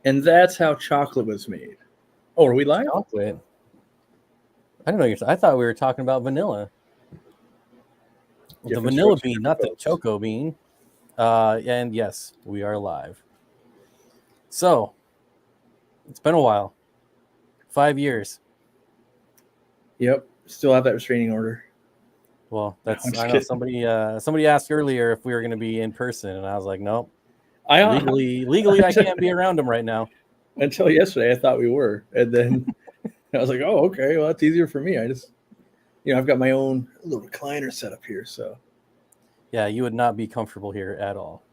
And that's how chocolate was made. Oh, are we live? Chocolate. I don't know. I thought we were talking about vanilla. The vanilla bean, not the choco bean. And yes, we are live. So, it's been a while. 5 years. Yep. Still have that restraining order. Well, that's I know somebody asked earlier if we were going to be in person, and I was like, nope. Legally, I can't be around them right now. Until yesterday, I thought we were, and then I was like, oh, okay, well, that's easier for me. I just, I've got my own little recliner set up here, so. Yeah, you would not be comfortable here at all.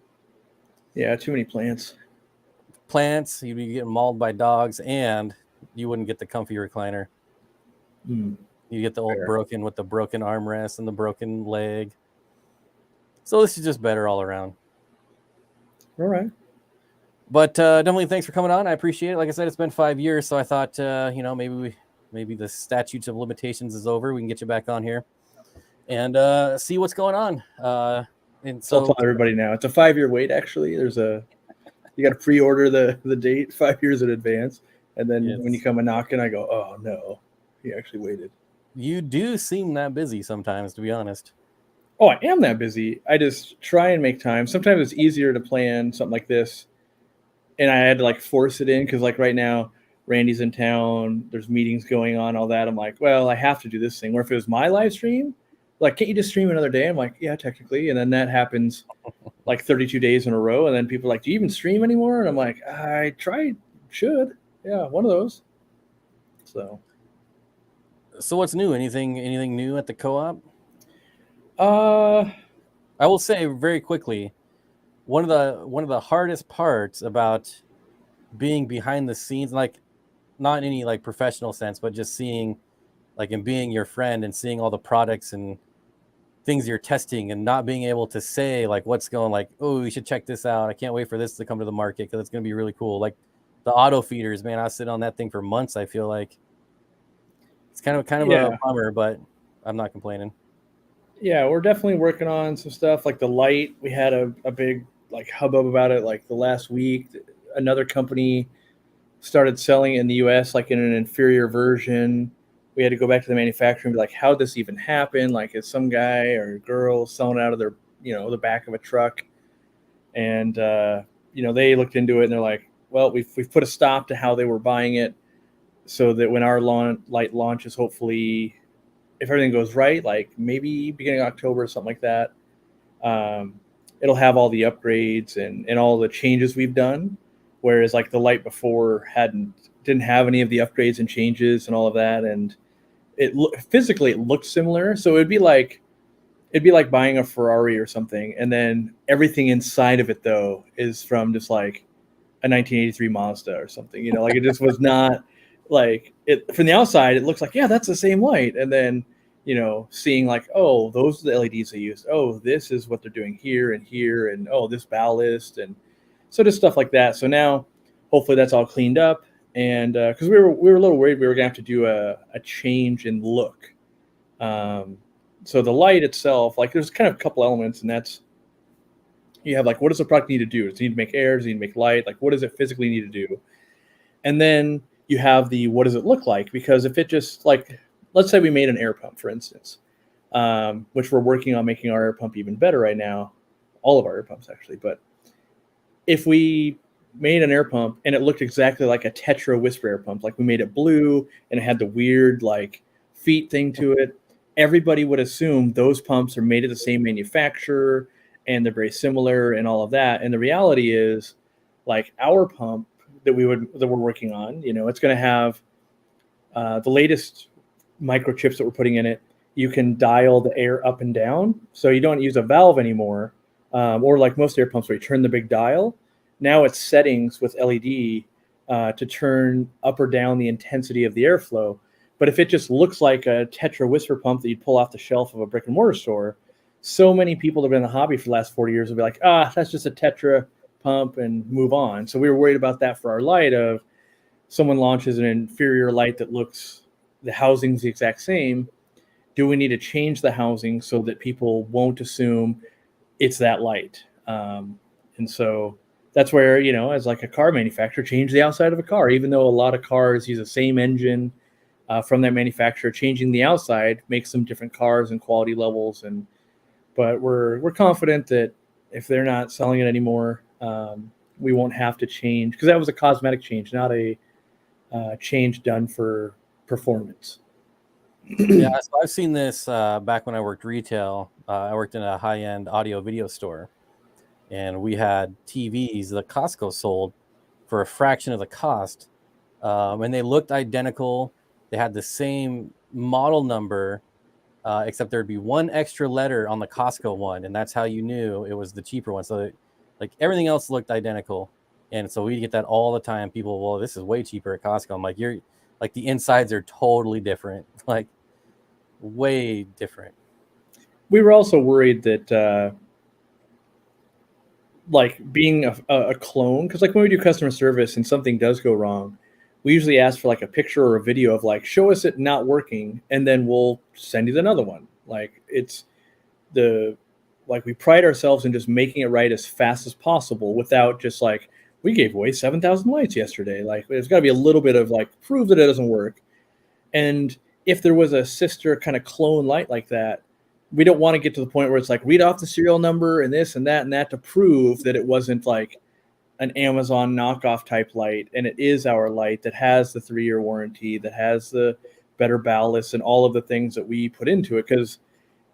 Yeah, too many plants. You'd be getting mauled by dogs, and you wouldn't get the comfy recliner. You get the old broken with the broken armrest and the broken leg. So this is just better all around. All right. But definitely thanks for coming on. I appreciate it. Like I said, it's been 5 years, so I thought, maybe the statutes of limitations is over. We can get you back on here and see what's going on. And so I'll tell everybody now, it's a 5-year wait. Actually, you got to pre-order the date 5 years in advance, and then when you come a knocking, I go, oh no, he actually waited. You do seem that busy sometimes, to be honest. Oh, I am that busy. I just try and make time. Sometimes it's easier to plan something like this, and I had to force it in because right now Randy's in town, there's meetings going on, all that. I'm like, well, I have to do this thing. Or if it was my live stream, can't you just stream another day? I'm like, yeah, technically. And then that happens 32 days in a row. And then people are like, do you even stream anymore? And I'm like, I should. Yeah, one of those. So what's new? Anything new at the co-op? I will say very quickly, one of the hardest parts about being behind the scenes, not in any professional sense, but just seeing and being your friend and seeing all the products and things you're testing and not being able to say what's going, oh, you should check this out. I can't wait for this to come to the market because it's going to be really cool. The auto feeders, man, I was sitting on that thing for months. I feel like it's kind of a bummer, but I'm not complaining. Yeah, we're definitely working on some stuff the light. We had a big hubbub about it the last week. Another company started selling in the US in an inferior version. We had to go back to the manufacturer and be how did this even happen? Is some guy or girl selling out of their the back of a truck? And they looked into it and they're like, well, we've put a stop to how they were buying it so that when our light launches, hopefully if everything goes right, maybe beginning of October or something like that, it'll have all the upgrades and all the changes we've done. Whereas the light before didn't have any of the upgrades and changes and all of that. And physically it looked similar. So it'd be like buying a Ferrari or something. And then everything inside of it though is from just a 1983 Mazda or something, it just was not it from the outside. It looks yeah, that's the same light. And then, seeing oh, those are the LEDs they used. Oh, this is what they're doing here. And oh, this ballast. And so just stuff like that. So now hopefully that's all cleaned up. And because we were a little worried we were gonna have to do a change in look. So the light itself, there's kind of a couple elements, and that's you have what does the product need to do? Does it need to make air? Does it need to make light? What does it physically need to do? And then you have the what does it look like? Because if it just let's say we made an air pump, for instance, which we're working on making our air pump even better right now, all of our air pumps actually. But if we made an air pump and it looked exactly like a Tetra Whisper air pump, we made it blue and it had the weird feet thing to it, everybody would assume those pumps are made at the same manufacturer and they're very similar and all of that. And the reality is our pump that we're working on, it's going to have the latest microchips that we're putting in it. You can dial the air up and down, so you don't use a valve anymore, or most air pumps where you turn the big dial. Now it's settings with LED to turn up or down the intensity of the airflow. But if it just looks like a Tetra Whisper pump that you'd pull off the shelf of a brick and mortar store, so many people that have been in the hobby for the last 40 years will be that's just a Tetra pump and move on. So we were worried about that for our light. Of someone launches an inferior light that looks, the housing's the exact same. Do we need to change the housing so that people won't assume it's that light? And so that's where, as like a car manufacturer, change the outside of a car, even though a lot of cars use the same engine from that manufacturer. Changing the outside makes them different cars and quality levels. But we're confident that if they're not selling it anymore, we won't have to change, because that was a cosmetic change, not a change done for performance. Yeah, so I've seen this back when I worked retail. I worked in a high-end audio video store, and we had TVs that Costco sold for a fraction of the cost, and they looked identical. They had the same model number, except there'd be one extra letter on the Costco one, and that's how you knew it was the cheaper one. So, like, everything else looked identical, and so we get that all the time. People, well, this is way cheaper at Costco. I'm like, you're like, the insides are totally different, like way different. We were also worried that like being a clone, because like when we do customer service and something does go wrong, we usually ask for like a picture or a video of like, show us it not working, and then we'll send you another one. Like we pride ourselves in just making it right as fast as possible without just like, we gave away 7,000 lights yesterday. Like, there's got to be a little bit of like, prove that it doesn't work. And if there was a sister kind of clone light like that, we don't want to get to the point where it's like, read off the serial number and this and that to prove that it wasn't like an Amazon knockoff type light. And it is our light that has the 3-year warranty, that has the better ballast and all of the things that we put into it. Because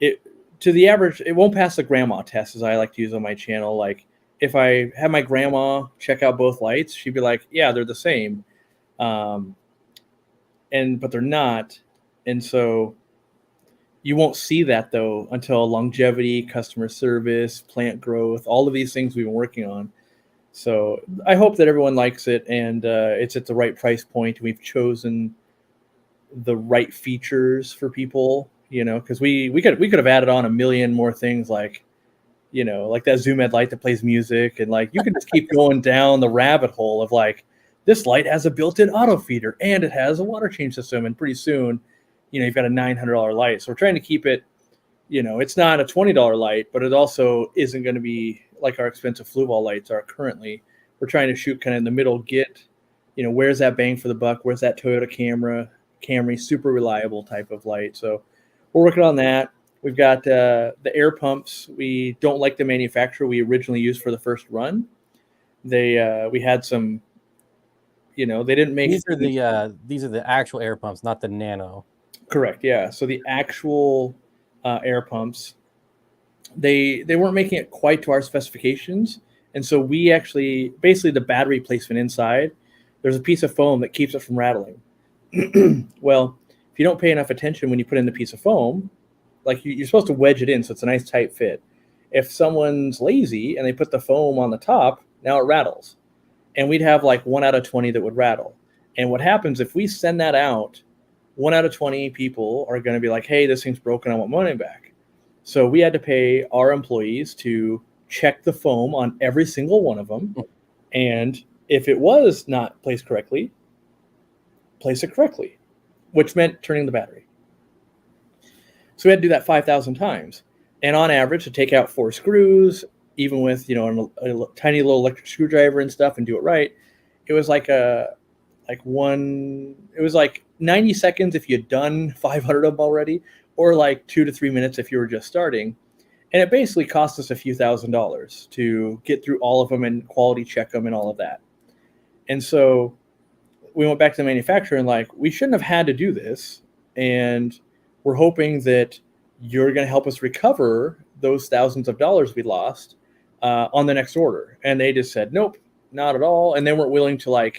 to the average, it won't pass the grandma test, as I like to use on my channel. Like, if I had my grandma check out both lights, she'd be like, yeah, they're the same. But they're not. And so you won't see that, though, until longevity, customer service, plant growth, all of these things we've been working on. So I hope that everyone likes it, and it's at the right price point. We've chosen the right features for people, because we could have added on a million more things, like, like that Zoom Ed light that plays music, and like you can just keep going down the rabbit hole of like, this light has a built-in auto feeder and it has a water change system, and pretty soon, you've got a $900 light. So we're trying to keep it, it's not a $20 light, but it also isn't going to be like our expensive Fluval lights are currently. We're trying to shoot kind of in the middle, get, where's that bang for the buck? Where's that Toyota Camry, super reliable type of light? So we're working on that. We've got the air pumps. We don't like the manufacturer we originally used for the first run. We had some, they didn't make these are the actual air pumps, not the Nano. Correct. Yeah. So the actual air pumps, they weren't making it quite to our specifications, and so we actually, basically, the battery placement inside, there's a piece of foam that keeps it from rattling. Well, if you don't pay enough attention when you put in the piece of foam, like you're supposed to wedge it in so it's a nice tight fit. If someone's lazy and they put the foam on the top, now it rattles, and we'd have like 1 out of 20 that would rattle. And what happens if we send that out? 1 out of 20 people are going to be like, hey, this thing's broken, I want money back. So we had to pay our employees to check the foam on every single one of them. And if it was not placed correctly, place it correctly, which meant turning the battery. So we had to do that 5,000 times. And on average, to take out 4 screws, even with, a tiny little electric screwdriver and stuff, and do it right, it was like 90 seconds if you'd done 500 of them already, or like 2 to 3 minutes if you were just starting. And it basically cost us a few $1,000s to get through all of them and quality check them and all of that. And so we went back to the manufacturer and like, we shouldn't have had to do this. And we're hoping that you're going to help us recover those thousands of dollars we lost on the next order. And they just said, nope, not at all. And they weren't willing to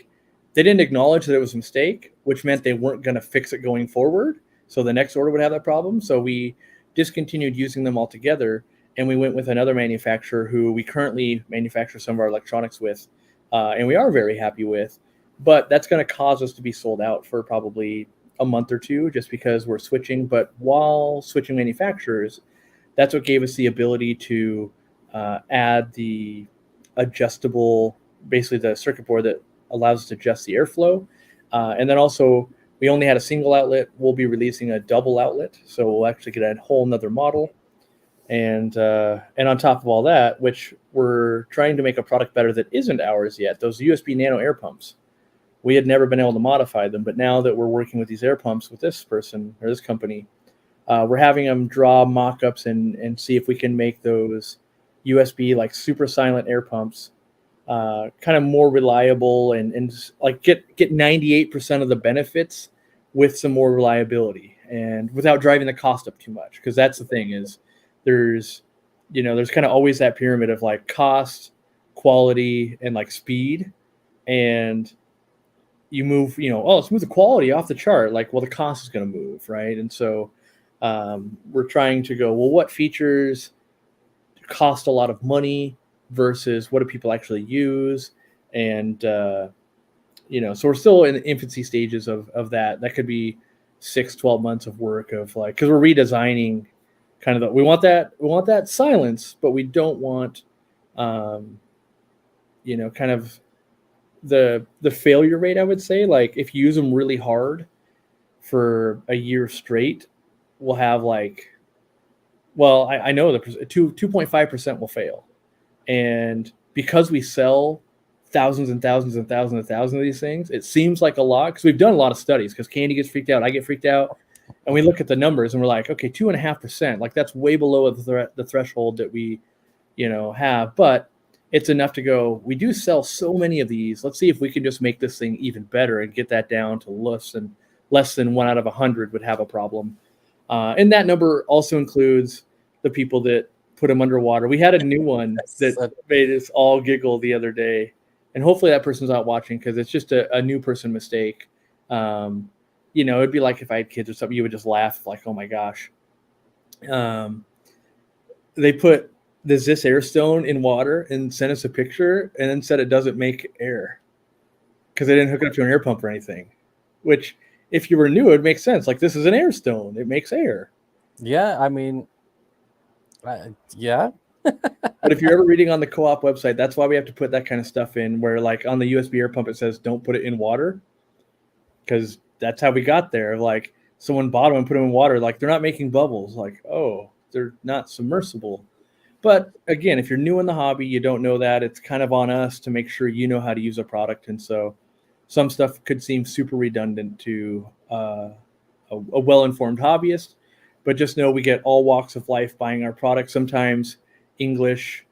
they didn't acknowledge that it was a mistake, which meant they weren't going to fix it going forward. So the next order would have that problem. So we discontinued using them altogether, and we went with another manufacturer who we currently manufacture some of our electronics with, and we are very happy with. But that's going to cause us to be sold out for probably a month or two, just because we're switching. But while switching manufacturers, that's what gave us the ability to add the adjustable, basically the circuit board that allows us to adjust the airflow. And then also, we only had a single outlet. We'll be releasing a double outlet, so we'll actually get a whole nother model. And on top of all that, which we're trying to make a product better that isn't ours yet, those USB Nano Air Pumps. We had never been able to modify them, but now that we're working with these air pumps with this person or this company, we're having them draw mock-ups and see if we can make those USB like super silent air pumps kind of more reliable and like get 98% of the benefits with some more reliability and without driving the cost up too much. Because that's the thing is there's kind of always that pyramid of like cost, quality, and like speed. And you move, let's move the quality off the chart. Like, well, the cost is going to move, right? And so we're trying to go, well, what features cost a lot of money versus what do people actually use? And, so we're still in the infancy stages of that. That could be 6-12 months of work of like, because we're redesigning kind of we want that silence, but we don't want, kind of the failure rate, I would say. Like if you use them really hard for a year straight, we'll have like, well, I know the 2.5% will fail. And because we sell thousands and thousands and thousands and thousands of these things, it seems like a lot because we've done a lot of studies because Candy gets freaked out, I get freaked out. And we look at the numbers and we're like, okay, 2.5%, like that's way below the threshold that we, have. But it's enough to go, we do sell so many of these. Let's see if we can just make this thing even better and get that down to less than 1 out of 100 would have a problem. And that number also includes the people that put them underwater. We had a new one that made us all giggle the other day. And hopefully that person's not watching because it's just a new person mistake. It'd be like if I had kids or something, you would just laugh like, oh my gosh. They put the Zis air stone in water and sent us a picture and then said it doesn't make air because they didn't hook it up to an air pump or anything, which if you were new, it makes sense. Like this is an air stone. It makes air. Yeah. I mean, yeah. But if you're ever reading on the co-op website, that's why we have to put that kind of stuff in where like on the USB air pump, it says, don't put it in water. Cause that's how we got there. Like someone bought them and put them in water. Like they're not making bubbles. Like, oh, they're not submersible. But again, if you're new in the hobby, you don't know that. It's kind of on us to make sure you know how to use a product. And so some stuff could seem super redundant to a well-informed hobbyist, but just know we get all walks of life buying our product. Sometimes English,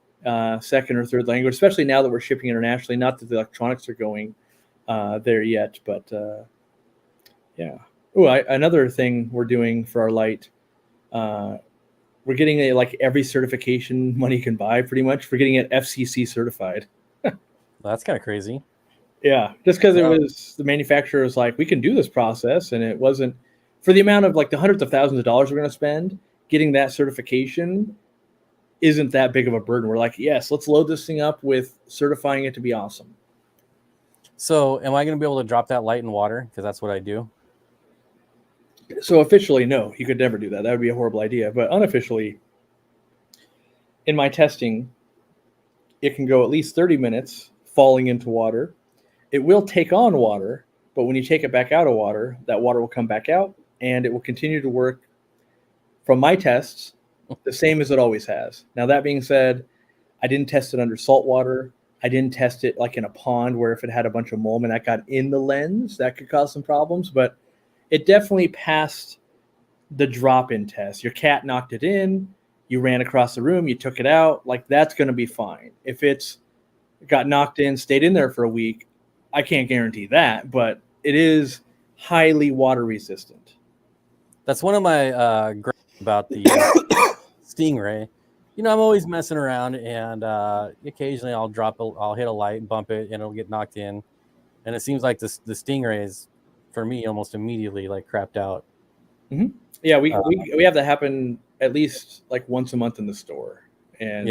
second or third language, especially now that we're shipping internationally. Not that the electronics are going there yet, but yeah. Oh, another thing we're doing for our light, we're getting every certification money can buy pretty much. We're getting it FCC certified. That's kind of crazy. Yeah, just because it was the manufacturer was like, we can do this process, and it wasn't for the amount of like the hundreds of thousands of dollars we're going to spend. Getting that certification isn't that big of a burden. We're like, yes, let's load this thing up with certifying it to be awesome. So, am I going to be able to drop that light in water? Because that's what I do. So officially, no, you could never do that. That would be a horrible idea. But unofficially, in my testing, it can go at least 30 minutes falling into water. It will take on water, but when you take it back out of water, that water will come back out, and it will continue to work, from my tests, the same as it always has. Now, that being said, I didn't test it under salt water. I didn't test it like in a pond where if it had a bunch of mold and that got in the lens, that could cause some problems. But it definitely passed the drop-in test. Your cat knocked it in, you ran across the room, you took it out, like that's going to be fine. If it's got knocked in, stayed in there for a week, I can't guarantee that, but it is highly water resistant. That's one of my gripes about the Stingray. I'm always messing around, and occasionally I'll hit a light, bump it, and it'll get knocked in. And it seems like the Stingray is, for me, almost immediately like crapped out. Mm-hmm. Yeah, we have that happen at least like once a month in the store, and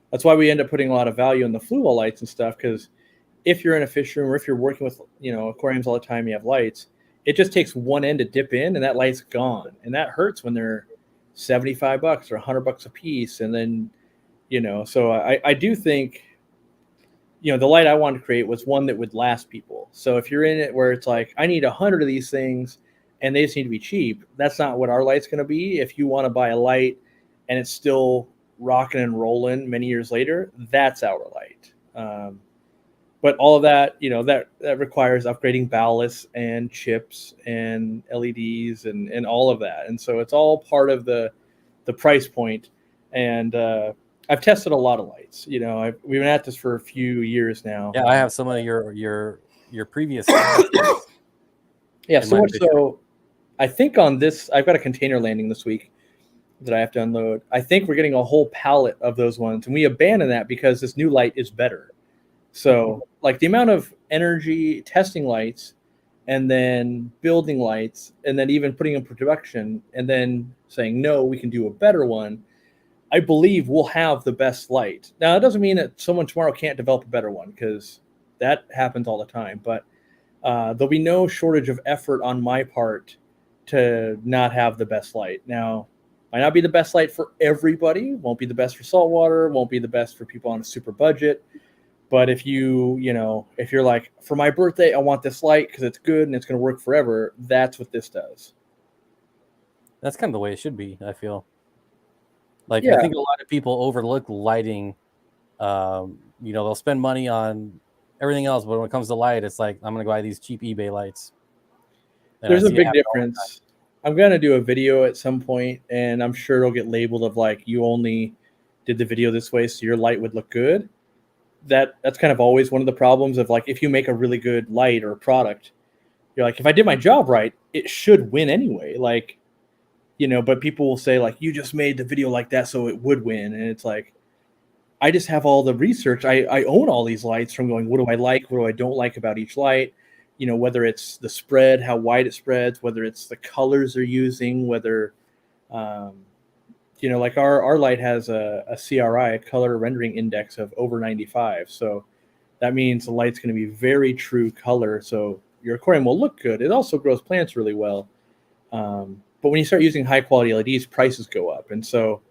that's why we end up putting a lot of value in the fluval lights and stuff. Because if you're in a fish room or if you're working with aquariums all the time, you have lights. It just takes one end to dip in, and that light's gone, and that hurts when they're $75 or $100 a piece. And then so I do think the light I wanted to create was one that would last people. So if you're in it where it's like, I need 100 of these things and they just need to be cheap, that's not what our light's going to be. If you want to buy a light and it's still rocking and rolling many years later, that's our light. But all of that, that requires upgrading ballasts and chips and LEDs and all of that. And so it's all part of the price point. And I've tested a lot of lights. We've been at this for a few years now. Yeah, I have some of your previous. Yeah, so much so, I think on this, I've got a container landing this week that I have to unload. I think we're getting a whole pallet of those ones, and we abandoned that because this new light is better. So, like the amount of energy testing lights and then building lights and then even putting them in production and then saying, no, we can do a better one. I believe we'll have the best light. Now, it doesn't mean that someone tomorrow can't develop a better one, because that happens all the time. But there'll be no shortage of effort on my part to not have the best light. Now, might not be the best light for everybody, won't be the best for saltwater, won't be the best for people on a super budget. But if if you're like, for my birthday, I want this light because it's good and it's going to work forever, that's what this does. That's kind of the way it should be, I feel. Like, Yeah. I think a lot of people overlook lighting. They'll spend money on everything else, but when it comes to light, it's like, I'm going to buy these cheap eBay lights. And there's a big difference. I'm going to do a video at some point, and I'm sure it'll get labeled of like, you only did the video this way so your light would look good. That's kind of always one of the problems of, like, if you make a really good light or a product, you're like, if I did my job right, it should win anyway. Like, but people will say, like, you just made the video like that so it would win. And it's like, I just have all the research. I own all these lights from going, what do I like? What do I don't like about each light? Whether it's the spread, how wide it spreads, whether it's the colors they're using, whether, like our light has a CRI, a color rendering index of over 95. So that means the light's going to be very true color. So your aquarium will look good. It also grows plants really well. But when you start using high quality LEDs, prices go up. And so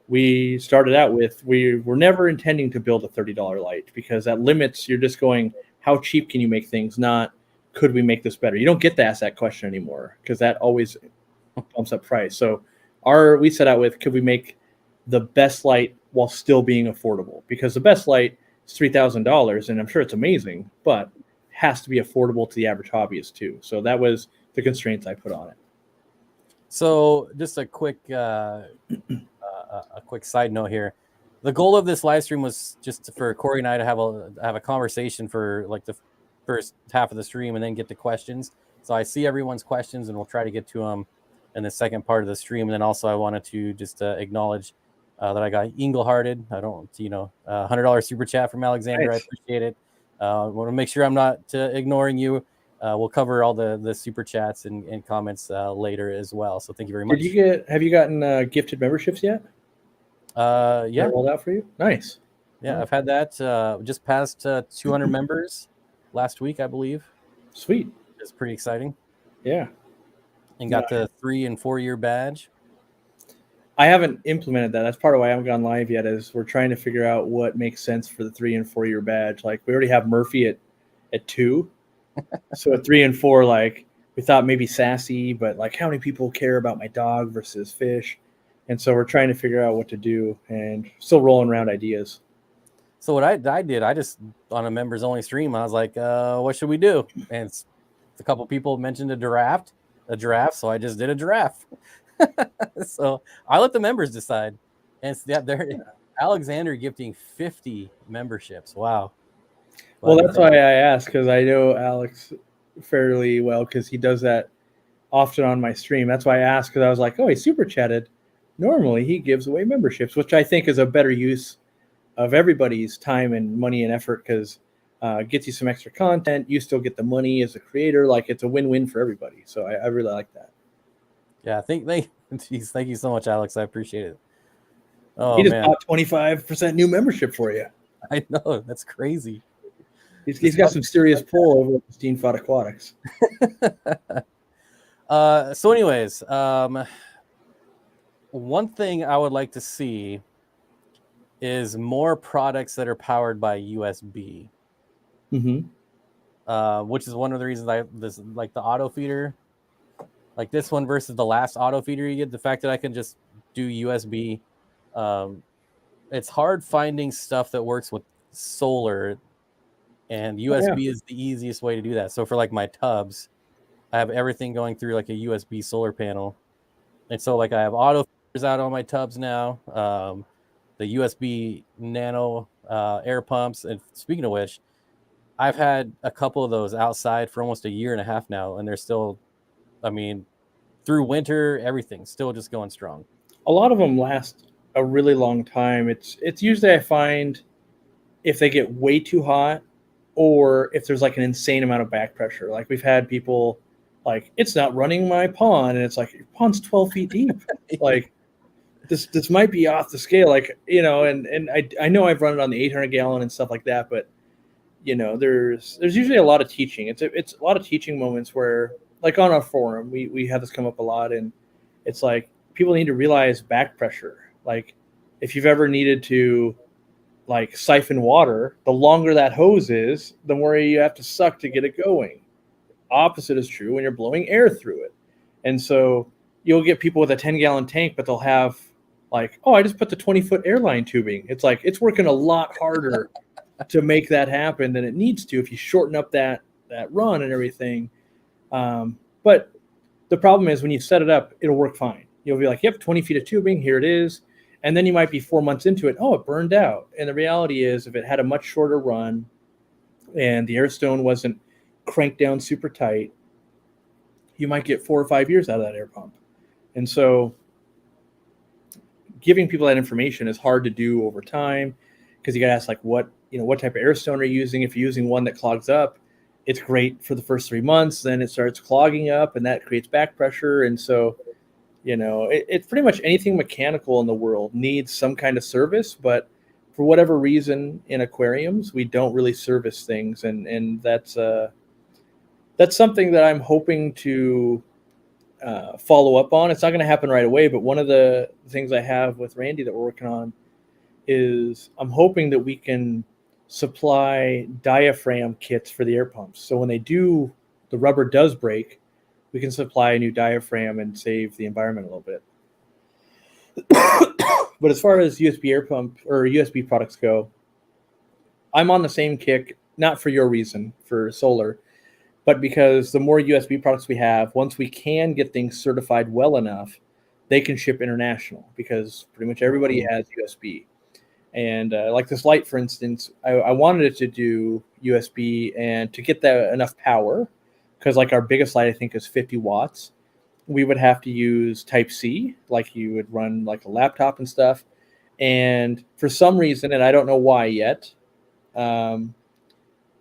we started out with, we were never intending to build a $30 light, because that limits, you're just going, how cheap can you make things? Not, could we make this better? You don't get to ask that question anymore, because that always bumps up price. So we set out with, could we make the best light while still being affordable? Because the best light is $3,000, and I'm sure it's amazing, but it has to be affordable to the average hobbyist too. So that was the constraints I put on it. So just a quick side note here. The goal of this live stream was just for Cory and I to have a conversation for like the first half of the stream, and then get to questions. So I see everyone's questions, and we'll try to get to them in the second part of the stream. And then also I wanted to just acknowledge that I got Eagle-hearted. I don't, $100 super chat from Alexander. Nice. I appreciate it. I want to make sure I'm not ignoring you. We'll cover all the super chats and comments later as well. So thank you very much. Have you gotten gifted memberships yet? Yeah. Rolled out for you? Nice. Yeah, I've had that. Just passed 200 members last week, I believe. Sweet. It's pretty exciting. Yeah. And got the 3 and 4 year badge. I haven't implemented that. That's part of why I haven't gone live yet, is we're trying to figure out what makes sense for the 3 and 4 year badge. Like, we already have Murphy at 2. So at 3 and 4, like, we thought maybe Sassy, but like, how many people care about my dog versus fish? And so we're trying to figure out what to do, and still rolling around ideas. So what I did, I just, on a members only stream, I was like, what should we do? And a couple people mentioned a giraffe. So I just did a giraffe. So I let the members decide. And Alexander gifting 50 memberships. Wow. Well, that's why I asked, because I know Alex fairly well, because he does that often on my stream. That's why I asked, because I was like, oh, he super chatted. Normally he gives away memberships, which I think is a better use of everybody's time and money and effort, because gets you some extra content. You still get the money as a creator. Like, it's a win-win for everybody. So I really like that. Yeah, thank you so much, Alex. I appreciate it. Oh, he just bought 25% new membership for you. I know, that's crazy. He's got some serious pull over at Steenfott Aquatics. So anyways, one thing I would like to see is more products that are powered by USB. Mm-hmm. Which is one of the reasons like the auto feeder, like this one versus the last auto feeder you get. The fact that I can just do USB It's hard finding stuff that works with solar, and Oh, yeah. USB is the easiest way to do that. So for like my tubs, I have everything going through like a USB solar panel. And so like I have auto filters out on my tubs now, the USB Nano Air Pumps. And speaking of which, I've had a couple of those outside for almost a year and a half now, and they're still, I mean, through winter, everything's still just going strong. A lot of them last a really long time. It's usually, I find, if they get way too hot, or if there's like an insane amount of back pressure. Like we've had people like, it's not running my pond, and it's like, your pond's 12 feet deep. Like this might be off the scale. Like, and I know I've run it on the 800 gallon and stuff like that, but there's usually a lot of teaching. It's a lot of teaching moments where, like on our forum, we have this come up a lot, and it's like people need to realize back pressure. Like if you've ever needed to like siphon water, the longer that hose is, the more you have to suck to get it going. Opposite is true when you're blowing air through it. And so you'll get people with a 10-gallon tank, but they'll have like, oh, I just put the 20-foot airline tubing. It's like, it's working a lot harder to make that happen than it needs to if you shorten up that run and everything. But the problem is when you set it up, it'll work fine. You'll be like, yep, 20 feet of tubing, here it is. And then you might be 4 months into it. Oh, it burned out. And the reality is, if it had a much shorter run and the air stone wasn't cranked down super tight, you might get 4 or 5 years out of that air pump. And so giving people that information is hard to do over time, because you got to ask, like, what type of air stone are you using? If you're using one that clogs up, it's great for the first 3 months. Then it starts clogging up, and that creates back pressure. And so it's pretty much anything mechanical in the world needs some kind of service, but for whatever reason in aquariums, we don't really service things. And that's something that I'm hoping to follow up on. It's not going to happen right away, but one of the things I have with Randy that we're working on is I'm hoping that we can supply diaphragm kits for the air pumps. So when the rubber does break, we can supply a new diaphragm and save the environment a little bit. But as far as USB air pump or USB products go, I'm on the same kick, not for your reason, for solar, but because the more USB products we have, once we can get things certified well enough, they can ship international, because pretty much everybody has USB. And like this light, for instance, I wanted it to do USB and to get that enough power, because like our biggest light, I think, is 50 watts. We would have to use Type-C, like you would run like a laptop and stuff. And for some reason, and I don't know why yet,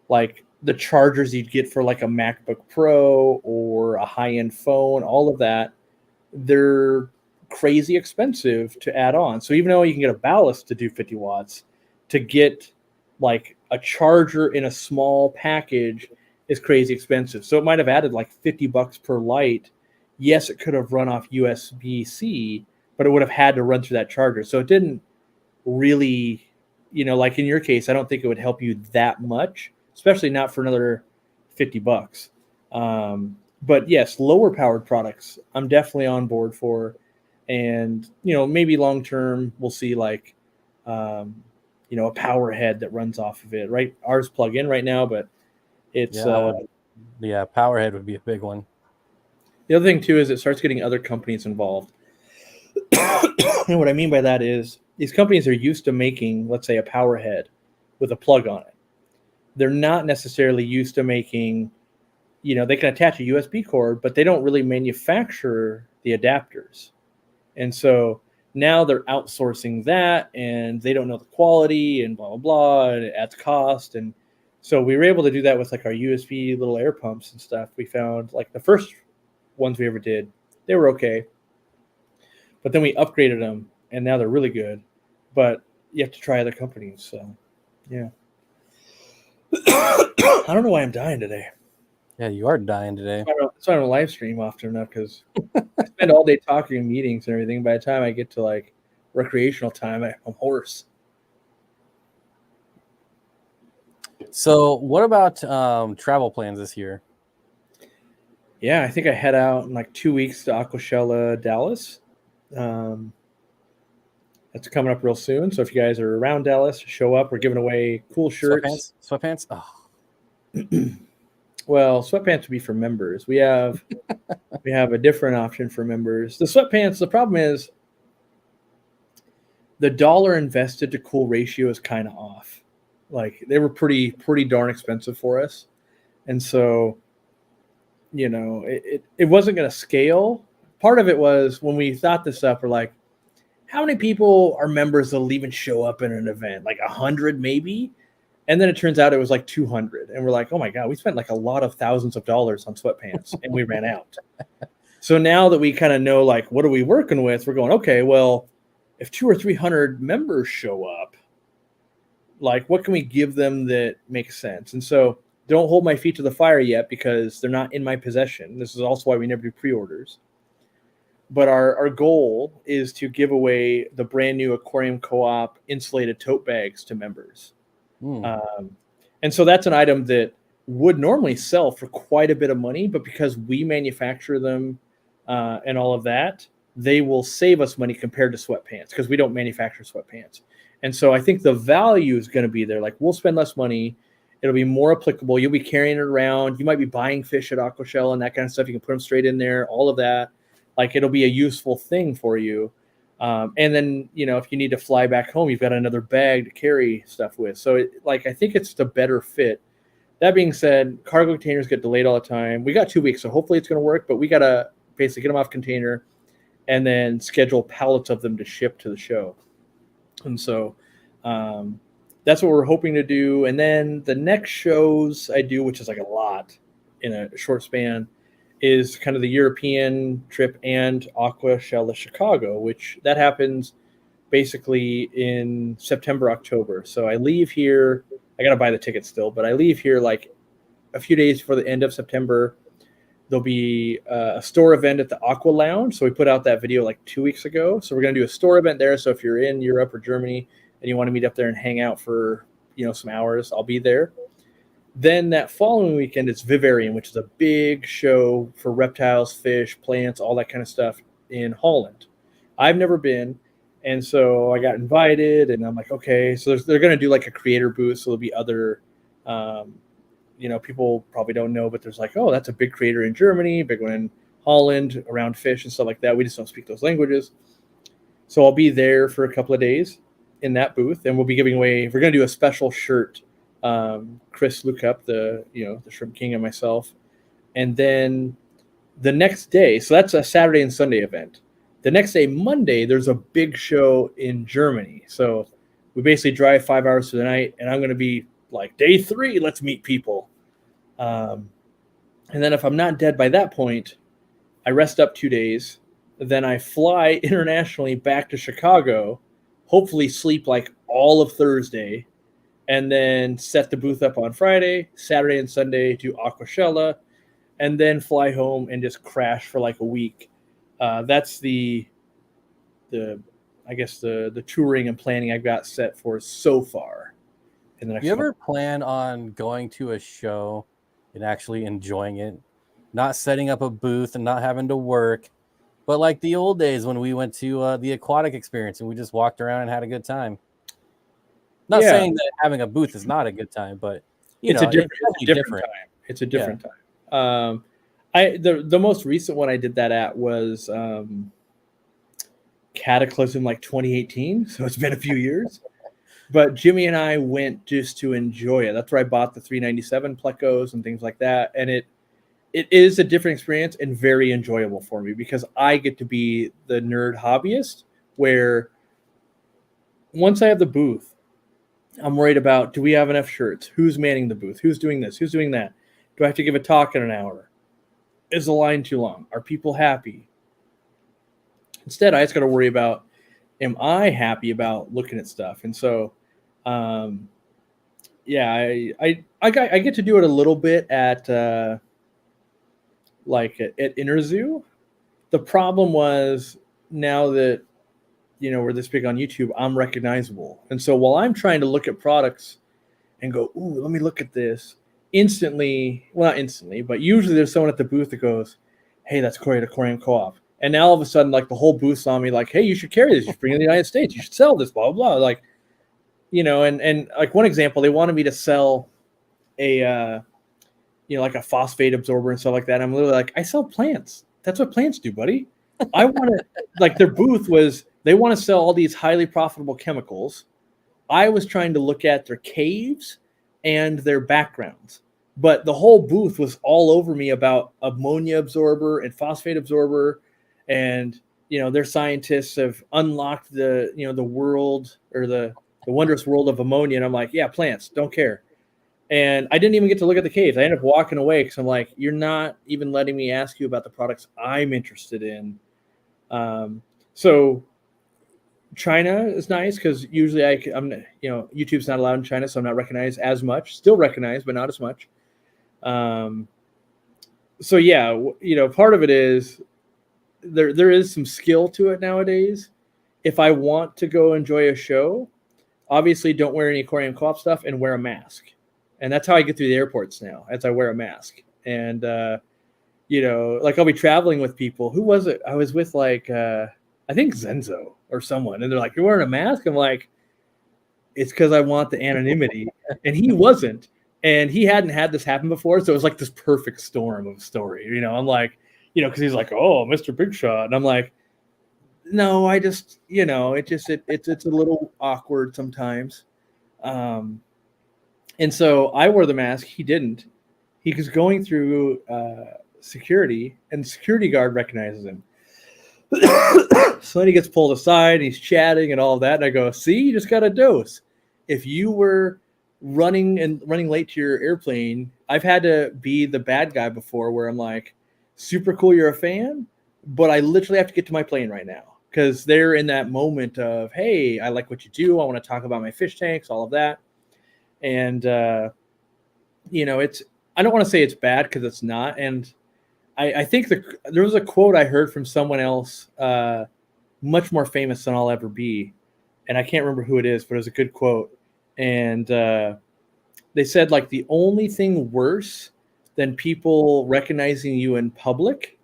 like the chargers you'd get for like a MacBook Pro or a high-end phone, all of that, they're crazy expensive to add on. So even though you can get a ballast to do 50 watts, to get like a charger in a small package is crazy expensive. So it might have added like $50 per light. Yes, it could have run off USB-C, but it would have had to run through that charger. So it didn't really, like in your case, I don't think it would help you that much, especially not for another $50. But yes, lower powered products, I'm definitely on board for. And, maybe long term, we'll see like, a power head that runs off of it, right? Ours plug in right now, but it's power head would be a big one. The other thing too is it starts getting other companies involved. And what I mean by that is these companies are used to making, let's say, a power head with a plug on it. They're not necessarily used to making, they can attach a USB cord, but they don't really manufacture the adapters. And so now they're outsourcing that, and they don't know the quality and blah, blah, blah, and it adds cost. And so we were able to do that with like our USB little air pumps and stuff. We found like the first ones we ever did, they were okay. But then we upgraded them, and now they're really good. But you have to try other companies. So, yeah. I don't know why I'm dying today. Yeah, you are dying today. That's why I don't live stream often enough, because I spend all day talking in meetings and everything. By the time I get to like recreational time, I'm hoarse. So what about travel plans this year? Yeah, I think I head out in like 2 weeks to Aquashella, Dallas. That's coming up real soon. So if you guys are around Dallas, show up. We're giving away cool shirts. Sweatpants. Oh, Well, sweatpants would be for members. We have a different option for members. The sweatpants, the problem is the dollar invested to cool ratio is kind of off. Like they were pretty darn expensive for us. And so, it wasn't going to scale. Part of it was when we thought this up, we're like, how many people are members that'll even show up in an event? Like 100 maybe? And then it turns out it was like 200. And we're like, oh my God, we spent like a lot of thousands of dollars on sweatpants and we ran out. So now that we kind of know, like, what are we working with? We're going, okay, well, if 200 or 300 members show up, like, what can we give them that makes sense? And so don't hold my feet to the fire yet because they're not in my possession. This is also why we never do pre-orders. But our goal is to give away the brand new Aquarium Co-op insulated tote bags to members. And so that's an item that would normally sell for quite a bit of money, but because we manufacture them and all of that, they will save us money compared to sweatpants because we don't manufacture sweatpants. And so I think the value is going to be there. Like we'll spend less money. It'll be more applicable. You'll be carrying it around. You might be buying fish at Aqua Shell and that kind of stuff. You can put them straight in there, all of that. Like it'll be a useful thing for you. And then, if you need to fly back home, you've got another bag to carry stuff with. So I think it's a better fit. That being said, cargo containers get delayed all the time. We got 2 weeks, so hopefully it's going to work, but we got to basically get them off container and then schedule pallets of them to ship to the show. And so that's what we're hoping to do. And then the next shows I do, which is like a lot in a short span, is kind of the European trip and Aqua Shell of Chicago, which that happens basically in September, October. So I leave here. I got to buy the ticket still, but I leave here like a few days before the end of September. There'll be a store event at the Aqua Lounge. So we put out that video like 2 weeks ago. So we're going to do a store event there. So if you're in Europe or Germany and you want to meet up there and hang out for, some hours, I'll be there. Then that following weekend, it's Vivarium, which is a big show for reptiles, fish, plants, all that kind of stuff in Holland. I've never been, and so I got invited, and I'm like, okay. So they're going to do like a creator booth, so there'll be other, people probably don't know, but there's like, oh, that's a big creator in Germany, big one in Holland around fish and stuff like that. We just don't speak those languages. So I'll be there for a couple of days in that booth, and we'll be giving away. We're going to do a special shirt. Chris Lukup, the Shrimp King, and myself. And then the next day, so that's a Saturday and Sunday event. The next day, Monday, there's a big show in Germany. So we basically drive 5 hours to the night, and I'm going to be like, day 3, let's meet people. And then if I'm not dead by that point, I rest up 2 days. Then I fly internationally back to Chicago, hopefully sleep like all of Thursday, and then set the booth up on Friday, Saturday and Sunday do Aquashella, and then fly home and just crash for like a week. That's the touring and planning I've got set for so far. In the next you ever plan on going to a show and actually enjoying it, not setting up a booth and not having to work, but like the old days when we went to the aquatic experience and we just walked around and had a good time? Not saying that having a booth is not a good time, but it's a different time. It's a different time. The most recent one I did that at was Cataclysm, like 2018. So it's been a few years. But Jimmy and I went just to enjoy it. That's where I bought the 397 plecos and things like that. And it is a different experience and very enjoyable for me because I get to be the nerd hobbyist where once I have the booth, I'm worried about, do we have enough shirts? Who's manning the booth? Who's doing this? Who's doing that? Do I have to give a talk in an hour? Is the line too long? Are people happy? Instead, I just got to worry about, am I happy about looking at stuff? And so, I get to do it a little bit at Interzoo. The problem was now that we're this big on YouTube, I'm recognizable. And so while I'm trying to look at products and go, ooh, let me look at this, not instantly, but usually there's someone at the booth that goes, hey, that's Cory at Aquarium Co-op. And now all of a sudden, like the whole booth saw me like, hey, you should carry this. You should bring it to the United States. You should sell this, blah, blah, blah. Like, and like one example, they wanted me to sell a, like a phosphate absorber and stuff like that. I'm literally like, I sell plants. That's what plants do, buddy. I want to, like their booth was, they want to sell all these highly profitable chemicals. I was trying to look at their caves and their backgrounds. But the whole booth was all over me about ammonia absorber and phosphate absorber. And, their scientists have unlocked the, the world or the wondrous world of ammonia. And I'm like, yeah, plants, don't care. And I didn't even get to look at the caves. I ended up walking away because I'm like, you're not even letting me ask you about the products I'm interested in. So China is nice because usually I'm, YouTube's not allowed in China, so I'm not recognized as much. Still recognized, but not as much. So yeah, part of it is there is some skill to it nowadays. If I want to go enjoy a show, obviously don't wear any Aquarium Co-op stuff and wear a mask. And that's how I get through the airports now, as I wear a mask. And, like I'll be traveling with people. Who was it? I was with I think Zenzo or someone. And they're like, you're wearing a mask? I'm like, it's because I want the anonymity. And he wasn't. And he hadn't had this happen before. So it was like this perfect storm of a story. I'm like, because he's like, oh, Mr. Big Shot. And I'm like, no, I just, it's a little awkward sometimes. And so I wore the mask. He didn't. He was going through security, and the security guard recognizes him. So then he gets pulled aside, and he's chatting and all of that. And I go, see, you just got a dose. If you were running late to your airplane, I've had to be the bad guy before where I'm like, super cool, you're a fan, but I literally have to get to my plane right now. Because they're in that moment of, hey, I like what you do. I want to talk about my fish tanks, all of that. And, I don't want to say it's bad because it's not. And I think there was a quote I heard from someone else, much more famous than I'll ever be. And I can't remember who it is, but it was a good quote. And they said, like, the only thing worse than people recognizing you in public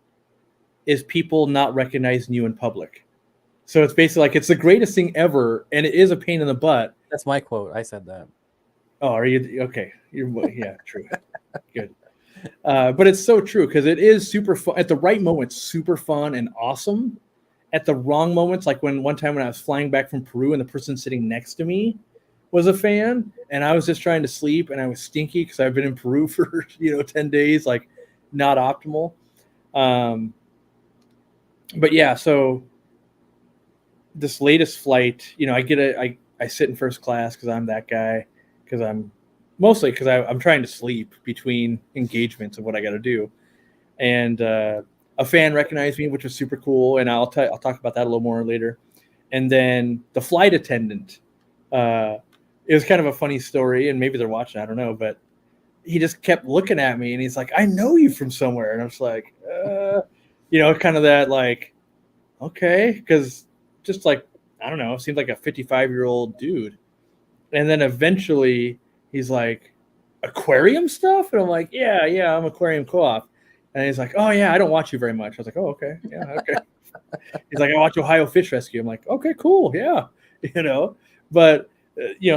is people not recognizing you in public. So it's basically like, it's the greatest thing ever. And it is a pain in the butt. That's my quote. I said that. Oh, are you okay? Yeah, true. Good. But it's so true because it is super fun at the right moments, super fun and awesome. At the wrong moments, like one time when I was flying back from Peru and the person sitting next to me was a fan, and I was just trying to sleep and I was stinky because I've been in Peru for 10 days, like not optimal. But yeah, so this latest flight, I sit in first class because I'm that guy. Because I'm trying to sleep between engagements of what I got to do, and a fan recognized me, which was super cool, and I'll talk about that a little more later. And then the flight attendant, it was kind of a funny story, and maybe they're watching, I don't know, but he just kept looking at me, and he's like, "I know you from somewhere," and I'm just like, kind of that like, okay, because just like I don't know, it seemed like a 55-year-old dude. And then eventually he's like, aquarium stuff? And I'm like, yeah, I'm Aquarium Co-op. And he's like, oh, yeah, I don't watch you very much. I was like, oh, okay. Yeah, okay. He's like, I watch Ohio Fish Rescue. I'm like, okay, cool. Yeah. But,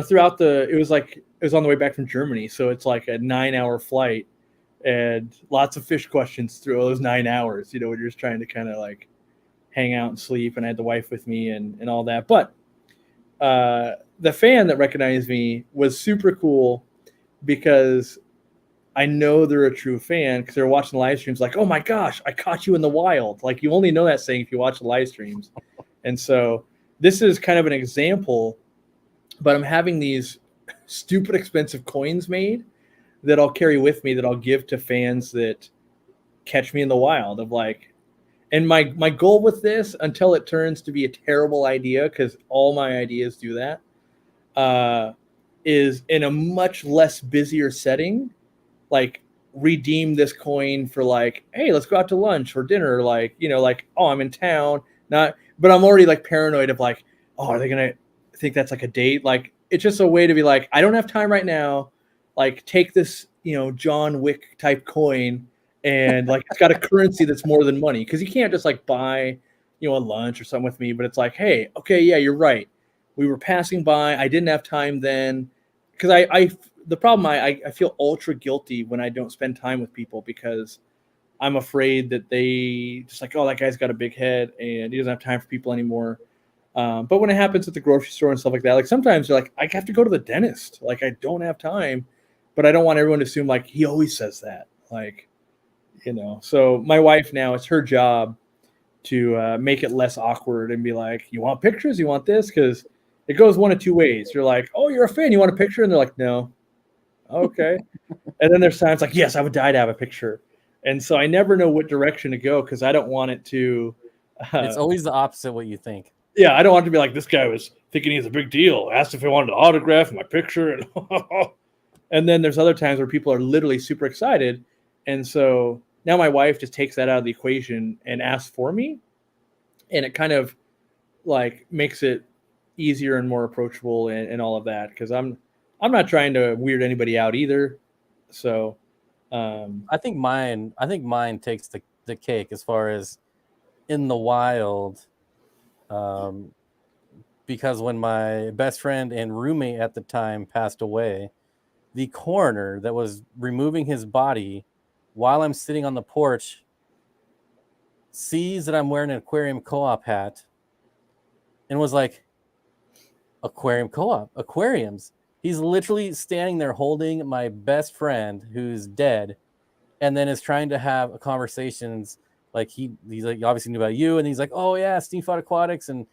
throughout it was on the way back from Germany. So it's like a 9-hour flight and lots of fish questions through all those 9 hours, when you're just trying to kind of like hang out and sleep. And I had the wife with me and all that. But, the fan that recognized me was super cool because I know they're a true fan because they're watching live streams like, oh my gosh, I caught you in the wild. Like you only know that saying if you watch the live streams. And so this is kind of an example, but I'm having these stupid expensive coins made that I'll carry with me that I'll give to fans that catch me in the wild of like, and my goal with this until it turns to be a terrible idea, because all my ideas do that, is in a much less busier setting, like redeem this coin for like, hey, let's go out to lunch or dinner. Like, oh, I'm in town. But I'm already like paranoid of like, oh, are they going to think that's like a date? Like, it's just a way to be like, I don't have time right now. Like take this, John Wick type coin and like it's got a currency that's more than money, because you can't just like buy, a lunch or something with me. But it's like, hey, okay, yeah, you're right. We were passing by. I didn't have time then, because the problem, I feel ultra guilty when I don't spend time with people, because I'm afraid that they just like, oh, that guy's got a big head and he doesn't have time for people anymore. But when it happens at the grocery store and stuff like that, like sometimes they're like, I have to go to the dentist. Like I don't have time, but I don't want everyone to assume like he always says that. Like, so my wife now, it's her job to make it less awkward and be like, you want pictures? You want this? Because it goes one of two ways. You're like, oh, you're a fan. You want a picture? And they're like, no. Okay. And then there's times like, yes, I would die to have a picture. And so I never know what direction to go, because I don't want it to. It's always the opposite what you think. Yeah, I don't want it to be like, this guy was thinking he's a big deal. Asked if he wanted to autograph my picture. And then there's other times where people are literally super excited. And so now my wife just takes that out of the equation and asks for me. And it kind of like makes it easier and more approachable and all of that, because I'm not trying to weird anybody out either. So I think mine takes the cake as far as in the wild, because when my best friend and roommate at the time passed away, the coroner that was removing his body while I'm sitting on the porch sees that I'm wearing an Aquarium Co-op hat and was like, Aquarium Co-op, aquariums. He's literally standing there holding my best friend who's dead, and then is trying to have conversations. Like he's like, obviously knew about you, and he's like, oh yeah, Steenfott Aquatics. And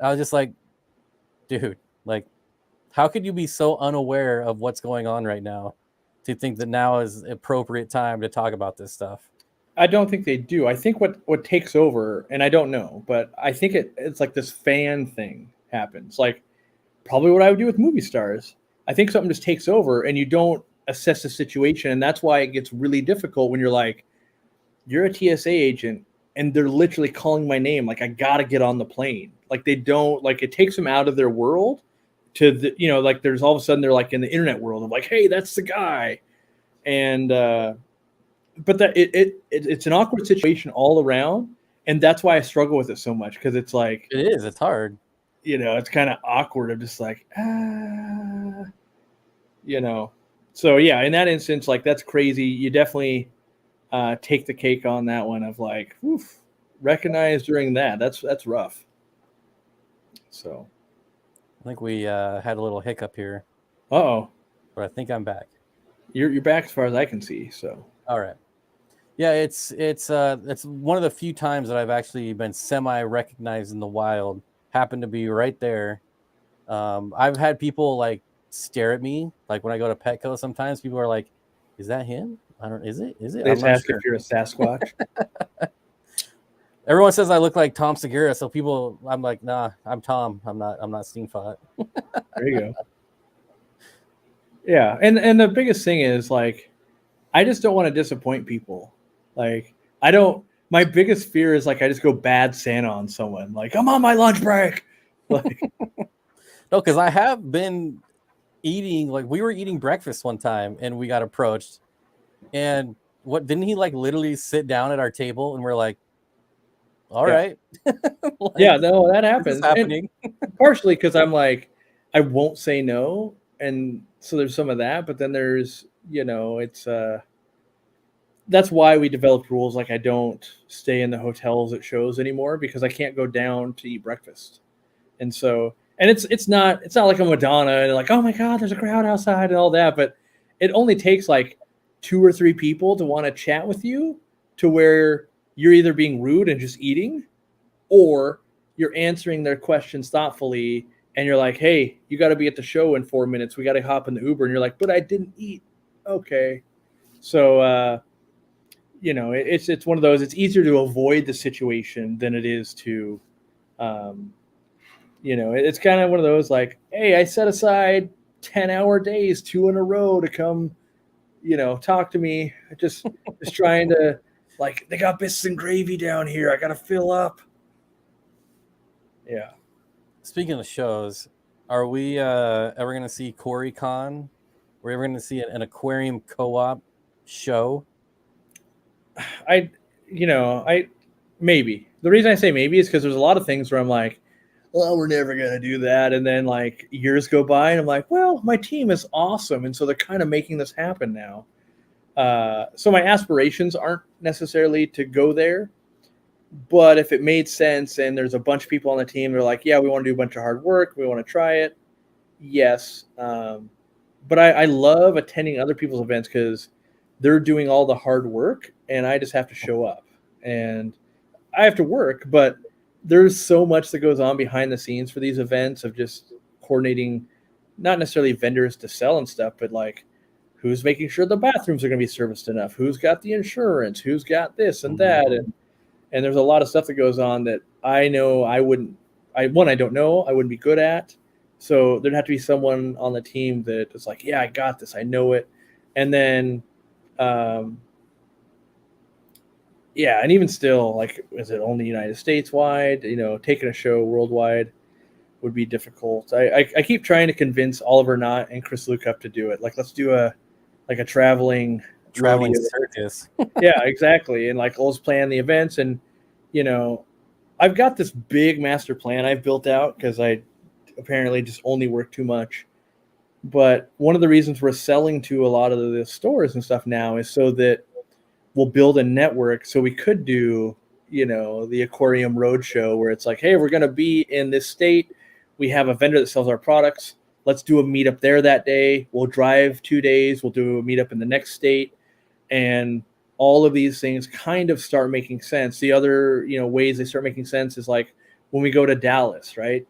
I was just like, dude, like, how could you be so unaware of what's going on right now to think that now is appropriate time to talk about this stuff? I don't think they do. I think what takes over, and I don't know, but I think it's like this fan thing happens. Like probably what I would do with movie stars. I think something just takes over and you don't assess the situation. And that's why it gets really difficult when you're like, you're a TSA agent and they're literally calling my name. Like, I got to get on the plane. Like they don't, like it takes them out of their world to the, like there's all of a sudden they're like in the internet world of like, hey, that's the guy. And, but that it's an awkward situation all around. And that's why I struggle with it so much. Cause it's like, it's hard. It's kind of awkward of just like, So yeah, in that instance, like that's crazy. You definitely take the cake on that one of like, oof, recognize during that. That's rough. So I think we had a little hiccup here. Uh-oh. But I think I'm back. You're back as far as I can see. So all right. Yeah, it's one of the few times that I've actually been semi-recognized in the wild. Happened to be right there. I've had people like stare at me, like when I go to Petco. Sometimes people are like, "Is that him? I don't. Is it? They just ask if you're a Sasquatch." Everyone says I look like Tom Segura, so people, I'm like, nah, I'm Tom. I'm not Steenfott. There you go. Yeah, and the biggest thing is like, I just don't want to disappoint people. Like, I don't. My biggest fear is like I just go bad Santa on someone. Like, I'm on my lunch break. Like, no, because I have been eating. Like, we were eating breakfast one time, and we got approached. And what didn't he like literally sit down at our table, and we're like, all right. Like, yeah, no, that happens. Happening. Partially because I'm like, I won't say no, and so there's some of that. But then there's, it's that's why we developed rules. Like I don't stay in the hotels at shows anymore because I can't go down to eat breakfast. And so, and it's not like a Madonna and like, oh my God, there's a crowd outside and all that. But it only takes like 2 or 3 people to want to chat with you to where you're either being rude and just eating, or you're answering their questions thoughtfully. And you're like, hey, you got to be at the show in 4 minutes. We got to hop in the Uber. And you're like, but I didn't eat. Okay. So, it's one of those. It's easier to avoid the situation than it is to, it's kind of one of those like, hey, I set aside 10-hour days, 2 in a row to come, talk to me. Just trying to, like, they got biscuits and gravy down here. I got to fill up. Yeah. Speaking of shows, are we ever going to see Cory Con? We're ever going to see an Aquarium Co-op show? I, I maybe the reason I say maybe is because there's a lot of things where I'm like, well, we're never gonna do that, and then like years go by, and I'm like, well, my team is awesome, and so they're kind of making this happen now. So my aspirations aren't necessarily to go there, but if it made sense and there's a bunch of people on the team, they're like, yeah, we want to do a bunch of hard work, we want to try it. Yes, but I love attending other people's events because they're doing all the hard work, and I just have to show up. And I have to work, but there's so much that goes on behind the scenes for these events of just coordinating, not necessarily vendors to sell and stuff, but like who's making sure the bathrooms are going to be serviced enough, who's got the insurance, who's got this and that, and there's a lot of stuff that goes on that I know I wouldn't. I don't know, I wouldn't be good at. So there'd have to be someone on the team that is like, yeah, I got this, I know it, and then. Yeah, and even still, like, is it only United States wide? Taking a show worldwide would be difficult. I keep trying to convince Oliver Knott and Chris Lukup to do it. Like, let's do a traveling rodeo. circus. Yeah, exactly. And like, let's plan the events. And I've got this big master plan I've built out because I apparently just only work too much. But one of the reasons we're selling to a lot of the stores and stuff now is so that we'll build a network so we could do, the Aquarium Roadshow where it's like, hey, we're going to be in this state. We have a vendor that sells our products. Let's do a meetup there that day. We'll drive 2 days. We'll do a meetup in the next state. And all of these things kind of start making sense. The other, ways they start making sense is like when we go to Dallas, right?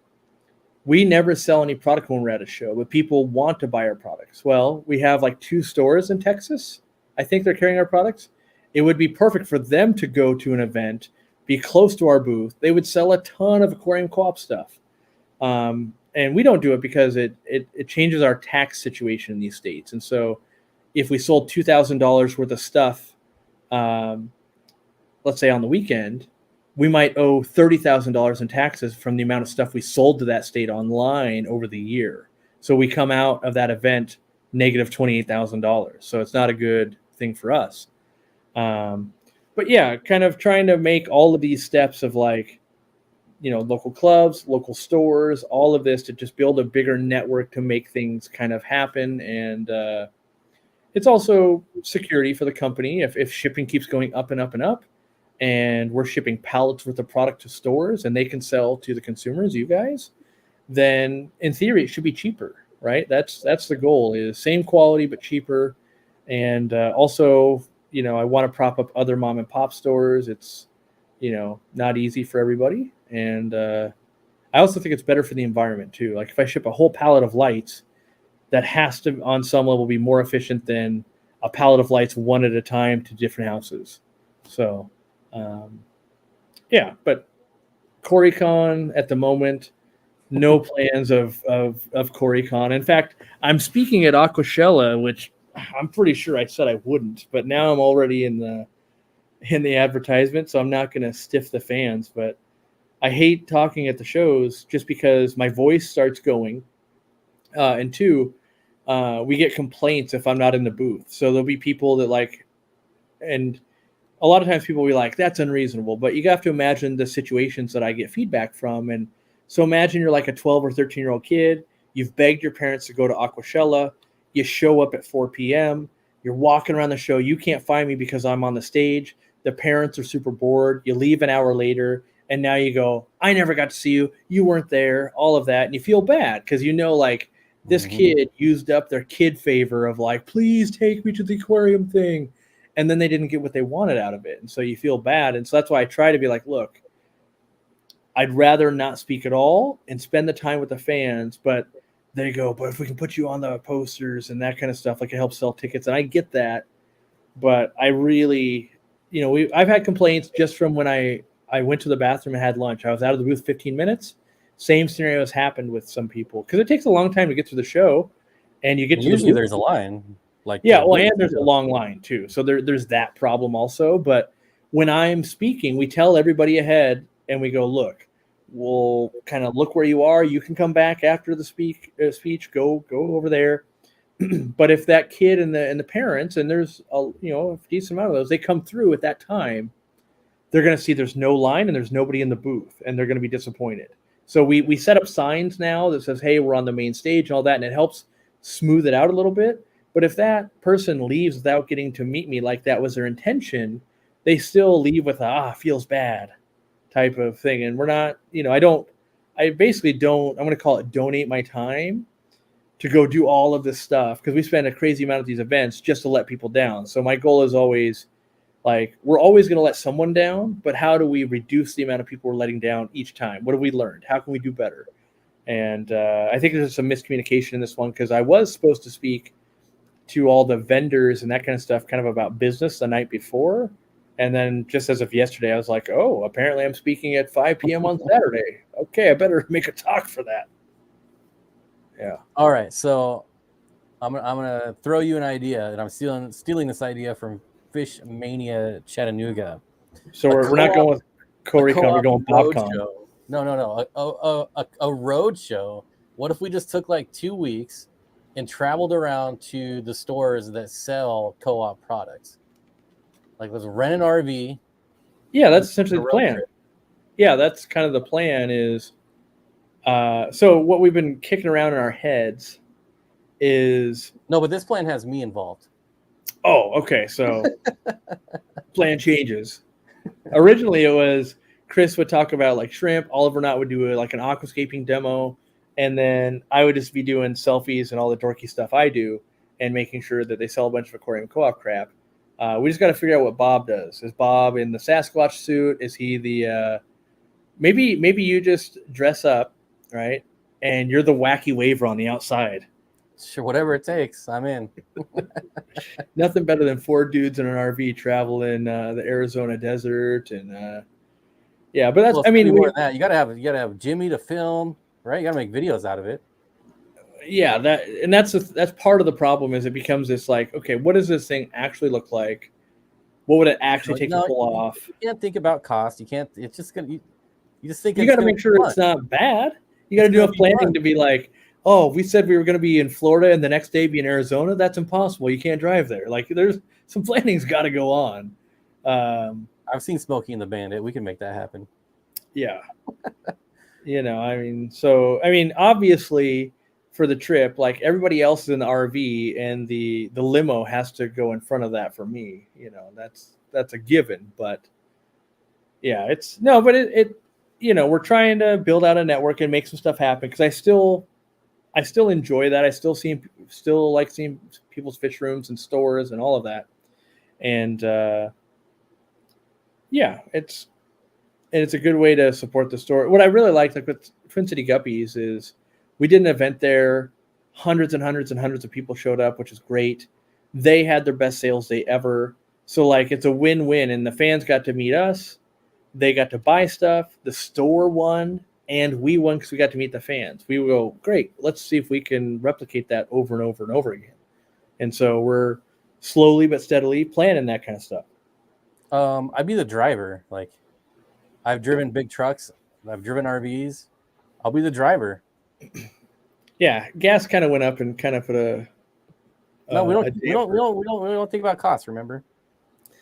We never sell any product when we're at a show, but people want to buy our products. Well, we have like 2 stores in Texas. I think they're carrying our products. It would be perfect for them to go to an event, be close to our booth. They would sell a ton of Aquarium Co-op stuff. And we don't do it because it changes our tax situation in these states. And so if we sold $2,000 worth of stuff, let's say on the weekend, we might owe $30,000 in taxes from the amount of stuff we sold to that state online over the year. So we come out of that event negative $28,000. So it's not a good thing for us. But yeah, kind of trying to make all of these steps of like, local clubs, local stores, all of this to just build a bigger network to make things kind of happen. And it's also security for the company. If shipping keeps going up and up and up, and we're shipping pallets worth of product to stores and they can sell to the consumers, you guys, then in theory, it should be cheaper, right? That's the goal, is same quality, but cheaper. And also, I want to prop up other mom and pop stores. It's, not easy for everybody. And I also think it's better for the environment too. Like if I ship a whole pallet of lights, that has to, on some level, be more efficient than a pallet of lights one at a time to different houses. So, yeah, but CoryCon at the moment, no plans of CoryCon. In fact, I'm speaking at Aquashella, which I'm pretty sure I said I wouldn't, but now I'm already in the advertisement, so I'm not going to stiff the fans. But I hate talking at the shows just because my voice starts going, and 2, we get complaints if I'm not in the booth. So there'll be people that like, and a lot of times people will be like, that's unreasonable, but you have to imagine the situations that I get feedback from. And so imagine you're like a 12 or 13-year-old kid. You've begged your parents to go to Aquashella. You show up at 4 p.m. You're walking around the show. You can't find me because I'm on the stage. The parents are super bored. You leave an hour later, and now you go, I never got to see you. You weren't there, all of that. And you feel bad because like this kid used up their kid favor of like, please take me to the aquarium thing. And then they didn't get what they wanted out of it. And so you feel bad. And so that's why I try to be like, look, I'd rather not speak at all and spend the time with the fans. But they go, but if we can put you on the posters and that kind of stuff, like it helps sell tickets. And I get that. But I really, I've had complaints just from when I went to the bathroom and had lunch. I was out of the booth 15 minutes. Same scenario has happened with some people because it takes a long time to get through the show. And you get to usually there's a line. Like yeah, well, and there's a long line too. So there's that problem also. But when I'm speaking, we tell everybody ahead and we go, look, we'll kind of look where you are. You can come back after the speech. Go over there. But if that kid and the parents, and there's a a decent amount of those, they come through at that time, they're going to see there's no line and there's nobody in the booth, and they're going to be disappointed. So we set up signs now that says, hey, we're on the main stage and all that, and it helps smooth it out a little bit. But if that person leaves without getting to meet me like that was their intention, they still leave with feels bad type of thing. And we're not, I basically don't, I'm going to call it donate my time to go do all of this stuff, because we spend a crazy amount of these events just to let people down. So my goal is always, like, we're always going to let someone down, but how do we reduce the amount of people we're letting down each time? What have we learned? How can we do better? And I think there's some miscommunication in this one, because I was supposed to speak to all the vendors and that kind of stuff kind of about business the night before. And then just as of yesterday, I was like, oh, apparently I'm speaking at 5 p.m. on Saturday. Okay, I better make a talk for that. Yeah. All right, so I'm gonna throw you an idea, and I'm stealing this idea from Fish Mania Chattanooga. So we're not going with Cory, we're going BobCon. No, a road show. What if we just took like 2 weeks and traveled around to the stores that sell co-op products? Like, let's rent an RV. Yeah, that's essentially the plan. Trip. Yeah, that's kind of the plan is. So what we've been kicking around in our heads is... No, but this plan has me involved. Oh, okay. So plan changes. Originally, it was Chris would talk about like shrimp. Oliver Knott would do like an aquascaping demo. And then I would just be doing selfies and all the dorky stuff I do and making sure that they sell a bunch of Aquarium Co-op crap. We just got to figure out what Bob does. Is Bob in the Sasquatch suit? Is he the... Maybe you just dress up, right? And you're the wacky waver on the outside. Sure, whatever it takes, I'm in. Nothing better than 4 dudes in an RV traveling the Arizona desert, and yeah. But that's, well, I mean, more than that. You gotta have Jimmy to film, right? You gotta make videos out of it. Yeah, that's part of the problem. Is it becomes this like, okay, what does this thing actually look like? What would it actually take to pull off? You can't think about cost. You can't. It's just gonna. You just think you got to make sure it's not bad. You got to do a planning to be like, oh, we said we were going to be in Florida and the next day be in Arizona. That's impossible. You can't drive there. Like, there's some planning's got to go on. I've seen Smokey and the Bandit. We can make that happen. Yeah. Obviously for the trip, like everybody else is in the RV and the limo has to go in front of that for me. That's a given, but yeah, we're trying to build out a network and make some stuff happen, because I still enjoy that. I still like seeing people's fish rooms and stores and all of that. And it's a good way to support the store. What I really liked, like with Twin City Guppies, is we did an event there. Hundreds and hundreds and hundreds of people showed up, which is great. They had their best sales day ever. So like, it's a win-win, and the fans got to meet us. They got to buy stuff. The store won, and we won because we got to meet the fans. We will go, great, let's see if we can replicate that over and over and over again. And so we're slowly but steadily planning that kind of stuff. I'd be the driver. Like, I've driven big trucks. I've driven RVs. I'll be the driver. Yeah, gas kind of went up and kind of put a... No, we don't think about costs, remember?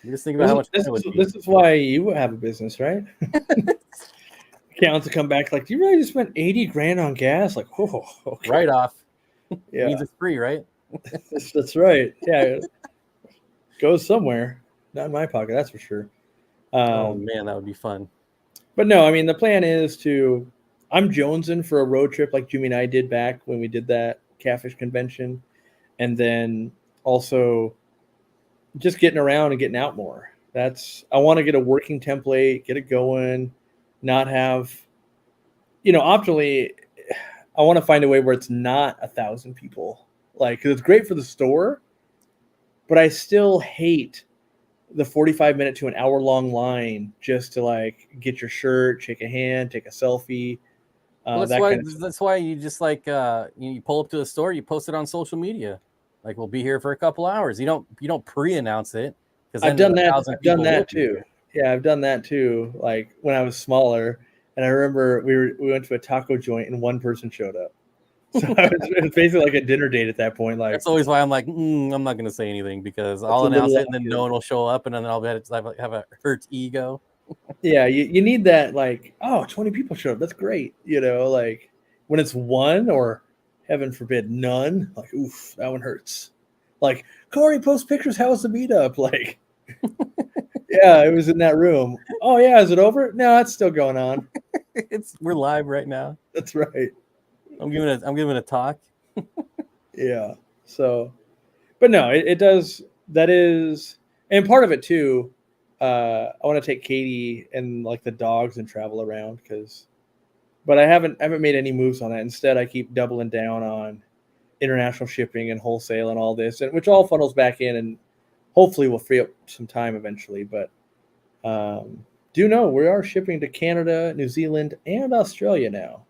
You just think about how much this is why you have a business, right? Accountants come back like, you really just spent $80,000 on gas? Like, oh, okay. Right off. Yeah. Means it's free, right? That's right. Yeah. It goes somewhere. Not in my pocket, that's for sure. Oh man, that would be fun. But no, I mean, the plan is I'm jonesing for a road trip like Jimmy and I did back when we did that catfish convention. And then also just getting around and getting out more. I want to get a working template, get it going, not have, optimally, I want to find a way where it's not 1,000 people. Like, 'cause it's great for the store, but I still hate the 45-minute to an hour-long line just to like get your shirt, shake a hand, take a selfie. That's why you just like you pull up to the store, you post it on social media. Like, we'll be here for a couple hours. You don't pre-announce it, because I've done that too. Yeah, I've done that too. Like when I was smaller, and I remember we went to a taco joint and one person showed up. So it was basically like a dinner date at that point. Like, That's always why I'm like, I'm not going to say anything because That's I'll a little announce it and then awkward. no one will show up and then I'll have a hurt ego. yeah, you need that, like, 20 people showed up. That's great. Like when it's one or heaven forbid none, like, oof, that one hurts. Like, Cory, post pictures. How was the meetup? Like, yeah, it was in that room. Oh yeah, is it over? No, it's still going on. We're live right now. That's right. I'm giving a talk. Yeah. So, but no, it does. That is, and part of it too. I want to take Katie and like the dogs and travel around but I haven't made any moves on that. Instead, I keep doubling down on international shipping and wholesale and all this, and which all funnels back in, and hopefully will free up some time eventually. But do know we are shipping to Canada, New Zealand, and Australia now.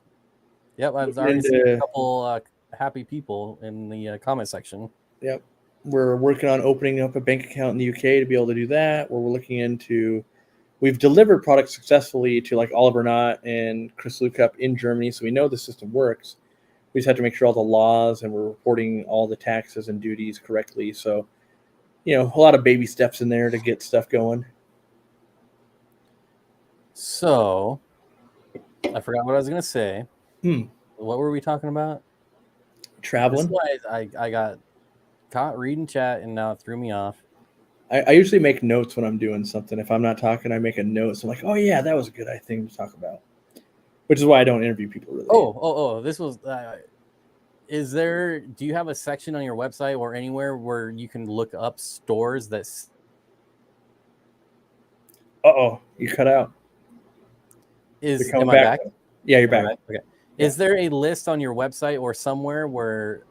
Yep, I've already seen a couple happy people in the comment section. Yep. We're working on opening up a bank account in the UK to be able to do that, where we're looking into, we've delivered products successfully to like Oliver Knott and Chris Lukup in Germany, so we know the system works. We just have to make sure all the laws and we're reporting all the taxes and duties correctly. So, a lot of baby steps in there to get stuff going. So, I forgot what I was going to say. What were we talking about? Traveling. I got caught reading chat and now it threw me off. I usually make notes when I'm doing something. If I'm not talking, I make a note. So I'm like, oh yeah, that was a good thing to talk about. Which is why I don't interview people really. This was. Do you have a section on your website or anywhere where you can look up stores that? You cut out. Am I back? Yeah, you're back. Okay. Yeah. Is there a list on your website or somewhere where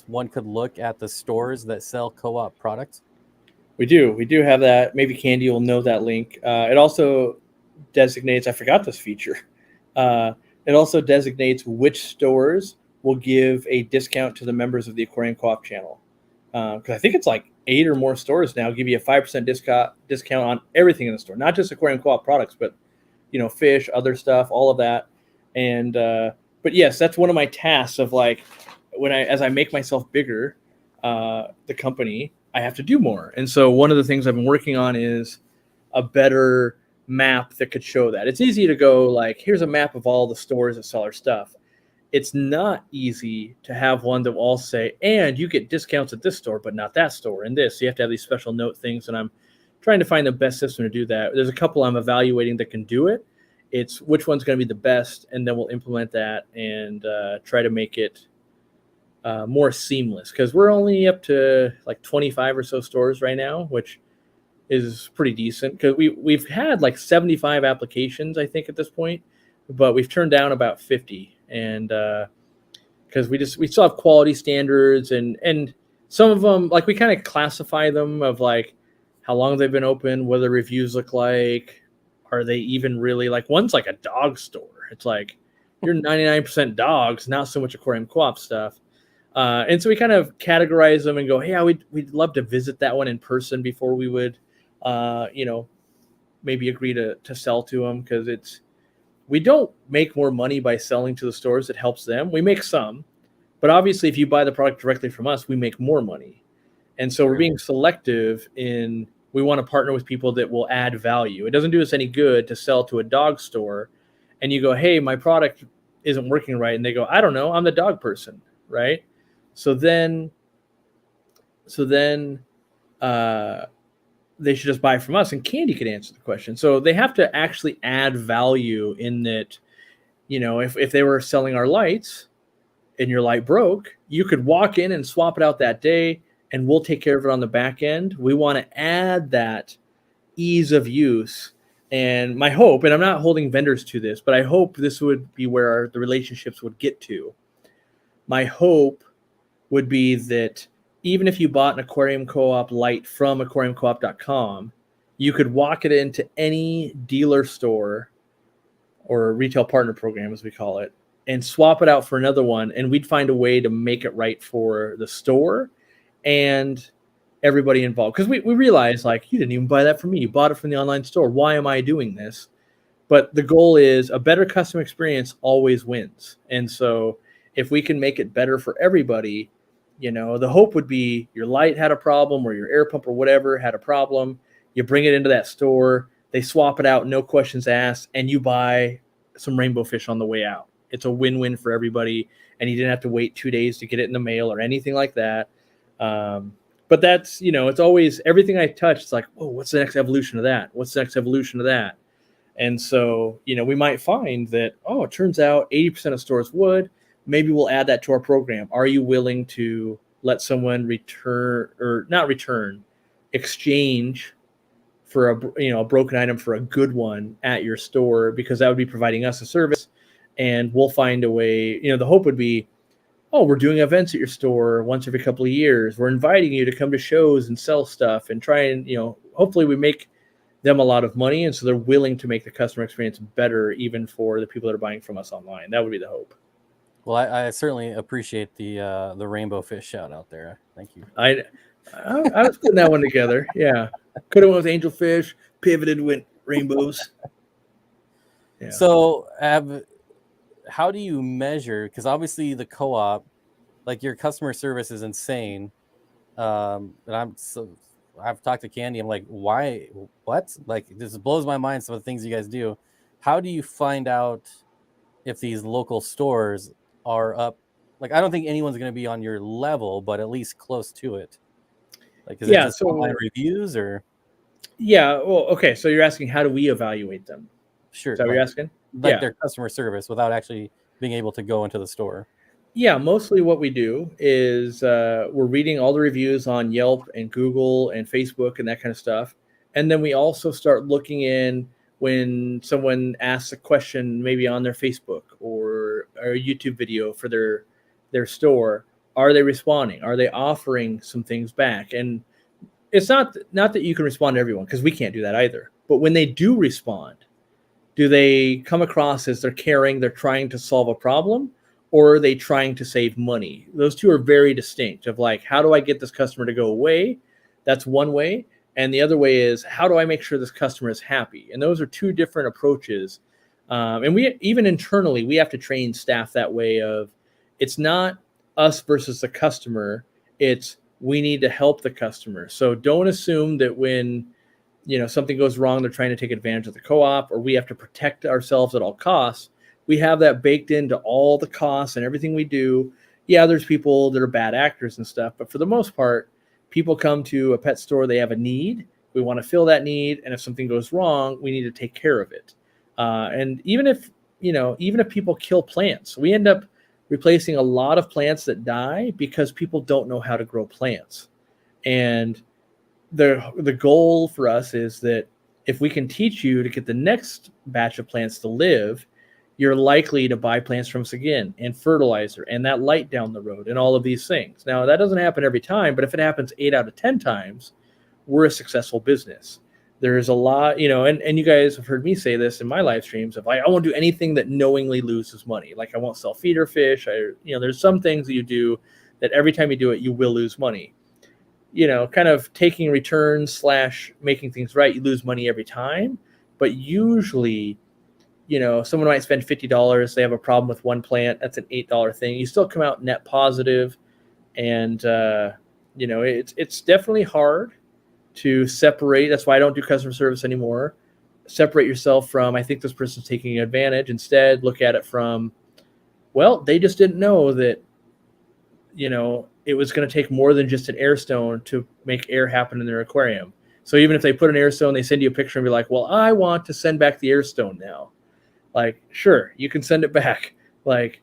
one could look at the stores that sell co-op products? We do have that. Maybe Candy will know that link. It also designates, I forgot this feature. It also designates which stores will give a discount to the members of the Aquarium Co-op channel. Because I think it's like 8 or more stores now give you a 5% discount on everything in the store, not just Aquarium Co-op products, but fish, other stuff, all of that. And but yes, that's one of my tasks of like as I make myself bigger, the company, I have to do more. And so one of the things I've been working on is a better map that could show that. It's easy to go like, here's a map of all the stores that sell our stuff. It's not easy to have one that will all say, and you get discounts at this store, but not that store and this. So you have to have these special note things. And I'm trying to find the best system to do that. There's a couple I'm evaluating that can do it. It's which one's going to be the best, and then we'll implement that and try to make it more seamless, because we're only up to like 25 or so stores right now, which is pretty decent, because we've had like 75 applications, I think, at this point, but we've turned down about 50, and because we still have quality standards, and some of them, like, we kind of classify them of like how long they've been open, what the reviews look like, are they even really, like, one's like a dog store. It's like you're 99% dogs, not so much Aquarium Co-op stuff. And so we kind of categorize them and go, hey, we'd love to visit that one in person before we would, maybe agree to sell to them, because we don't make more money by selling to the stores. It helps them. We make some, but obviously if you buy the product directly from us, we make more money. And so we're being selective in, we want to partner with people that will add value. It doesn't do us any good to sell to a dog store and you go, hey, my product isn't working right. And they go, I don't know, I'm the dog person, right? So then they should just buy from us, and Candy could answer the question. So they have to actually add value in that, if they were selling our lights and your light broke, you could walk in and swap it out that day, and we'll take care of it on the back end. We want to add that ease of use. And my hope, and I'm not holding vendors to this, but I hope this would be where the relationships would get to. My hope would be that even if you bought an Aquarium Co-op light from aquariumcoop.com, you could walk it into any dealer store or retail partner program, as we call it, and swap it out for another one. And we'd find a way to make it right for the store and everybody involved. Because we realize, like, you didn't even buy that from me. You bought it from the online store. Why am I doing this? But the goal is a better customer experience always wins. And so if we can make it better for everybody, the hope would be your light had a problem or your air pump or whatever had a problem. You bring it into that store, they swap it out, no questions asked, and you buy some rainbow fish on the way out. It's a win-win for everybody, and you didn't have to wait 2 days to get it in the mail or anything like that. But that's, it's always everything I touch. It's like, oh, what's the next evolution of that? What's the next evolution of that? And so, we might find that, oh, it turns out 80% of stores would. Maybe we'll add that to our program. Are you willing to let someone exchange for a broken item for a good one at your store? Because that would be providing us a service, and we'll find a way. The hope would be, oh, we're doing events at your store once every couple of years. We're inviting you to come to shows and sell stuff and try and, hopefully we make them a lot of money. And so they're willing to make the customer experience better, even for the people that are buying from us online. That would be the hope. Well, I certainly appreciate the rainbow fish shout out there. Thank you. I was putting that one together. Yeah. Could have went with angelfish, pivoted, went rainbows. Yeah. So how do you measure? Because obviously the co-op, like your customer service is insane. And I've talked to Candy. I'm like, why? What? Like, this blows my mind. Some of the things you guys do. How do you find out if these local stores are up? Like, I don't think anyone's going to be on your level, but at least close to it. Like, is it just online reviews or? Yeah. Well, okay. So you're asking, how do we evaluate them? Sure. Is that what you're asking? Like their customer service without actually being able to go into the store. Yeah, mostly what we do is we're reading all the reviews on Yelp and Google and Facebook and that kind of stuff. And then we also start looking in when someone asks a question, maybe on their Facebook or a YouTube video for their store. Are they responding? Are they offering some things back? And it's not that you can respond to everyone, because we can't do that either. But when they do respond, do they come across as they're caring, they're trying to solve a problem, or are they trying to save money? Those two are very distinct, of like, how do I get this customer to go away? That's one way. And the other way is, how do I make sure this customer is happy? And those are two different approaches. And we, even internally, we have to train staff that way of, it's not us versus the customer. It's, we need to help the customer. So don't assume that when something goes wrong, they're trying to take advantage of the co-op, or we have to protect ourselves at all costs. We have that baked into all the costs and everything we do. Yeah, there's people that are bad actors and stuff, but for the most part, people come to a pet store, they have a need. We want to fill that need, and if something goes wrong, we need to take care of it. And even if people kill plants, we end up replacing a lot of plants that die because people don't know how to grow plants. And the goal for us is that if we can teach you to get the next batch of plants to live, you're likely to buy plants from us again, and fertilizer, and that light down the road, and all of these things. Now, that doesn't happen every time, but if it happens 8 out of 10 times, we're a successful business. There's a lot, and you guys have heard me say this in my live streams of, I won't do anything that knowingly loses money. Like, I won't sell feeder fish. There's some things that you do that every time you do it, you will lose money. Kind of taking returns / making things right, you lose money every time. But usually, someone might spend $50. They have a problem with one plant. That's an $8 thing. You still come out net positive. And, it's definitely hard to separate. That's why I don't do customer service anymore. Separate yourself from, I think this person's taking advantage. Instead, look at it from, well, they just didn't know that, it was going to take more than just an air stone to make air happen in their aquarium. So even if they put an air stone, they send you a picture and be like, well, I want to send back the air stone now. Like, sure, you can send it back. Like,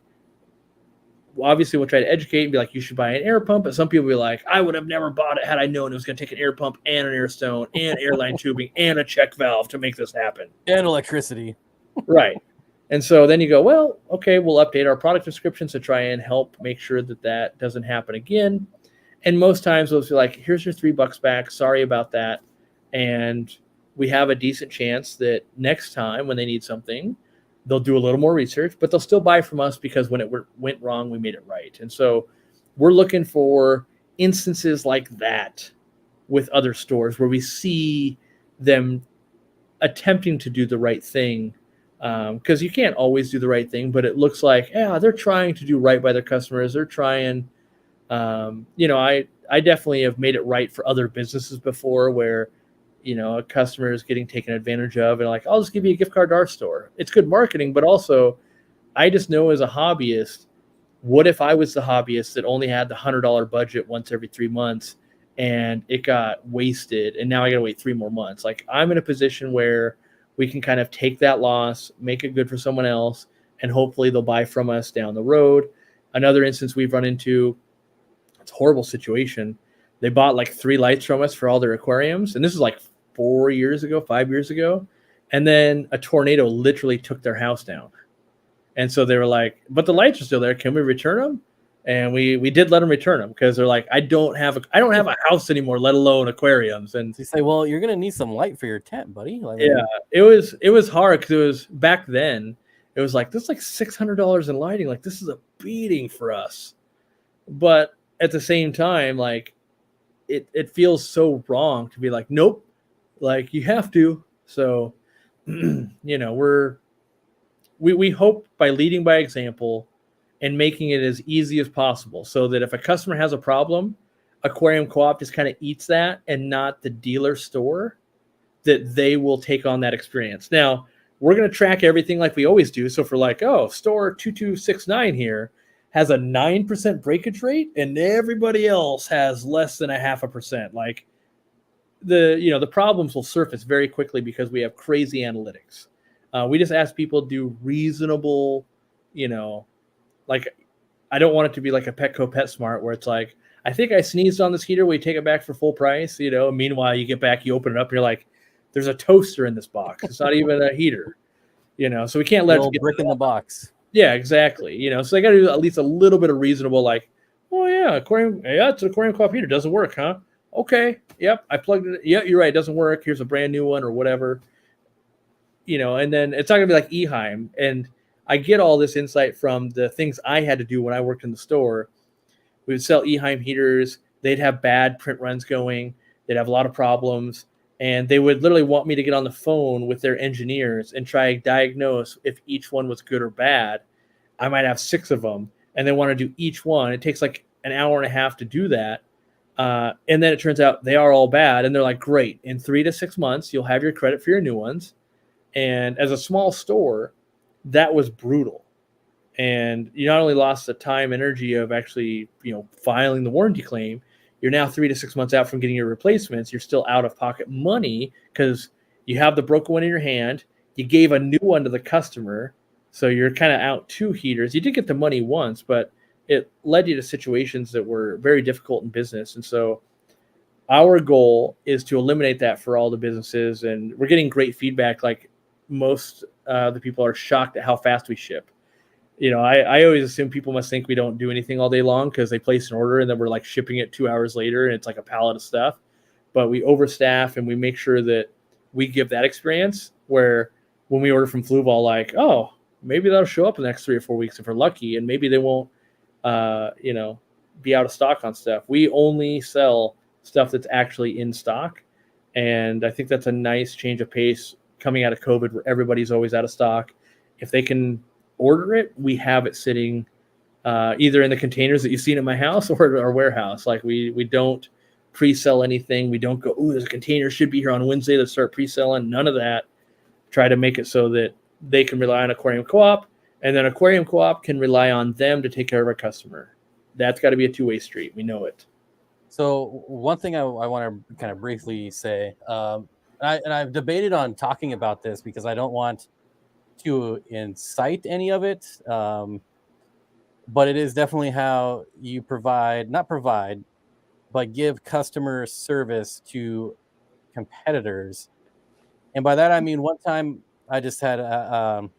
obviously we'll try to educate and be like, you should buy an air pump. But some people will be like, I would have never bought it had I known it was going to take an air pump and an air stone and airline tubing and a check valve to make this happen. And electricity. Right. And so then you go, well, okay, we'll update our product descriptions to try and help make sure that doesn't happen again. And most times they'll be like, here's your $3 back. Sorry about that. And we have a decent chance that next time when they need something, they'll do a little more research, but they'll still buy from us because when it went wrong, we made it right. And so we're looking for instances like that with other stores where we see them attempting to do the right thing because you can't always do the right thing, but it looks like, yeah, they're trying to do right by their customers. They're trying, I definitely have made it right for other businesses before where, a customer is getting taken advantage of and like, I'll just give you a gift card to our store. It's good marketing, but also I just know as a hobbyist, what if I was the hobbyist that only had the $100 budget once every 3 months and it got wasted and now I got to wait 3 more months? Like I'm in a position where we can kind of take that loss, make it good for someone else, and hopefully they'll buy from us down the road. Another instance we've run into, it's a horrible situation. They bought like 3 lights from us for all their aquariums. And this is like 4 years ago, 5 years ago. And then a tornado literally took their house down. And so they were like, but the lights are still there. Can we return them? And we did let them return them because they're like, I don't have a house anymore, let alone aquariums. And So you say, well, you're gonna need some light for your tent, buddy. Like, yeah, it was hard because it was back then. It was like this is like $600 in lighting. Like this is a beating for us. But at the same time, like it feels so wrong to be like, nope, like you have to. So, we hope by leading by example and making it as easy as possible so that if a customer has a problem, Aquarium Co-op just kind of eats that and not the dealer store, that they will take on that experience. Now, we're going to track everything like we always do. So for like, oh, store 2269 here has a 9% breakage rate and everybody else has less than 0.5%. Like the problems will surface very quickly because we have crazy analytics. We just ask people to do reasonable, like I don't want it to be like a Petco PetSmart where it's like, I think I sneezed on this heater. We take it back for full price, Meanwhile, you get back, you open it up, and you're like, there's a toaster in this box. It's not even a heater, So we can't let it get brick in the box. Yeah, exactly. So they got to do at least a little bit of reasonable, like, oh yeah, it's an Aquarium Co-op heater. Doesn't work, huh? Okay, yep, I plugged it. Yeah, you're right. It doesn't work. Here's a brand new one or whatever. And then it's not gonna be like Eheim. And I get all this insight from the things I had to do when I worked in the store. We would sell Eheim heaters. They'd have bad print runs going. They'd have a lot of problems. And they would literally want me to get on the phone with their engineers and try to diagnose if each one was good or bad. I might have 6 of them, and they want to do each one. It takes like an hour and a half to do that. And then it turns out they are all bad. And they're like, great, in 3 to 6 months, you'll have your credit for your new ones. And as a small store, that was brutal. And you not only lost the time, energy of actually, filing the warranty claim, you're now 3 to 6 months out from getting your replacements. You're still out of pocket money because you have the broken one in your hand. You gave a new one to the customer. So you're kind of out 2 heaters. You did get the money once, but it led you to situations that were very difficult in business. And so our goal is to eliminate that for all the businesses. And we're getting great feedback. Like most the people are shocked at how fast we ship. I always assume people must think we don't do anything all day long because they place an order and then we're like shipping it 2 hours later and it's like a pallet of stuff. But we overstaff and we make sure that we give that experience where when we order from Fluval, like, oh, maybe that'll show up in the next 3 or 4 weeks if we're lucky, and maybe they won't, be out of stock on stuff. We only sell stuff that's actually in stock, and I think that's a nice change of pace coming out of COVID, where everybody's always out of stock. If they can order it, we have it sitting either in the containers that you've seen at my house or at our warehouse. Like we don't pre-sell anything. We don't go, ooh, there's a container, should be here on Wednesday, let's start pre-selling. None of that. Try to make it so that they can rely on Aquarium Co-op, and then Aquarium Co-op can rely on them to take care of our customer. That's got to be a two-way street. We know it. So one thing I want to kind of briefly say, I've debated on talking about this because I don't want to incite any of it, but it is definitely how you not provide, but give customer service to competitors. And by that, I mean, one time I just had I'll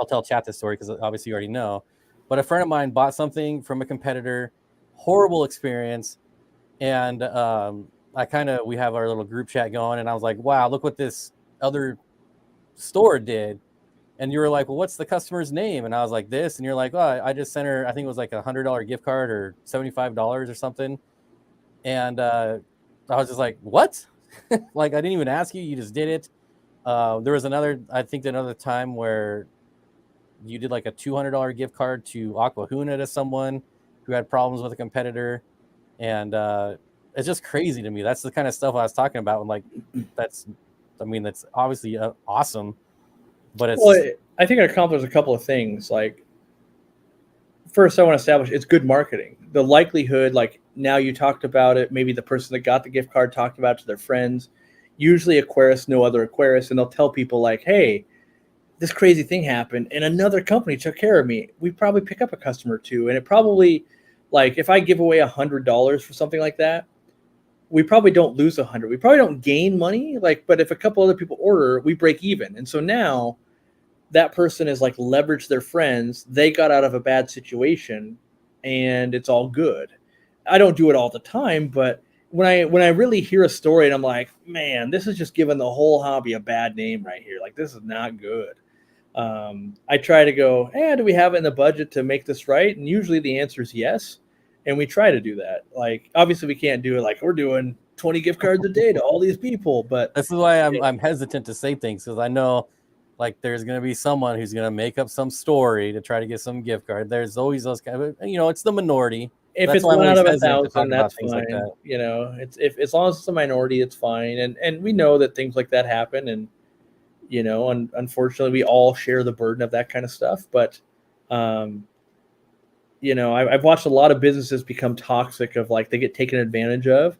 tell chat this story because obviously you already know, but a friend of mine bought something from a competitor, horrible experience. And we have our little group chat going, and I was like, wow, look what this other store did. And you were like, well, what's the customer's name? And I was like, this. And you're like, oh, I just sent her, I think it was like $100 gift card or $75 or something. And I was just like, what? Like, I didn't even ask you. You just did it. There was another time where you did like a $200 gift card to Aqua to someone who had problems with a competitor. And it's just crazy to me. That's the kind of stuff I was talking about. And like, that's obviously awesome, but Well, it's I think it accomplishes a couple of things. Like, first, I want to establish it's good marketing. The likelihood, like now you talked about it, maybe the person that got the gift card talked about it to their friends. Usually, Aquarius know other Aquarius, and they'll tell people like, "Hey, this crazy thing happened, and another company took care of me." We probably pick up a customer too, and it probably, like, if I give away $100 for something like that, we probably don't lose 100. We probably don't gain money, like, but if a couple other people order, we break even, and so now that person is like leveraged their friends. They got out of a bad situation, and it's all good. I don't do it all the time, but when I really hear a story and I'm like, man, this is just giving the whole hobby a bad name right here. Like, this is not good. I try to go, do we have it in the budget to make this right? And usually the answer is yes. And we try to do that. Like, obviously we can't do it like we're doing 20 gift cards a day to all these people, but this is why I'm hesitant to say things, because I know like there's going to be someone who's going to make up some story to try to get some gift card. There's always those kind of, it's the minority. if That's it's why I'm one out always of hesitant to talk 1,000, about that's things like fine. that. It's if as long as it's a minority, it's fine. And we know that things like that happen, and unfortunately, we all share the burden of that kind of stuff. But I've watched a lot of businesses become toxic of like they get taken advantage of,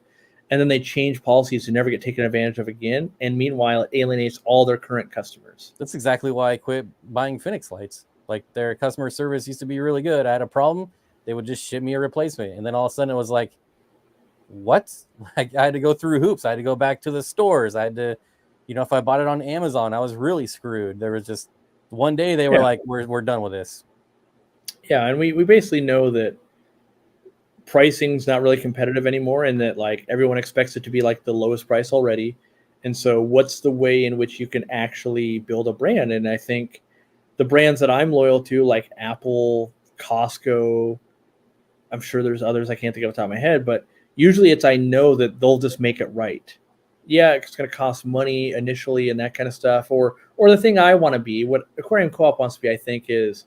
and then they change policies to never get taken advantage of again. And meanwhile, it alienates all their current customers. That's exactly why I quit buying Phoenix lights. Like, their customer service used to be really good. I had a problem, they would just ship me a replacement, and then all of a sudden it was like, what? Like, I had to go through hoops. I had to go back to the stores. I had to, if I bought it on Amazon, I was really screwed. There was just one day they were like, we're done with this. Yeah, and we basically know that pricing's not really competitive anymore, and that like everyone expects it to be like the lowest price already. And so what's the way in which you can actually build a brand? And I think the brands that I'm loyal to, like Apple, Costco, I'm sure there's others I can't think of off the top of my head, but usually it's I know that they'll just make it right. Yeah, it's going to cost money initially and that kind of stuff. Or the thing I want to be, what Aquarium Co-op wants to be, I think, is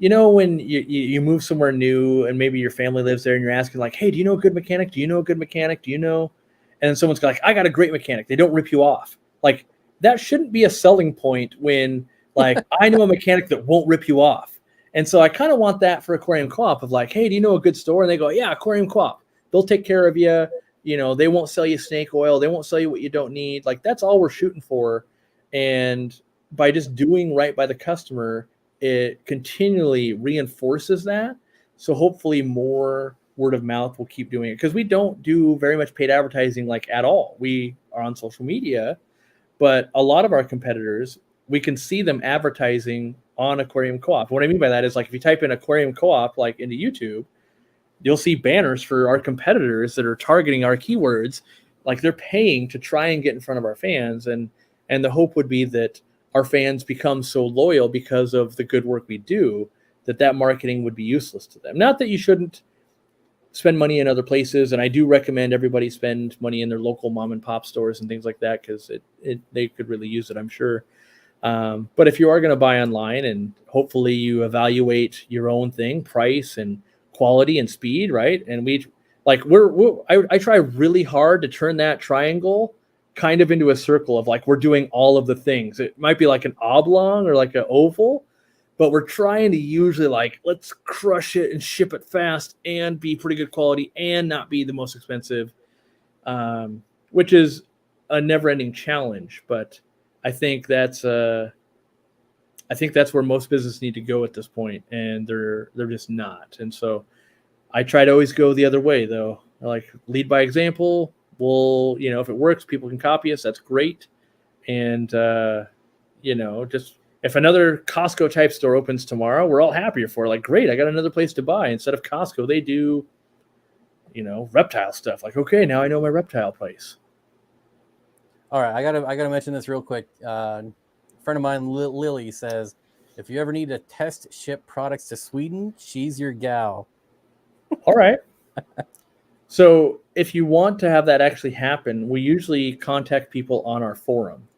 when you move somewhere new and maybe your family lives there and you're asking like, hey, do you know a good mechanic? Do you know a good mechanic? Do you know? And then someone's like, I got a great mechanic. They don't rip you off. Like, that shouldn't be a selling point when like I know a mechanic that won't rip you off. And so I kind of want that for Aquarium Co-op of like, hey, do you know a good store? And they go, yeah, Aquarium Co-op. They'll take care of you. They won't sell you snake oil. They won't sell you what you don't need. Like, that's all we're shooting for. And by just doing right by the customer, it continually reinforces that. So hopefully more word of mouth will keep doing it, because we don't do very much paid advertising like at all. We are on social media, but a lot of our competitors, we can see them advertising on Aquarium Co-op. What I mean by that is like if you type in Aquarium Co-op like into YouTube, you'll see banners for our competitors that are targeting our keywords. Like, they're paying to try and get in front of our fans, and the hope would be that our fans become so loyal because of the good work we do that marketing would be useless to them. Not that you shouldn't spend money in other places, and I do recommend everybody spend money in their local mom and pop stores and things like that, because they could really use it, I'm sure. But if you are going to buy online, and hopefully you evaluate your own thing, price and quality and speed, right? And I try really hard to turn that triangle kind of into a circle of like we're doing all of the things. It might be like an oblong or like an oval, but we're trying to usually like, let's crush it and ship it fast and be pretty good quality and not be the most expensive, which is a never-ending challenge. But I think that's where most businesses need to go at this point, and they're just not. And so I try to always go the other way, though. I like lead by example. We'll, if it works, people can copy us. That's great. And just if another Costco type store opens tomorrow, we're all happier for it. Like, great, I got another place to buy. Instead of Costco, they do, reptile stuff. Like, okay, now I know my reptile place. All right, I gotta mention this real quick. A friend of mine, Lily, says, if you ever need to test ship products to Sweden, she's your gal. All right. So if you want to have that actually happen, we usually contact people on our forum.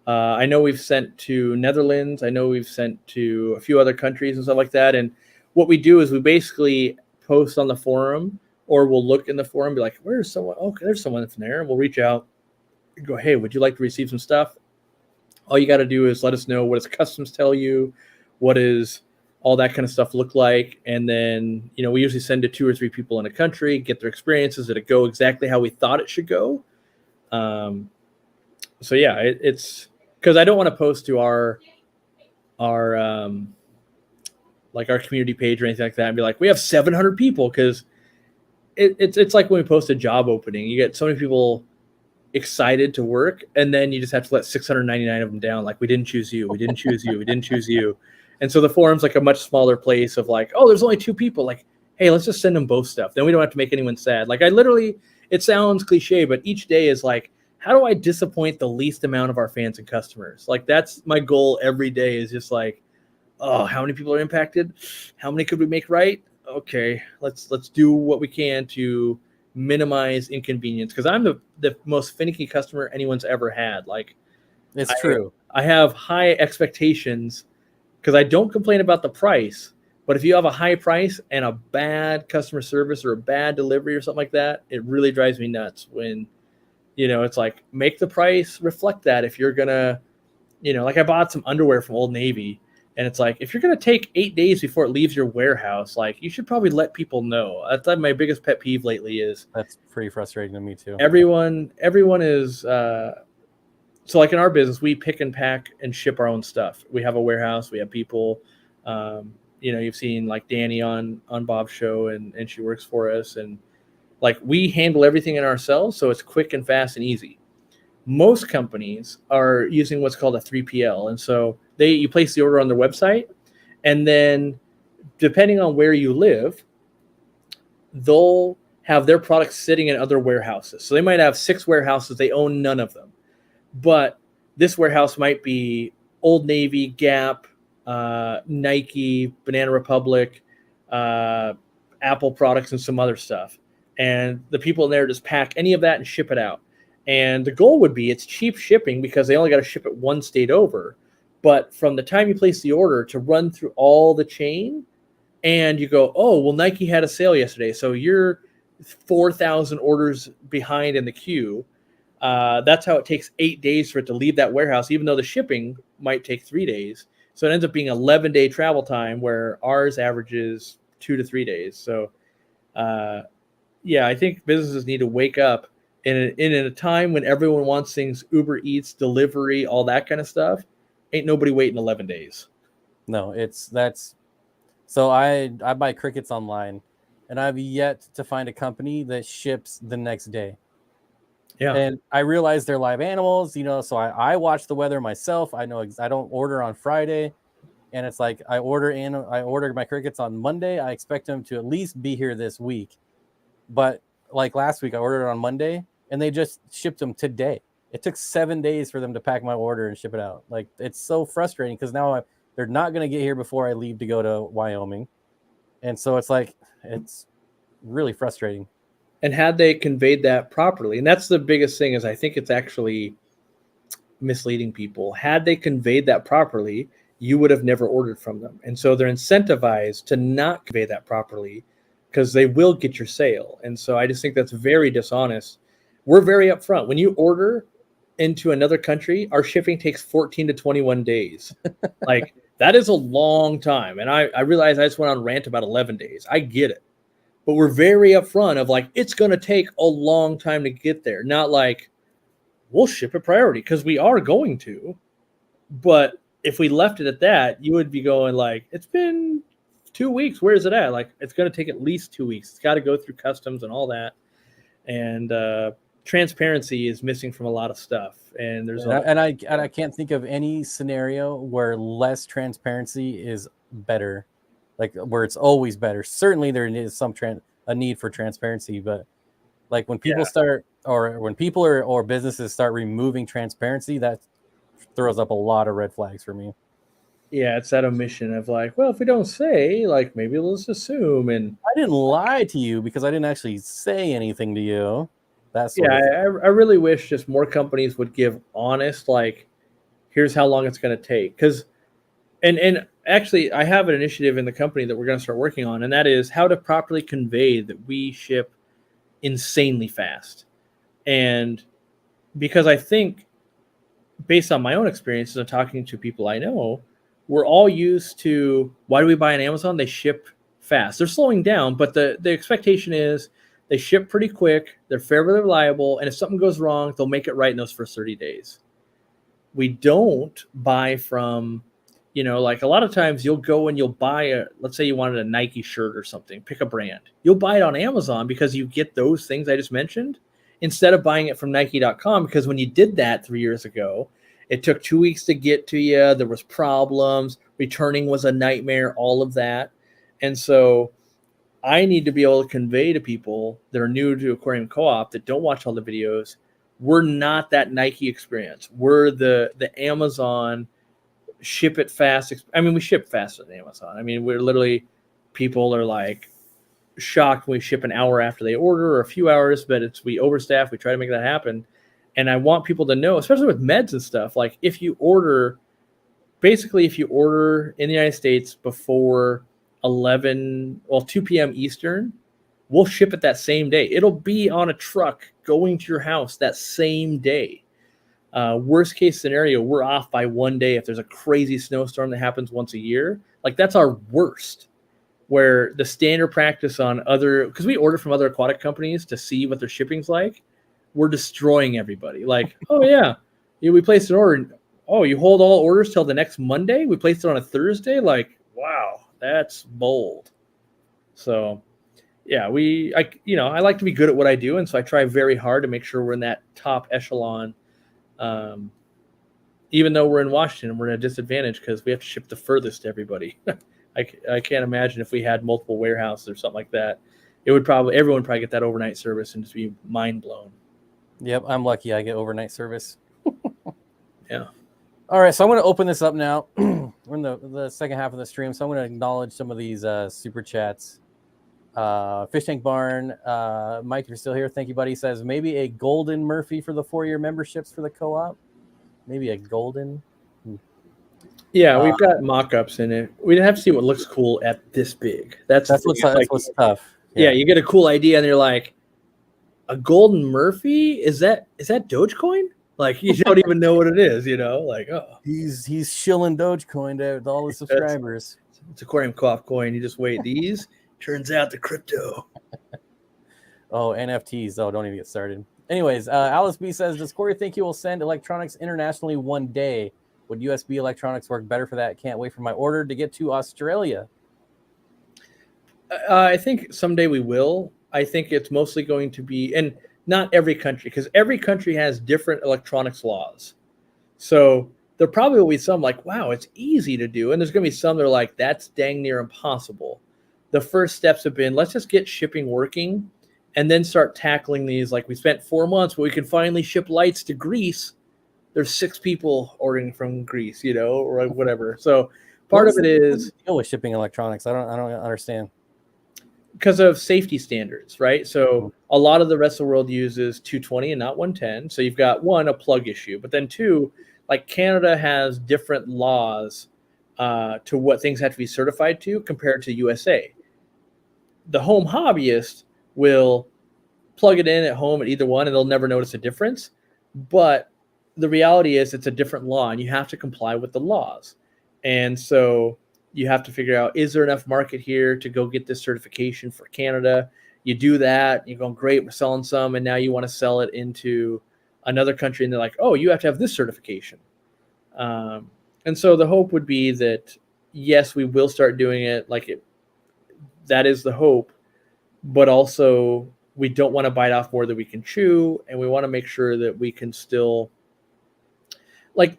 I know we've sent to Netherlands. I know we've sent to a few other countries and stuff like that. And what we do is we basically post on the forum, or we'll look in the forum, be like, where's someone? Okay, there's someone that's in there. And we'll reach out and go, hey, would you like to receive some stuff? All you got to do is let us know what does customs tell you, what is all that kind of stuff look like. And then, we usually send to 2 or 3 people in a country, get their experiences. Did it go exactly how we thought it should go? So yeah, it's because I don't want to post to our like our community page or anything like that and be like, we have 700 people, because it's like when we post a job opening, you get so many people excited to work, and then you just have to let 699 of them down. Like, we didn't choose you, we didn't choose you, we didn't choose you. And so the forum's like a much smaller place of like, oh, there's only 2 people. Like, hey, let's just send them both stuff. Then we don't have to make anyone sad. Like, I literally, it sounds cliche, but each day is like, how do I disappoint the least amount of our fans and customers? Like, that's my goal every day, is just like, oh, how many people are impacted? How many could we make right? Okay, let's do what we can to minimize inconvenience, because I'm the most finicky customer anyone's ever had. Like, It's true. I have high expectations because I don't complain about the price. But if you have a high price and a bad customer service or a bad delivery or something like that, it really drives me nuts when, it's like, make the price reflect that. If you're going to, like, I bought some underwear from Old Navy, and it's like, if you're going to take 8 days before it leaves your warehouse, like, you should probably let people know. That's like my biggest pet peeve lately is. That's pretty frustrating to me too. Everyone is, so like in our business, we pick and pack and ship our own stuff. We have a warehouse, we have people, you've seen like Danny on Bob's show, and she works for us, and like, we handle everything in ourselves. So it's quick and fast and easy. Most companies are using what's called a 3PL. And so you place the order on their website, and then depending on where you live, they'll have their products sitting in other warehouses. So they might have 6 warehouses. They own none of them. But this warehouse might be Old Navy, Gap, Nike, Banana Republic, Apple products, and some other stuff. And the people in there just pack any of that and ship it out. And the goal would be, it's cheap shipping because they only got to ship it 1 state over. But from the time you place the order to run through all the chain, and you go, oh, well, Nike had a sale yesterday, so you're 4,000 orders behind in the queue. That's how it takes 8 days for it to leave that warehouse, even though the shipping might take 3 days. So it ends up being 11-day travel time, where ours averages 2 to 3 days. So, I think businesses need to wake up in a time when everyone wants things, Uber Eats, delivery, all that kind of stuff. Ain't nobody waiting 11 days. No, so I buy crickets online, and I've yet to find a company that ships the next day. Yeah. And I realize they're live animals, so I watch the weather myself. I know I don't order on Friday, and it's like, I order my crickets on Monday. I expect them to at least be here this week. But like last week, I ordered it on Monday, and they just shipped them today. It took 7 days for them to pack my order and ship it out. Like, it's so frustrating, because now they're not going to get here before I leave to go to Wyoming. And so it's like, it's really frustrating. And had they conveyed that properly, and that's the biggest thing, is I think it's actually misleading people. Had they conveyed that properly, you would have never ordered from them. And so they're incentivized to not convey that properly, because they will get your sale. And so I just think that's very dishonest. We're very upfront. When you order into another country, our shipping takes 14 to 21 days. Like, that is a long time. And I realize I just went on rant about 11 days. I get it. But we're very upfront of like, it's going to take a long time to get there. Not like, we'll ship it priority, because we are going to. But if we left it at that, you would be going like, it's been 2 weeks. Where is it at? Like, it's going to take at least 2 weeks. It's got to go through customs and all that. And transparency is missing from a lot of stuff. And there's I can't think of any scenario where less transparency is better, like where it's always better. Certainly there is a need for transparency, but like when people start, or when people or businesses start removing transparency, that throws up a lot of red flags for me. Yeah, it's that omission of like, well, if we don't say, like, maybe let's assume. And I didn't lie to you because I didn't actually say anything to you. I really wish just more companies would give honest, like, Here's how long it's going to take. Because and actually, I have an initiative in the company that we're going to start working on, and that is how to properly convey that we ship insanely fast. And because I think, based on my own experiences of talking to people I know, we're all used to, why do we buy on Amazon? They ship fast. They're slowing down, but the expectation is they ship pretty quick, they're fairly reliable, and if something goes wrong, they'll make it right in those first 30 days. We don't buy from, like a lot of times you'll go and you'll buy let's say you wanted a Nike shirt or something, pick a brand. You'll buy it on Amazon because you get those things I just mentioned, instead of buying it from Nike.com, because when you did that 3 years ago, it took 2 weeks to get to you. There was problems. Returning was a nightmare, all of that. And so I need to be able to convey to people that are new to Aquarium Co-op, that don't watch all the videos, we're not that Nike experience. We're the Amazon ship it fast. I mean, we ship faster than Amazon. I mean, we're literally, people are like shocked when we ship an hour after they order, or a few hours, but we overstaff. We try to make that happen. And I want people to know, especially with meds and stuff, like if you order in the United States before 2 p.m. Eastern, we'll ship it that same day. It'll be on a truck going to your house that same day. Worst case scenario, we're off by 1 day if there's a crazy snowstorm that happens once a year. Like, that's our worst. Where the standard practice on because we order from other aquatic companies to see what their shipping's like, we're destroying everybody. Like, oh yeah, we placed an order. Oh, you hold all orders till the next Monday? We placed it on a Thursday? Like, wow, that's bold. So yeah, I like to be good at what I do, and so I try very hard to make sure we're in that top echelon. Even though we're in Washington, we're at a disadvantage because we have to ship the furthest to everybody. I can't imagine if we had multiple warehouses or something like that. Everyone would probably get that overnight service and just be mind blown. Yep, I'm lucky I get overnight service. Yeah. All right, so I'm going to open this up now. We're in the second half of the stream, so I'm going to acknowledge some of these super chats. Fish Tank Barn, Mike, if you're still here, thank you, buddy. He says maybe a golden Murphy for the 4-year memberships for the co-op. Maybe a golden. Yeah, we've got mock-ups in it. We'd have to see what looks cool at this big. That's what's tough. Yeah, you get a cool idea and you're like, a golden Murphy? Is that Dogecoin? Like, you don't even know what it is, like, oh. He's shilling Dogecoin to all the subscribers. It's Aquarium Co-op coin. You just wait. These turns out the crypto. Oh, NFTs. Oh, don't even get started. Anyways, Alice B says, does Cory think he will send electronics internationally one day? Would USB electronics work better for that? Can't wait for my order to get to Australia. I think someday we will. I think it's mostly going to be, and not every country, because every country has different electronics laws. So there probably will be some like, wow, it's easy to do. And there's going to be some that are like, that's dang near impossible. The first steps have been, let's just get shipping working and then start tackling these. Like, we spent 4 months, but we can finally ship lights to Greece. There's 6 people ordering from Greece, or whatever. So part of it is deal with shipping electronics. I don't understand. Because of safety standards, right? So a lot of the rest of the world uses 220 and not 110. So you've got a plug issue, but then 2, like Canada has different laws to what things have to be certified to compared to USA. The home hobbyist will plug it in at home at either one and they'll never notice a difference. But the reality is it's a different law and you have to comply with the laws. And so you have to figure out, is there enough market here to go get this certification for Canada? You do that, you're going, great, we're selling some, and now you want to sell it into another country, and they're like, oh, you have to have this certification. And so the hope would be that, yes, we will start doing it. That is the hope, but also we don't want to bite off more than we can chew, and we want to make sure that we can still,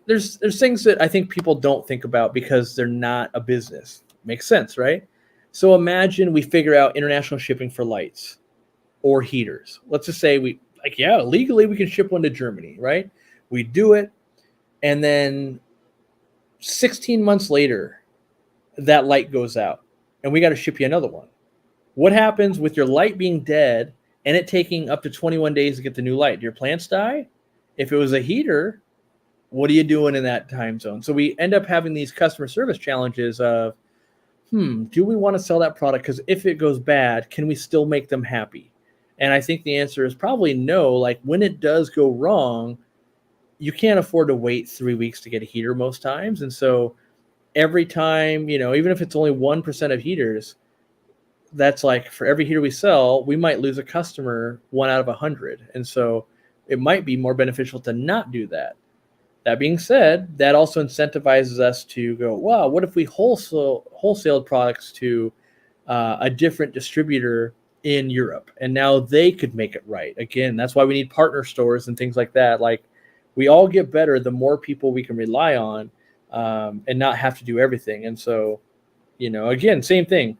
there's things that I think people don't think about because they're not a business. Makes sense, right? So imagine we figure out international shipping for lights or heaters. Let's just say legally we can ship one to Germany, right? We do it, and then 16 months later, that light goes out, and we got to ship you another one. What happens with your light being dead and it taking up to 21 days to get the new light? Do your plants die? If it was a heater, What are you doing in that time zone? So we end up having these customer service challenges of, do we want to sell that product? Because if it goes bad, can we still make them happy? And I think the answer is probably no. Like when it does go wrong, you can't afford to wait 3 weeks to get a heater most times. And so every time, even if it's only 1% of heaters, that's like for every heater we sell, we might lose a customer 1 out of 100. And so it might be more beneficial to not do that. That being said, that also incentivizes us to go, wow, what if we wholesaled products to a different distributor in Europe, and now they could make it right? Again, that's why we need partner stores and things like that. Like we all get better the more people we can rely on, and not have to do everything. And so, again, same thing.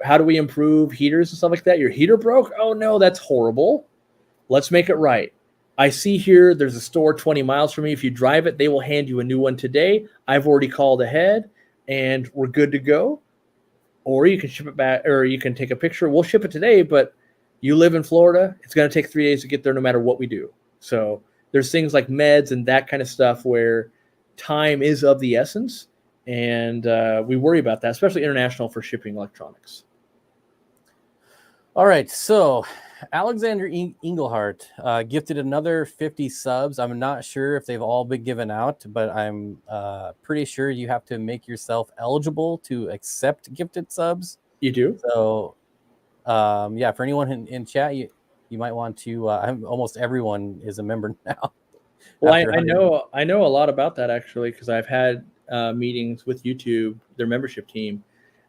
How do we improve heaters and stuff like that? Your heater broke? Oh no, that's horrible. Let's make it right. I see here there's a store 20 miles from me. If you drive it, they will hand you a new one today. I've already called ahead and we're good to go. Or you can ship it back, or you can take a picture. We'll ship it today, but you live in Florida. It's going to take 3 days to get there no matter what we do. So there's things like meds and that kind of stuff where time is of the essence. And we worry about that, especially international for shipping electronics. All right, so Alexander Engelhart gifted another 50 subs. I'm not sure if they've all been given out, but I'm pretty sure you have to make yourself eligible to accept gifted subs. You do? So, yeah, for anyone in chat, you might want to. Almost everyone is a member now. Well, I know a lot about that actually because I've had meetings with YouTube, their membership team.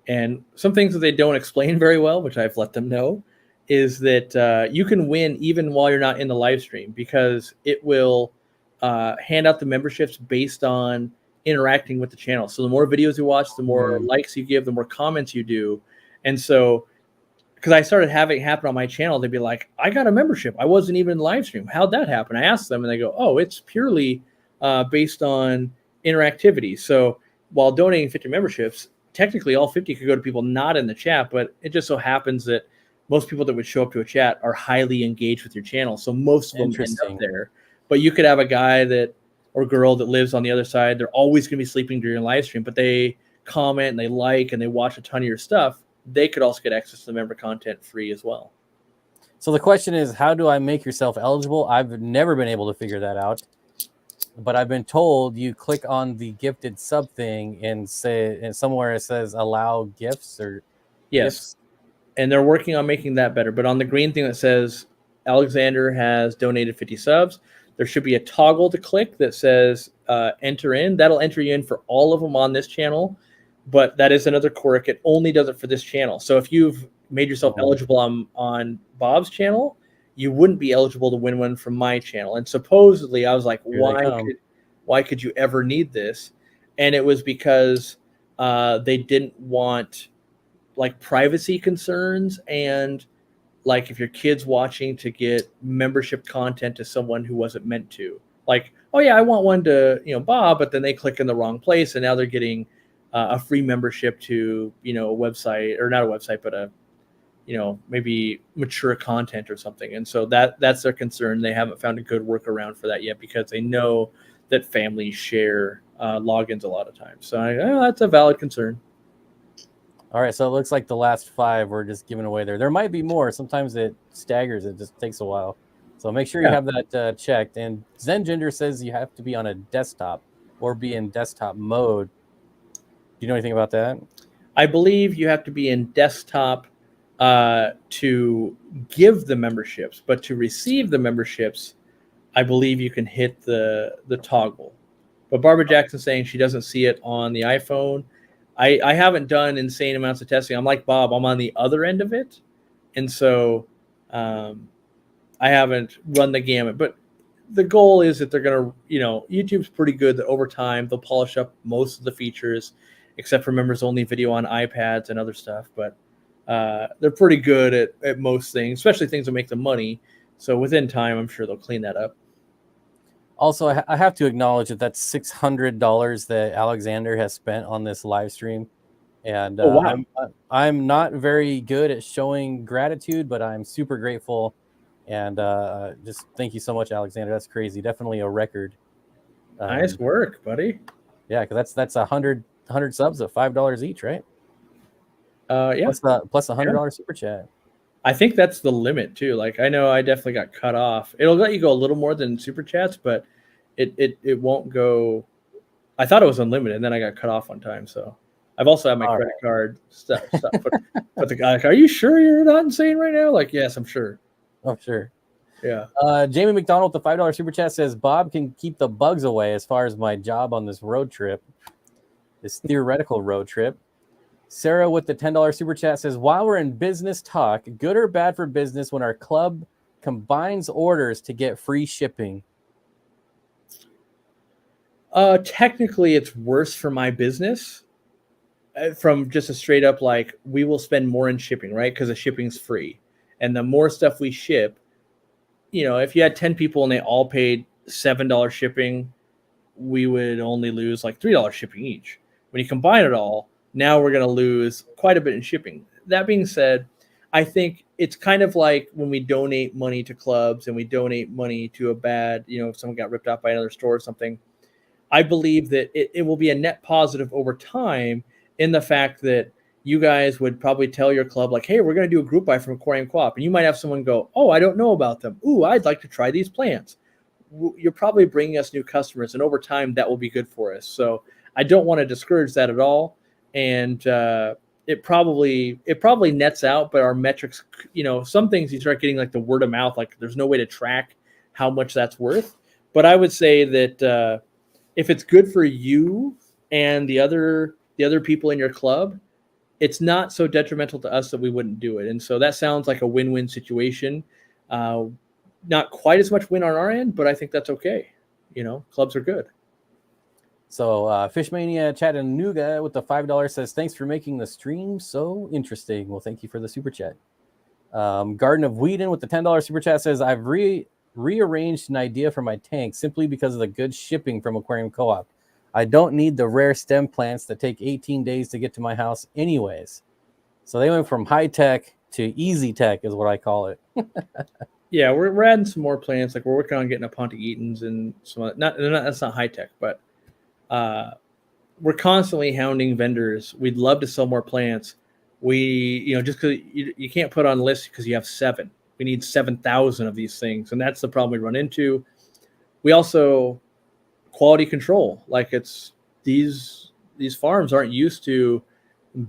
And some things that they don't explain very well, which I've let them know, is that you can win even while you're not in the live stream because it will hand out the memberships based on interacting with the channel. So the more videos you watch, the more likes you give, the more comments you do. And so, because I started having it happen on my channel, they'd be like, I got a membership. I wasn't even in live stream. How'd that happen? I asked them and they go, oh, it's purely based on interactivity. So while donating 50 memberships, technically all 50 could go to people not in the chat, but it just so happens that most people that would show up to a chat are highly engaged with your channel. So most of them end up there. But you could have a guy or girl that lives on the other side. They're always going to be sleeping during a live stream, but they comment and they like and they watch a ton of your stuff. They could also get access to the member content free as well. So the question is, how do I make yourself eligible? I've never been able to figure that out. But I've been told you click on the gifted sub thing and somewhere it says allow gifts or gifts. And they're working on making that better. But on the green thing that says Alexander has donated 50 subs, there should be a toggle to click that says enter in. That'll enter you in for all of them on this channel. But that is another quirk. It only does it for this channel. So if you've made yourself eligible on Bob's channel, you wouldn't be eligible to win one from my channel. And supposedly I was like, why could you ever need this? And it was because they didn't want like privacy concerns and like if your kid's watching to get membership content to someone who wasn't meant to. Like, oh yeah, I want one to, Bob, but then they click in the wrong place and now they're getting a free membership to, a website, or not a website, but maybe mature content or something. And so that's their concern. They haven't found a good workaround for that yet because they know that families share logins a lot of times. So that's a valid concern. All right, so it looks like the last 5 were just given away there. There might be more. Sometimes it staggers. It just takes a while. So make sure you have that checked. And Zengender says you have to be on a desktop or be in desktop mode. Do you know anything about that? I believe you have to be in desktop to give the memberships, but to receive the memberships, I believe you can hit the toggle. But Barbara Jackson's saying she doesn't see it on the iPhone. I haven't done insane amounts of testing. I'm like Bob, I'm on the other end of it. And so I haven't run the gamut. But the goal is that they're going to, YouTube's pretty good that over time they'll polish up most of the features, except for members only video on iPads and other stuff. But they're pretty good at most things, especially things that make them money. So within time, I'm sure they'll clean that up. Also, I have to acknowledge that that's $600 that Alexander has spent on this live stream. And I'm not very good at showing gratitude, but I'm super grateful. And just thank you so much, Alexander. That's crazy. Definitely a record. Nice work, buddy. Yeah, because that's 100 subs at $5 each, right? Yeah. Plus $100 super chat. I think that's the limit too. Like I know I definitely got cut off. It'll let you go a little more than super chats, but it won't go. I thought it was unlimited, and then I got cut off one time. So I've also had my credit card stuff. But the guy, like, are you sure you're not insane right now? Like, yes, I'm sure. I'm sure. Yeah. Jamie McDonald with the $5 super chat says Bob can keep the bugs away as far as my job on this road trip, this theoretical road trip. Sarah with the $10 super chat says, while we're in business talk, good or bad for business when our club combines orders to get free shipping? Technically, it's worse for my business from just a straight up like we will spend more in shipping, right? Because the shipping's free, and the more stuff we ship, if you had 10 people and they all paid $7 shipping, we would only lose like $3 shipping each. When you combine it all, now we're going to lose quite a bit in shipping. That being said, I think it's kind of like when we donate money to clubs and we donate money to a bad, if someone got ripped off by another store or something. I believe that it will be a net positive over time in the fact that you guys would probably tell your club like, hey, we're going to do a group buy from Aquarium Coop. And you might have someone go, oh, I don't know about them. Ooh, I'd like to try these plants. You're probably bringing us new customers. And over time, that will be good for us. So I don't want to discourage that at all. And it probably nets out. But our metrics, some things you start getting like the word of mouth, like there's no way to track how much that's worth. But I would say that if it's good for you and the other people in your club, it's not so detrimental to us that we wouldn't do it. And so that sounds like a win-win situation. Not quite as much win on our end, but I think that's okay. Clubs are good. So Fishmania Chattanooga with the $5 says, thanks for making the stream so interesting. Well, thank you for the super chat. Garden of Whedon with the $10 super chat says, I've rearranged an idea for my tank simply because of the good shipping from Aquarium Co-op. I don't need the rare stem plants that take 18 days to get to my house anyways. So they went from high tech to easy tech is what I call it. Yeah, we're adding some more plants. Like we're working on getting a Pontic Eatons and some that's not high tech, but we're constantly hounding vendors. We'd love to sell more plants. We, just because you can't put on lists because you have 7. We need 7,000 of these things, and that's the problem we run into. We also quality control. Like it's these farms aren't used to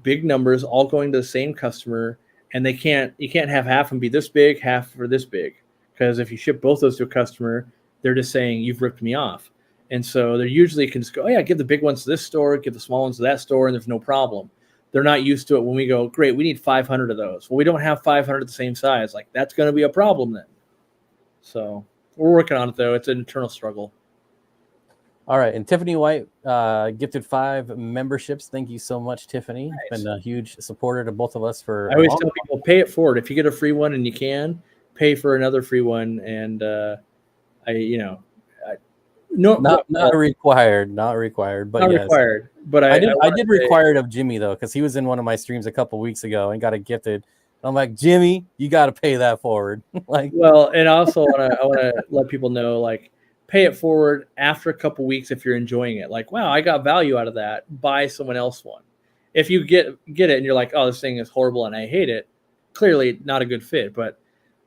big numbers all going to the same customer, and you can't have half of them be this big, half for this big, because if you ship both those to a customer, they're just saying you've ripped me off. And so they usually can just go, oh yeah, give the big ones to this store, give the small ones to that store, and there's no problem. They're not used to it when we go, great, we need 500 of those. Well, we don't have 500 the same size. Like that's going to be a problem then. So we're working on it though. It's an internal struggle. All right, and Tiffany White gifted 5 memberships. Thank you so much, Tiffany. Nice. Been a huge supporter to both of us for. I always tell people, pay it forward. If you get a free one and you can, pay for another free one. And not required, but not yes. required. But I did require it of Jimmy though, because he was in one of my streams a couple weeks ago and got it gifted. I'm like, Jimmy, you got to pay that forward. And also I want to let people know, like, pay it forward after a couple weeks if you're enjoying it. Like, wow, I got value out of that. Buy someone else one. If you get it and you're like, oh, this thing is horrible and I hate it, clearly not a good fit. But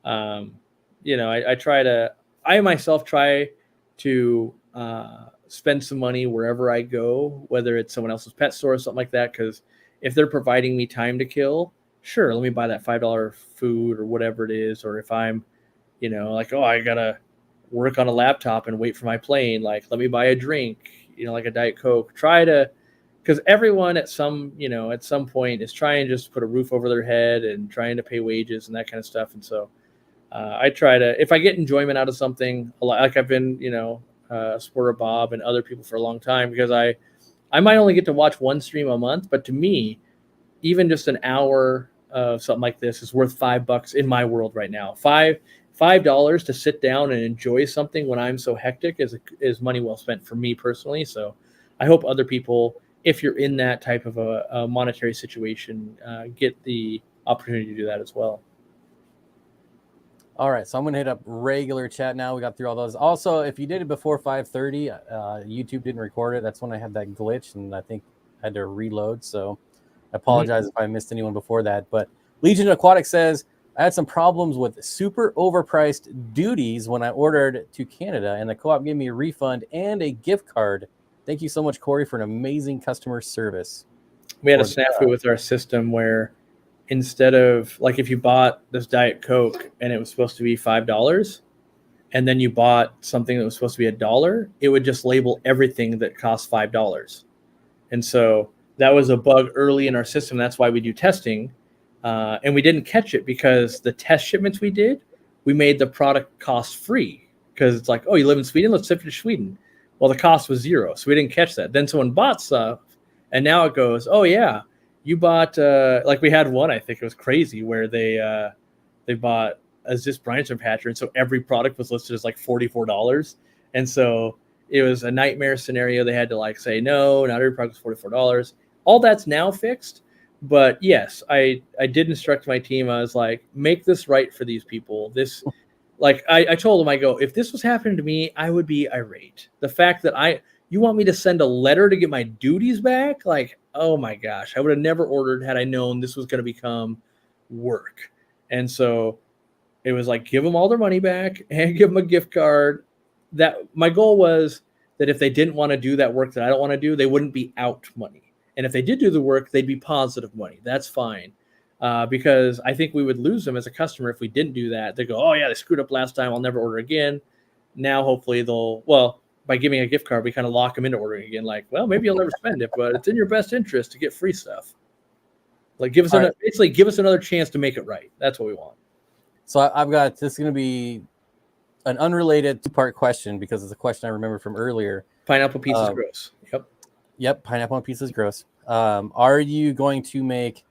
I myself try to spend some money wherever I go, whether it's someone else's pet store or something like that. Because if they're providing me time to kill, sure, let me buy that $5 food or whatever it is. Or if I'm, like, oh, I gotta work on a laptop and wait for my plane, like, let me buy a drink, like a Diet Coke. Because everyone at some point is trying to just put a roof over their head and trying to pay wages and that kind of stuff. And so I try to, if I get enjoyment out of something, like I've been, a supporter of Bob and other people for a long time, because I might only get to watch one stream a month, but to me, even just an hour of something like this is worth $5 in my world right now. $5 to sit down and enjoy something when I'm so hectic is money well spent for me personally. So I hope other people, if you're in that type of a monetary situation, get the opportunity to do that as well. All right, so I'm gonna hit up regular chat now. We got through all those. Also, if you did it before 5:30, YouTube didn't record it. That's when I had that glitch, and I think I had to reload. So I apologize if I missed anyone before that. But Legion Aquatics says I had some problems with super overpriced duties when I ordered to Canada, and the co-op gave me a refund and a gift card. Thank you so much, Cory, for an amazing customer service. We had a snafu with our system where instead of like if you bought this Diet Coke and it was supposed to be $5, and then you bought something that was supposed to be $1, it would just label everything that cost $5. And so that was a bug early in our system. That's why we do testing. And we didn't catch it because the test shipments we did, we made the product cost free because it's like, oh, you live in Sweden? Let's ship it to Sweden. Well, the cost was $0. So we didn't catch that. Then someone bought stuff and now it goes, oh, yeah, you bought like we had one, I think it was crazy, where they bought as this brainstorm patcher. And so every product was listed as like $44. And so it was a nightmare scenario. They had to like say, no, not every product was $44. All that's now fixed. But yes, I did instruct my team. I was like, make this right for these people. This, like, I told them, I go, if this was happening to me, I would be irate. The fact that you want me to send a letter to get my duties back? Like, oh my gosh, I would have never ordered had I known this was going to become work. And so it was like, give them all their money back and give them a gift card. That my goal was that if they didn't want to do that work that I don't want to do, they wouldn't be out money. And if they did do the work, they'd be positive money. That's fine. Because I think we would lose them as a customer if we didn't do that. They go, oh, yeah, they screwed up last time. I'll never order again. Now, hopefully, by giving a gift card, we kind of lock them into ordering again. Like, well, maybe you'll never spend it, but it's in your best interest to get free stuff. Like, basically give us another chance to make it right. That's what we want. So I've got, this is going to be an unrelated two-part question because it's a question I remember from earlier. Pineapple pizza is gross. Yep, pineapple on pizza is gross. Are you going to make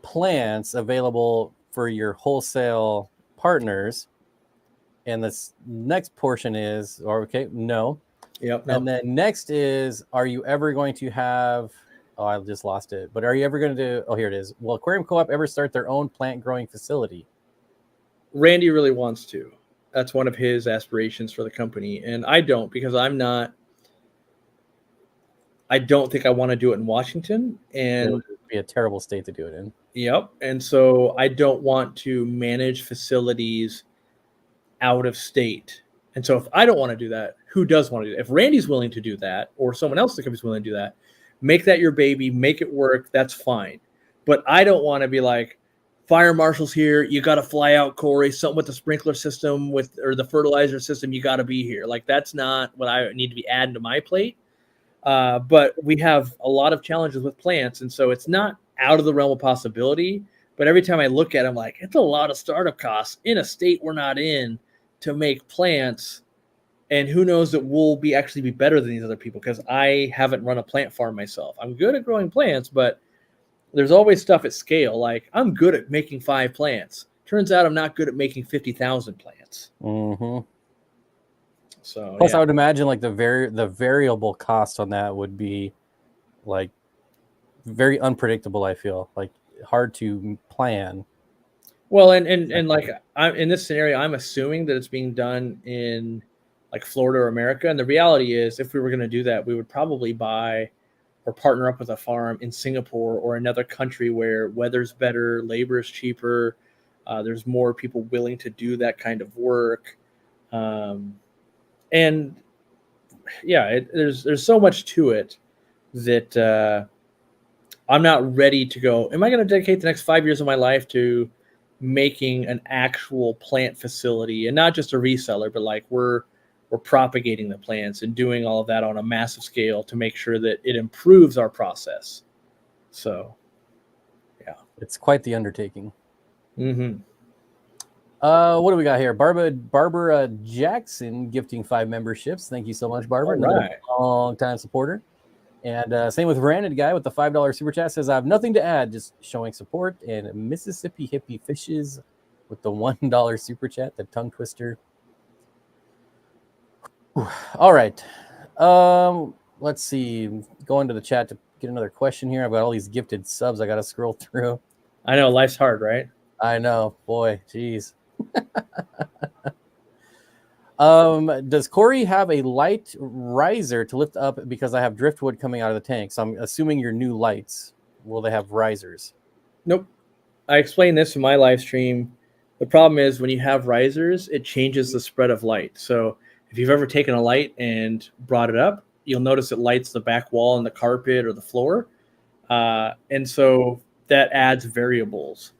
plants available for your wholesale partners? And this next portion is, no. Yep. And then next is, are you ever going to have, I just lost it, but are you ever going to do, here it is. Will Aquarium Co-op ever start their own plant growing facility? Randy really wants to. That's one of his aspirations for the company. And I don't, because I don't think I want to do it in Washington, and it would be a terrible state to do it in. Yep. And so I don't want to manage facilities out of state. And so if I don't want to do that, who does want to do that? If Randy's willing to do that, or someone else in the company's willing to do that, make that your baby, make it work. That's fine. But I don't want to be like, fire marshal's here. You got to fly out, Cory. Something with the sprinkler system or the fertilizer system. You got to be here. Like, that's not what I need to be adding to my plate. But we have a lot of challenges with plants, and so it's not out of the realm of possibility. But every time I look at it, I'm like, it's a lot of startup costs in a state we're not in to make plants. And who knows that we'll actually be better than these other people, because I haven't run a plant farm myself. I'm good at growing plants, but there's always stuff at scale. Like, I'm good at making 5 plants. Turns out I'm not good at making 50,000 plants. Mm-hmm. So plus, I would imagine like the variable cost on that would be like very unpredictable. I feel like hard to plan. Well, and like I'm in this scenario, I'm assuming that it's being done in like Florida or America. And the reality is, if we were going to do that, we would probably buy or partner up with a farm in Singapore or another country where weather's better, labor is cheaper, there's more people willing to do that kind of work. And yeah, there's so much to it that I'm not ready to go. Am I going to dedicate the next 5 years of my life to making an actual plant facility, and not just a reseller, but like we're propagating the plants and doing all of that on a massive scale to make sure that it improves our process. So, yeah, it's quite the undertaking. Mm-hmm. What do we got here? Barbara Jackson gifting 5 memberships. Thank you so much, Barbara. Right. Long time supporter. And same with Brandon, guy with the $5 super chat, says, I have nothing to add, just showing support. And Mississippi Hippie Fishes with the $1 super chat, the tongue twister. All right. Let's see. Go into the chat to get another question here. I've got all these gifted subs I got to scroll through. I know, life's hard, right? I know. Boy, geez. Does Cory have a light riser to lift up because I have driftwood coming out of the tank? So I'm assuming your new lights, will they have risers? Nope. I explained this in my live stream. The problem is when you have risers, it changes the spread of light. So if you've ever taken a light and brought it up, you'll notice it lights the back wall and the carpet or the floor. And so that adds variables.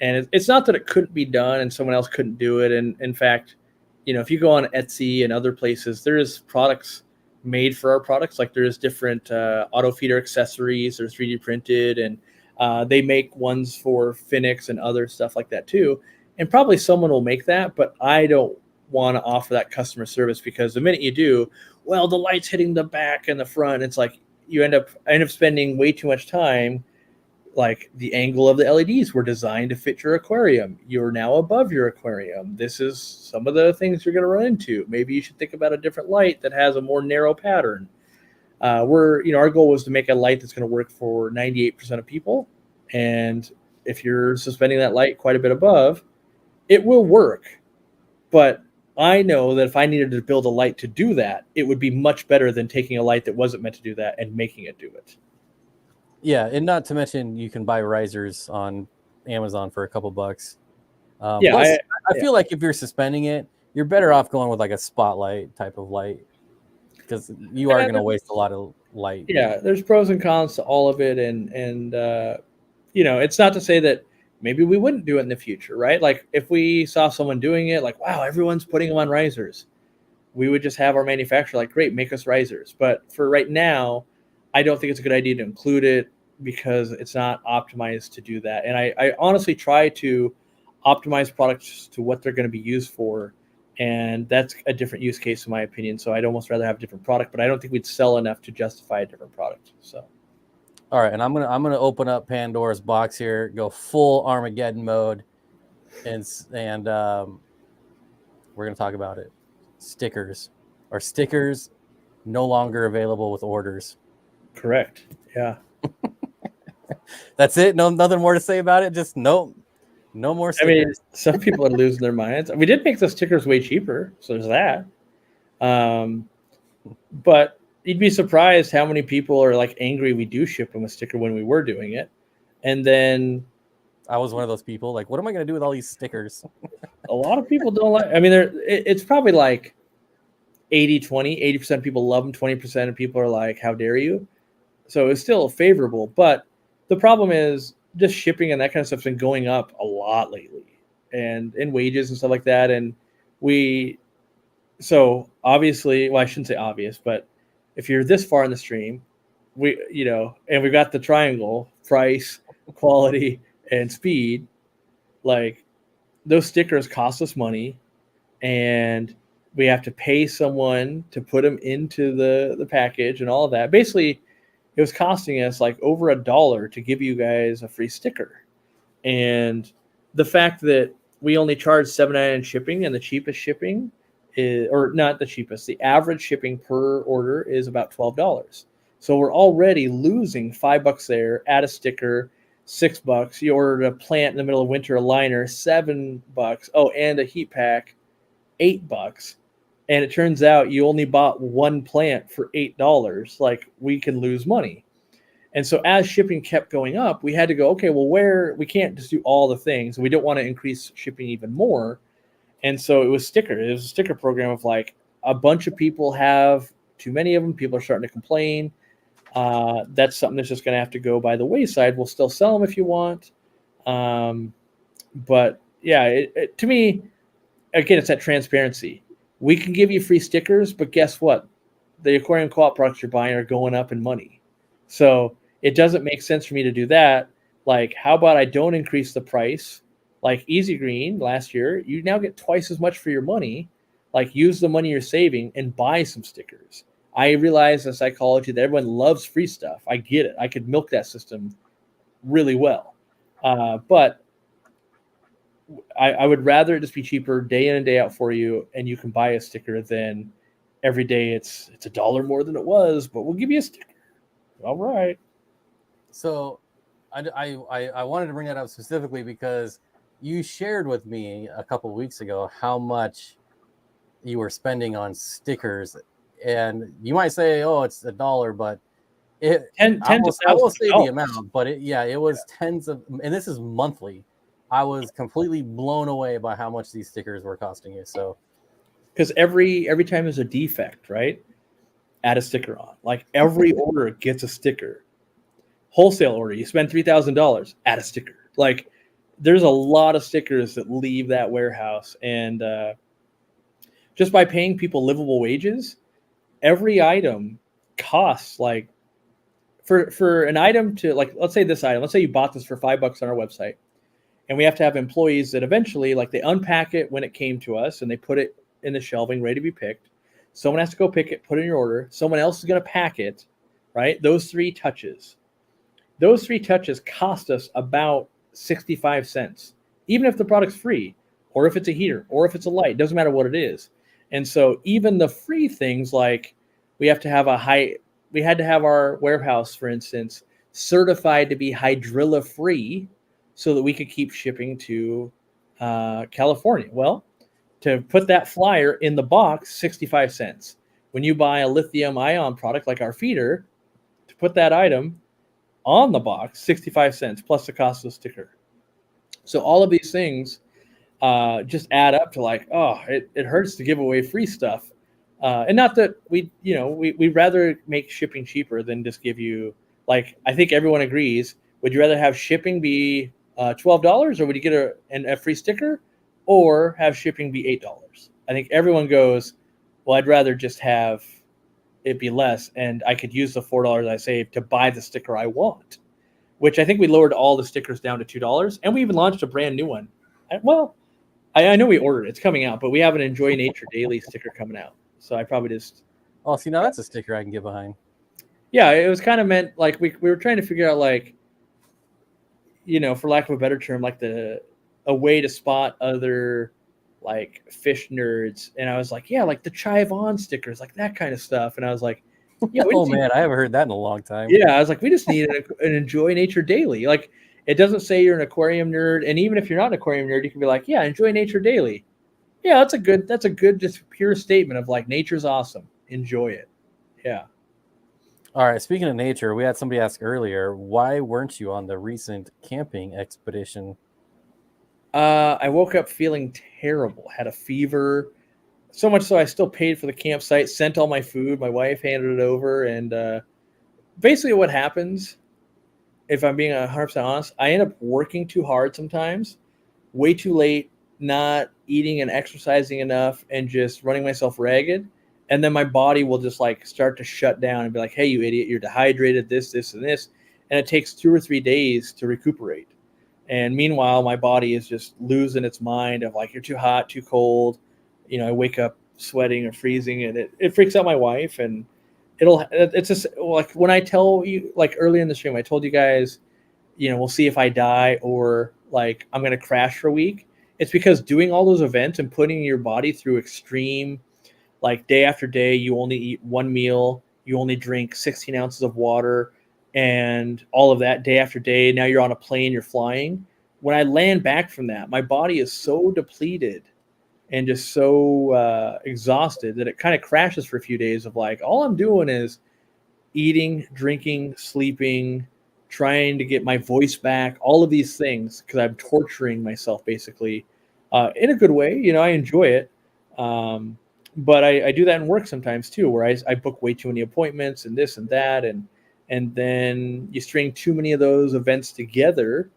And it's not that it couldn't be done and someone else couldn't do it. And in fact, if you go on Etsy and other places, there's products made for our products. Like there's different auto feeder accessories, they're 3D printed, and they make ones for Phoenix and other stuff like that too. And probably someone will make that, but I don't want to offer that customer service because the minute you do, well, the light's hitting the back and the front. It's like I end up spending way too much time. Like the angle of the LEDs were designed to fit your aquarium. You're now above your aquarium. This is some of the things you're going to run into. Maybe you should think about a different light that has a more narrow pattern. Our goal was to make a light that's going to work for 98% of people. And if you're suspending that light quite a bit above, it will work. But I know that if I needed to build a light to do that, it would be much better than taking a light that wasn't meant to do that and making it do it. Yeah, and not to mention you can buy risers on Amazon for a couple bucks. I feel like if you're suspending it, you're better off going with like a spotlight type of light because you are going to waste a lot of light. Yeah, there's pros and cons to all of it, and it's not to say that maybe we wouldn't do it in the future, right? Like if we saw someone doing it, like wow, everyone's putting them on risers, we would just have our manufacturer like, great, make us risers. But for right now, I don't think it's a good idea to include it because it's not optimized to do that. And I honestly try to optimize products to what they're going to be used for. And that's a different use case in my opinion. So I'd almost rather have a different product, but I don't think we'd sell enough to justify a different product. So. All right. And I'm going to open up Pandora's box here, go full Armageddon mode. And we're going to talk about it. Stickers. Are stickers no longer available with orders? Correct. Yeah. That's it. No, nothing more to say about it. Just no more stickers. I mean, some people are losing their minds. We did make the stickers way cheaper, so there's that. But you'd be surprised how many people are like angry we do ship them a sticker when we were doing it. And then I was one of those people. Like, what am I going to do with all these stickers? A lot of people don't like. I mean, it's probably like 80-20. 80% of people love them. 20% of people are like, "How dare you?" So it's still favorable, but the problem is just shipping and that kind of stuff's been going up a lot lately, and in wages and stuff like that. And so obviously, well, I shouldn't say obvious, but if you're this far in the stream, and we've got the triangle: price, quality, and speed. Like those stickers cost us money, and we have to pay someone to put them into the package and all of that. Basically, it was costing us like over $1 to give you guys a free sticker. And the fact that we only charge $7.99 shipping, and the cheapest shipping is, or not the cheapest, the average shipping per order is about $12. So we're already losing $5 there. Add a sticker, $6. You ordered a plant in the middle of winter, a liner, $7. Oh, and a heat pack, $8. And it turns out you only bought one plant for $8. Like, we can lose money. And so as shipping kept going up, we had to go, okay, well, we can't just do all the things. We don't want to increase shipping even more. And so it was sticker. It was a sticker program of like a bunch of people have too many of them. People are starting to complain. That's something that's just going to have to go by the wayside. We'll still sell them if you want. But yeah, to me, again, it's that transparency. We can give you free stickers, but guess what? The Aquarium Co-op products you're buying are going up in money. So it doesn't make sense for me to do that. Like, how about I don't increase the price? Like Easy Green last year, you now get twice as much for your money. Like, use the money you're saving and buy some stickers. I realize the psychology that everyone loves free stuff. I get it. I could milk that system really well. But I would rather it just be cheaper day in and day out for you, and you can buy a sticker than every day it's $1 more than it was, but we'll give you a sticker. All right. So I wanted to bring that up specifically because you shared with me a couple of weeks ago how much you were spending on stickers, and you might say, "Oh, it's $1," but Tens of I will thousands of say the dollars. amount, but it was tens of, and this is monthly. I was completely blown away by how much these stickers were costing you. So, Because every time there's a defect, right? Add a sticker on. Like every order gets a sticker. Wholesale order, you spend $3,000, add a sticker. Like there's a lot of stickers that leave that warehouse, and just by paying people livable wages, every item costs like for an item to, like, let's say this item, let's say you bought this for $5 on our website, and we have to have employees that eventually, like, they unpack it when it came to us and they put it in the shelving ready to be picked. Someone has to go pick it, put in your order. Someone else is going to pack it, right? Those three touches cost us about 65 cents, even if the product's free, or if it's a heater, or if it's a light, doesn't matter what it is. And so even the free things, like we had to have our warehouse, for instance, certified to be hydrilla free so that we could keep shipping to California. Well, to put that flyer in the box, 65 cents. When you buy a lithium ion product like our feeder, to put that item on the box, 65 cents plus the cost of the sticker. So all of these things just add up to, like, oh, it hurts to give away free stuff. And not that we'd rather make shipping cheaper than just give you, like, I think everyone agrees. Would you rather have shipping be $12, or would you get a free sticker, or have shipping be $8? I think everyone goes, well, I'd rather just have it be less, and I could use the $4 I saved to buy the sticker I want, which I think we lowered all the stickers down to $2, and we even launched a brand new one. I know we ordered it. It's coming out, but we have an Enjoy Nature Daily sticker coming out. So I probably just... oh, see, now that's a sticker I can get behind. Yeah, it was kind of meant, like, we were trying to figure out, like, for lack of a better term, like a way to spot other, like, fish nerds. And I was like, yeah, like the Chive On stickers, like that kind of stuff. And I was like, yeah, oh man, I haven't heard that in a long time. Yeah, I was like, we just need an Enjoy Nature Daily. Like, it doesn't say you're an aquarium nerd, and even if you're not an aquarium nerd, you can be like, yeah, Enjoy Nature Daily. Yeah, that's a good just pure statement of, like, nature's awesome. Enjoy it. Yeah. All right. Speaking of nature, we had somebody ask earlier, why weren't you on the recent camping expedition? I woke up feeling terrible, had a fever, so much so I still paid for the campsite, sent all my food. My wife handed it over, and basically what happens, if I'm being 100% honest, I end up working too hard sometimes, way too late, not eating and exercising enough, and just running myself ragged. And then my body will just, like, start to shut down and be like, hey, you idiot, you're dehydrated, this, and this. And it takes 2 or 3 days to recuperate. And meanwhile, my body is just losing its mind of, like, you're too hot, too cold. I wake up sweating or freezing, and it freaks out my wife. And it's just like when I tell you, like, earlier in the stream, I told you guys, we'll see if I die or, like, I'm going to crash for a week. It's because doing all those events and putting your body through extreme, like, day after day, you only eat one meal, you only drink 16 ounces of water, and all of that day after day. Now you're on a plane, you're flying. When I land back from that, my body is so depleted and just so exhausted that it kind of crashes for a few days of, like, all I'm doing is eating, drinking, sleeping, trying to get my voice back, all of these things, because I'm torturing myself, basically, in a good way. I enjoy it. But I do that in work sometimes too, where I book way too many appointments and this and that. And then you string too many of those events together,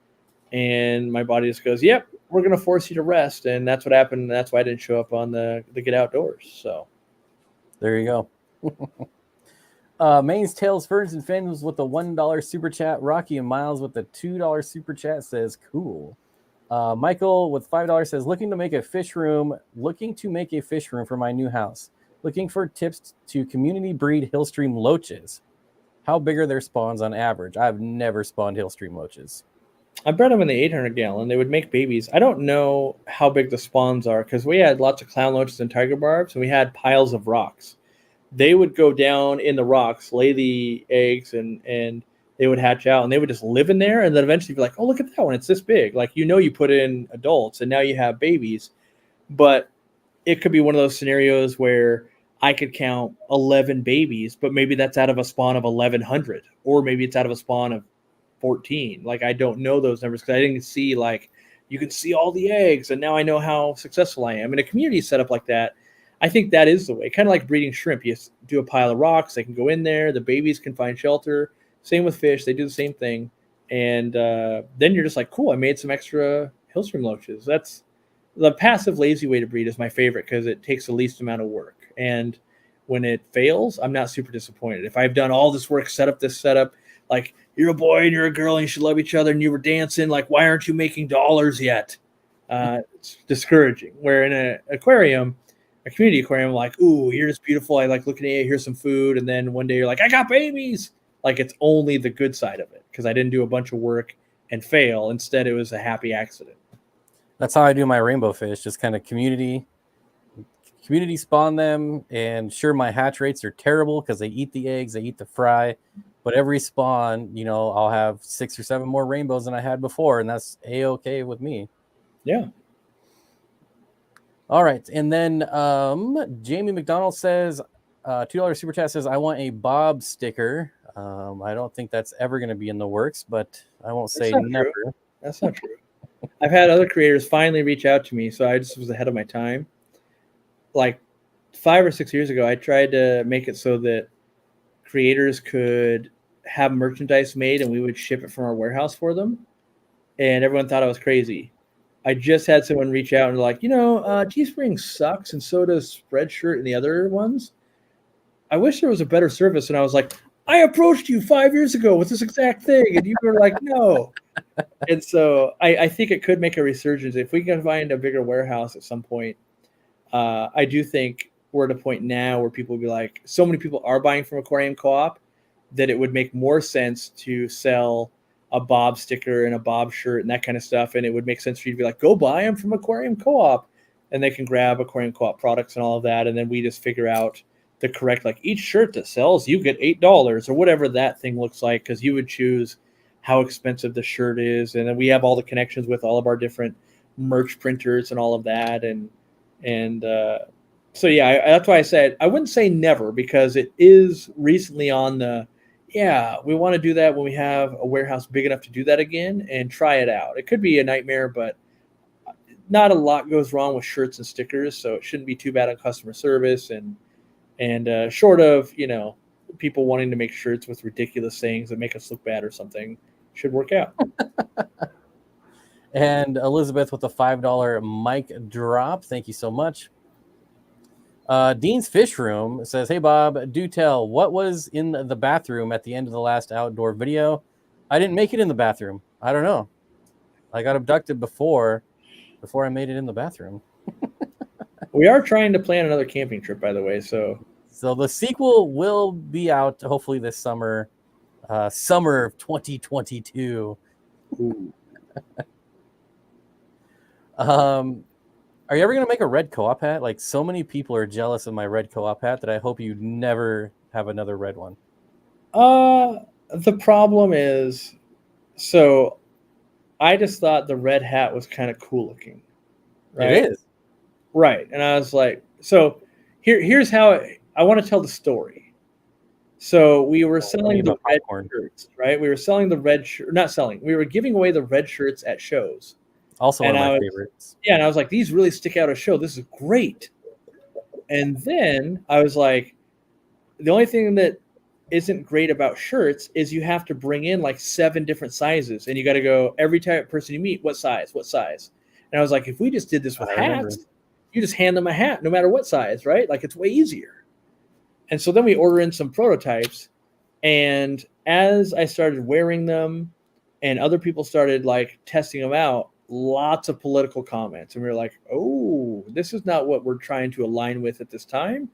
and my body just goes, yep, we're going to force you to rest. And that's what happened. And that's why I didn't show up on the Get Outdoors. So there you go. Maine's Tails, Ferns, and Fins with the $1 super chat. Rocky and Miles with the $2 super chat says, cool. Michael with $5 says, looking to make a fish room for my new house. Looking for tips to community breed Hillstream loaches. How big are their spawns on average? I've never spawned Hillstream loaches. I bred them in the 800 gallon. They would make babies. I don't know how big the spawns are, because we had lots of clown loaches and tiger barbs, and we had piles of rocks. They would go down in the rocks, lay the eggs, and they would hatch out and they would just live in there. And then eventually be like, oh, look at that one. It's this big. Like, you put in adults and now you have babies. But it could be one of those scenarios where I could count 11 babies, but maybe that's out of a spawn of 1,100, or maybe it's out of a spawn of 14. Like, I don't know those numbers because I didn't see, like, you can see all the eggs, and now I know how successful I am. In a community setup like that, I think that is the way. Kind of like breeding shrimp. You do a pile of rocks, they can go in there, the babies can find shelter. Same with fish, they do the same thing. And then you're just like, cool, I made some extra hillstream loaches. That's the passive lazy way to breed is my favorite because it takes the least amount of work. And when it fails, I'm not super disappointed. If I've done all this work, set up this setup, like, you're a boy and you're a girl and you should love each other and you were dancing, like, why aren't you making dollars yet? It's discouraging. Where in an aquarium, a community aquarium, like, ooh, you're just beautiful. I like looking at you. Here's some food. And then one day you're like, I got babies. Like, it's only the good side of it because I didn't do a bunch of work and fail. Instead, it was a happy accident. That's how I do my rainbow fish, just kind of community spawn them. And sure, my hatch rates are terrible because they eat the eggs, they eat the fry. But every spawn, I'll have 6 or 7 more rainbows than I had before, and that's A-okay with me. Yeah. All right. And then Jamie McDonald says, $2 super chat says, I want a Bob sticker. I don't think that's ever going to be in the works, but I won't say never. True. That's not true. I've had other creators finally reach out to me, so I just was ahead of my time. Like 5 or 6 years ago, I tried to make it so that creators could have merchandise made and we would ship it from our warehouse for them. And everyone thought I was crazy. I just had someone reach out and like, Teespring sucks and so does Spreadshirt and the other ones. I wish there was a better service. And I was like, I approached you 5 years ago with this exact thing. And you were like, no. And so I think it could make a resurgence. If we can find a bigger warehouse at some point, I do think we're at a point now where people will be like, so many people are buying from Aquarium Co-op that it would make more sense to sell a Bob sticker and a Bob shirt and that kind of stuff. And it would make sense for you to be like, go buy them from Aquarium Co-op, and they can grab Aquarium Co-op products and all of that. And then we just figure out the correct, like, each shirt that sells, you get $8 or whatever that thing looks like. Cause you would choose how expensive the shirt is. And then we have all the connections with all of our different merch printers and all of that. So yeah, that's why I said I wouldn't say never, because it is recently on the, we want to do that when we have a warehouse big enough to do that again and try it out. It could be a nightmare, but not a lot goes wrong with shirts and stickers, so it shouldn't be too bad on customer service. And short of people wanting to make shirts with ridiculous sayings that make us look bad or something, should work out. And Elizabeth with a $5 mic drop. Thank you so much. Dean's Fish Room says, hey, Bob, do tell, what was in the bathroom at the end of the last outdoor video? I didn't make it in the bathroom. I don't know. I got abducted before I made it in the bathroom. We are trying to plan another camping trip, by the way. So the sequel will be out hopefully this summer, summer of 2022. Ooh. Are you ever going to make a red co-op hat? Like, so many people are jealous of my red co-op hat that I hope you never have another red one. The problem is, so I just thought the red hat was kind of cool looking. Right? It is. Right. And I was like, so here's how I want to tell the story. So we were selling the red shirts, right? We were selling the red shirt, not selling. We were giving away the red shirts at shows. Also one of my favorites. Yeah, and I was like, these really stick out at show. This is great. And then I was like, the only thing that isn't great about shirts is you have to bring in like 7 different sizes, and you got to go every type of person you meet, what size? And I was like, if we just did this with hats, you just hand them a hat no matter what size, right? Like, it's way easier. And so then we order in some prototypes, and as I started wearing them and other people started like testing them out, lots of political comments. And we were like, oh, this is not what we're trying to align with at this time.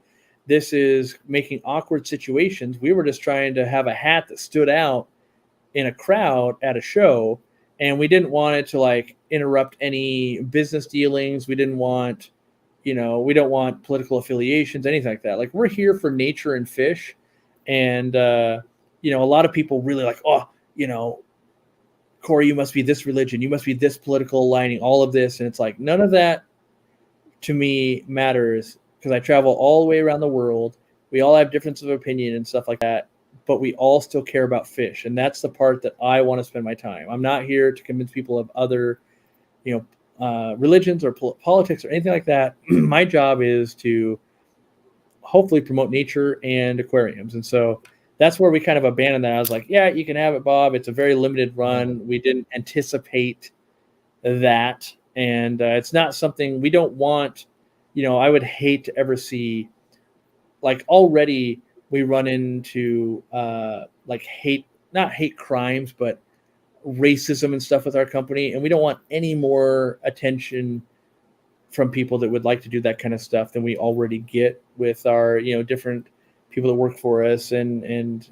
This is making awkward situations. We were just trying to have a hat that stood out in a crowd at a show. And we didn't want it to like interrupt any business dealings. We didn't want, we don't want political affiliations, anything like that. Like, we're here for nature and fish. And, a lot of people really like, oh, you know, Cory, you must be this religion, you must be this political aligning, all of this. And it's like, none of that to me matters, because I travel all the way around the world. We all have differences of opinion and stuff like that, but we all still care about fish. And that's the part that I want to spend my time. I'm not here to convince people of other, religions or politics or anything like that. My job is to hopefully promote nature and aquariums. And so that's where we kind of abandoned that. I was like, yeah, you can have it, Bob. It's a very limited run. We didn't anticipate that. And it's not something we don't want. I would hate to ever see, like, already we run into like not hate crimes, but racism and stuff with our company. And we don't want any more attention from people that would like to do that kind of stuff than we already get with our, different people that work for us and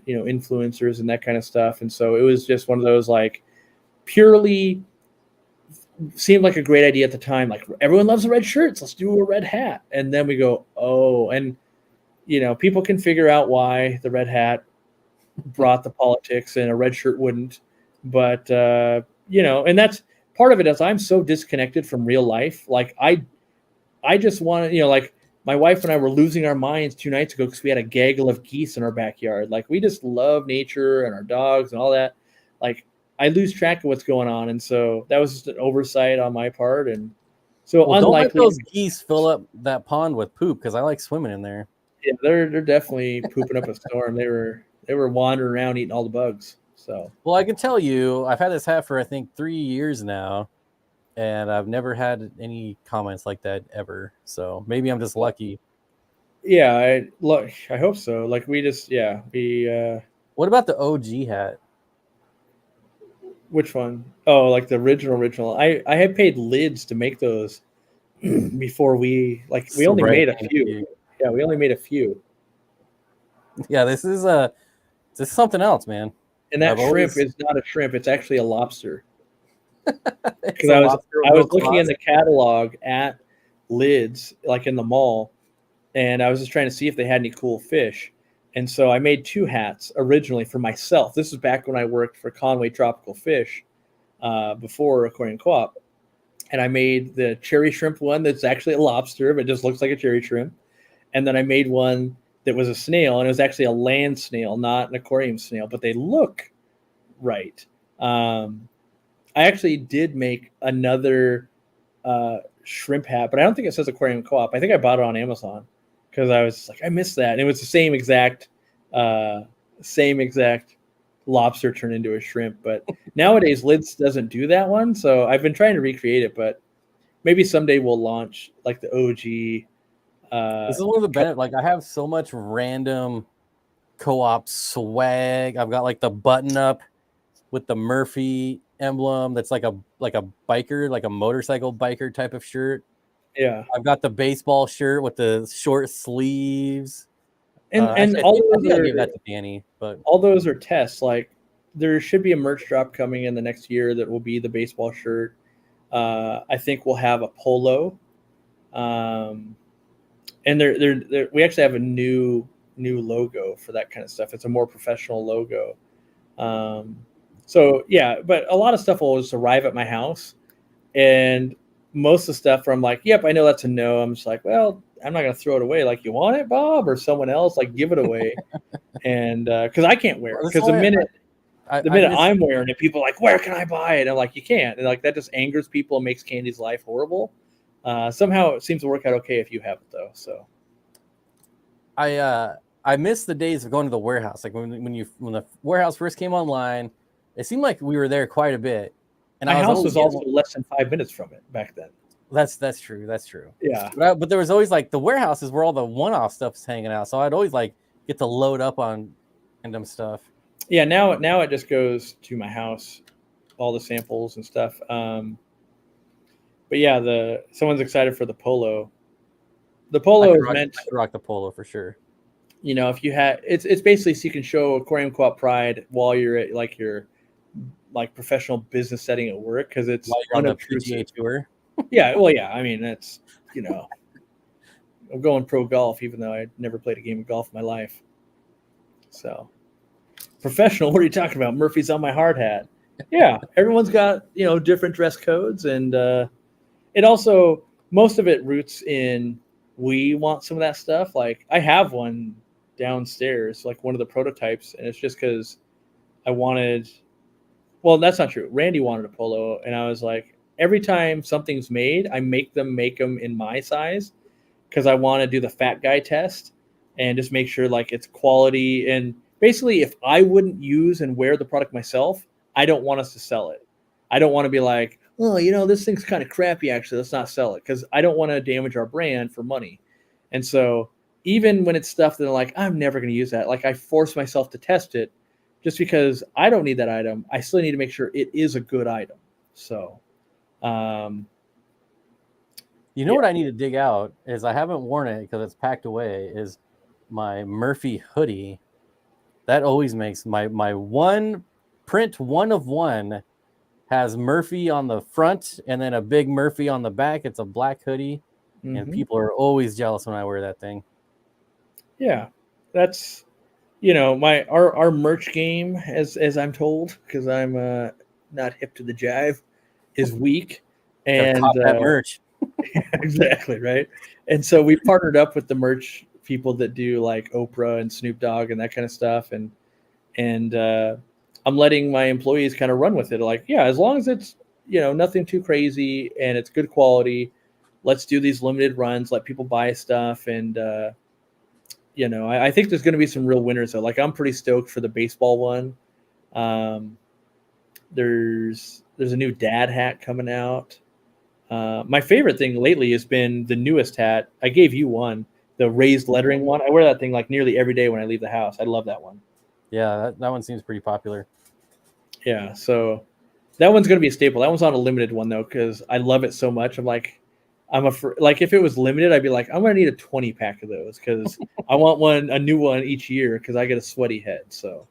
influencers and that kind of stuff. And so it was just one of those, like, purely seemed like a great idea at the time. Like, everyone loves the red shirts, let's do a red hat. And then we go, oh, and people can figure out why the red hat brought the politics and a red shirt wouldn't. But and that's part of it, is I'm so disconnected from real life. Like, I just want to, like, my wife and I were losing our minds 2 nights ago because we had a gaggle of geese in our backyard. Like, we just love nature and our dogs and all that. Like, I lose track of what's going on. And so that was just an oversight on my part. And so Don't let unlikely those geese fill up that pond with poop, because I like swimming in there. Yeah, they're definitely pooping up a storm. They were wandering around eating all the bugs. So, well, I can tell you, I've had this hat for I think 3 years now, and I've never had any comments like that ever. So maybe I'm just lucky. Yeah, I hope so. Like, we What about the OG hat? Which one? Oh, like the original. I had paid lids to make those before we only made a few. Yeah, we only made a few. Yeah, this is something else, man. And that shrimp is not a shrimp; it's actually a lobster. Because I was looking in the catalog at lids, like in the mall, and I was just trying to see if they had any cool fish. And so I made 2 hats originally for myself. This was back when I worked for Conway Tropical Fish, before Aquarium Coop. And I made the cherry shrimp one that's actually a lobster, but it just looks like a cherry shrimp. And then I made one that was a snail, and it was actually a land snail, not an aquarium snail, but they look right. I actually did make another shrimp hat, but I don't think it says Aquarium Coop. I think I bought it on Amazon because I was like, I missed that. And it was the same exact lobster turned into a shrimp. But nowadays, Lids doesn't do that one. So I've been trying to recreate it, but maybe someday we'll launch like the OG. This is one of the benefits. Like, I have so much random co-op swag. I've got like the button up with the Murphy emblem. That's like a biker, like a motorcycle biker type of shirt. Yeah. I've got the baseball shirt with the short sleeves. And actually, all I those I gave that to Danny, but all those are tests. Like, there should be a merch drop coming in the next year that will be the baseball shirt. I think we'll have a polo. And we actually have a new logo for that kind of stuff. It's a more professional logo. So yeah, but a lot of stuff will just arrive at my house, and most of the stuff where I'm like, yep, I know that's a no. I'm just like, well, I'm not gonna throw it away. Like, you want it, Bob, or someone else? Like, give it away. And because I can't wear it, because the minute I'm wearing it, people are like, where can I buy it? And I'm like, you can't. And like, that just angers people and makes Candy's life horrible. Somehow it seems to work out okay if you have it though. So I miss the days of going to the warehouse. Like when the warehouse first came online, it seemed like we were there quite a bit. And my house was also less than 5 minutes from it back then. That's true. That's true. Yeah. But there was always like the warehouses where all the one-off stuff's hanging out. So I'd always like get to load up on random stuff. Yeah. Now it just goes to my house, all the samples and stuff. But yeah, someone's excited for the polo. The polo is meant to rock the polo for sure. If you had, it's basically so you can show Aquarium Coop pride while you're at like your professional business setting at work, because it's on the PGA tour. Yeah, well, yeah. I mean, that's I'm going pro golf, even though I never played a game of golf in my life. So, Professional? What are you talking about? Murphy's on my hard hat. Yeah, everyone's got, different dress codes, and it also, most of it roots in, we want some of that stuff. Like, I have one downstairs, like one of the prototypes, and it's just because I wanted. Well, that's not true. Randy wanted a polo, and I was like, every time something's made, I make them in my size because I want to do the fat guy test and just make sure like it's quality. And basically, if I wouldn't use and wear the product myself, I don't want us to sell it. I don't want to be like, oh, this thing's kind of crappy. Actually, let's not sell it, because I don't want to damage our brand for money. And so even when it's stuff that I'm like, I'm never going to use that, like I force myself to test it just because I don't need that item. I still need to make sure it is a good item. So, what I need to dig out is, I haven't worn it because it's packed away, is my Murphy hoodie. That always makes my one print, one of one, has Murphy on the front and then a big Murphy on the back. It's a black hoodie, and people are always jealous when I wear that thing. Yeah, that's our merch game, as I'm told, because I'm not hip to the jive, is weak. And that merch. Exactly, right. And so we partnered up with the merch people that do like Oprah and Snoop Dogg and that kind of stuff, and I'm letting my employees kind of run with it. Like, yeah, as long as it's nothing too crazy and it's good quality, let's do these limited runs, let people buy stuff. And I think there's going to be some real winners though. Like, I'm pretty stoked for the baseball one. There's a new dad hat coming out. My favorite thing lately has been the newest hat. I gave you one, the raised lettering one. I wear that thing like nearly every day when I leave the house. I love that one. Yeah, that one seems pretty popular. Yeah, so that one's going to be a staple. That one's not a limited one though, because I love it so much. I'm like, like if it was limited, I'd be like, I'm going to need a 20 pack of those, because I want a new one each year, because I get a sweaty head. So.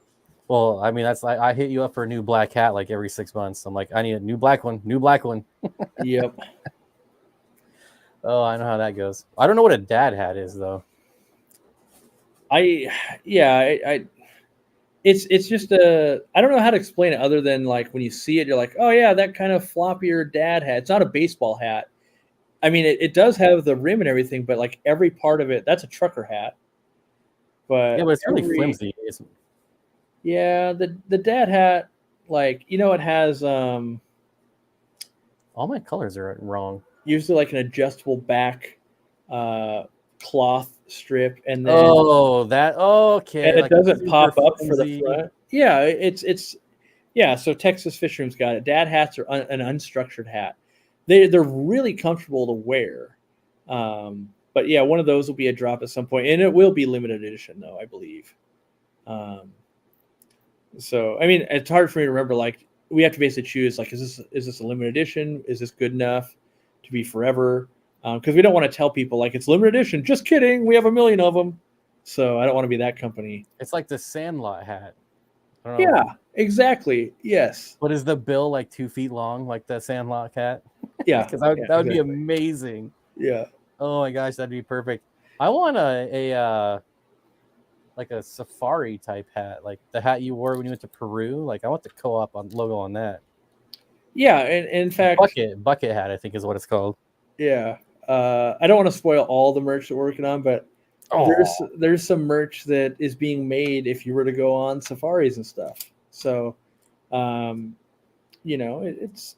Well, I mean, that's like, I hit you up for a new black hat like every 6 months. I'm like, I need a new black one. Yep. Oh, I know how that goes. I don't know what a dad hat is though. It's just I don't know how to explain it other than like when you see it, you're like, oh yeah, that kind of floppier dad hat. It's not a baseball hat. I mean, it does have the rim and everything, but like every part of it, that's a trucker hat. But it's really flimsy. Yeah, the dad hat, like, it has all my colors are wrong. Usually like an adjustable back cloth strip, and then okay, and it doesn't pop up for the front. Yeah, it's so Texas Fish Room's got it. Dad hats are an unstructured hat. They're really comfortable to wear. But yeah, one of those will be a drop at some point, and it will be limited edition though, I believe. So I mean, it's hard for me to remember. Like, we have to basically choose, like, is this a limited edition? Is this good enough to be forever? Because we don't want to tell people like it's limited edition. Just kidding. We have 1 million of them. So I don't want to be that company. It's like the Sandlot hat. Yeah, exactly. Yes. But is the bill like 2 feet long, like the Sandlot hat? Yeah. Because that would be amazing. Yeah. Oh my gosh, that'd be perfect. I want a safari type hat, like the hat you wore when you went to Peru. Like, I want the co-op logo on that. Yeah, and in fact, bucket hat, I think is what it's called. Yeah. I don't want to spoil all the merch that we're working on, but there's some merch that is being made if you were to go on safaris and stuff. So, it's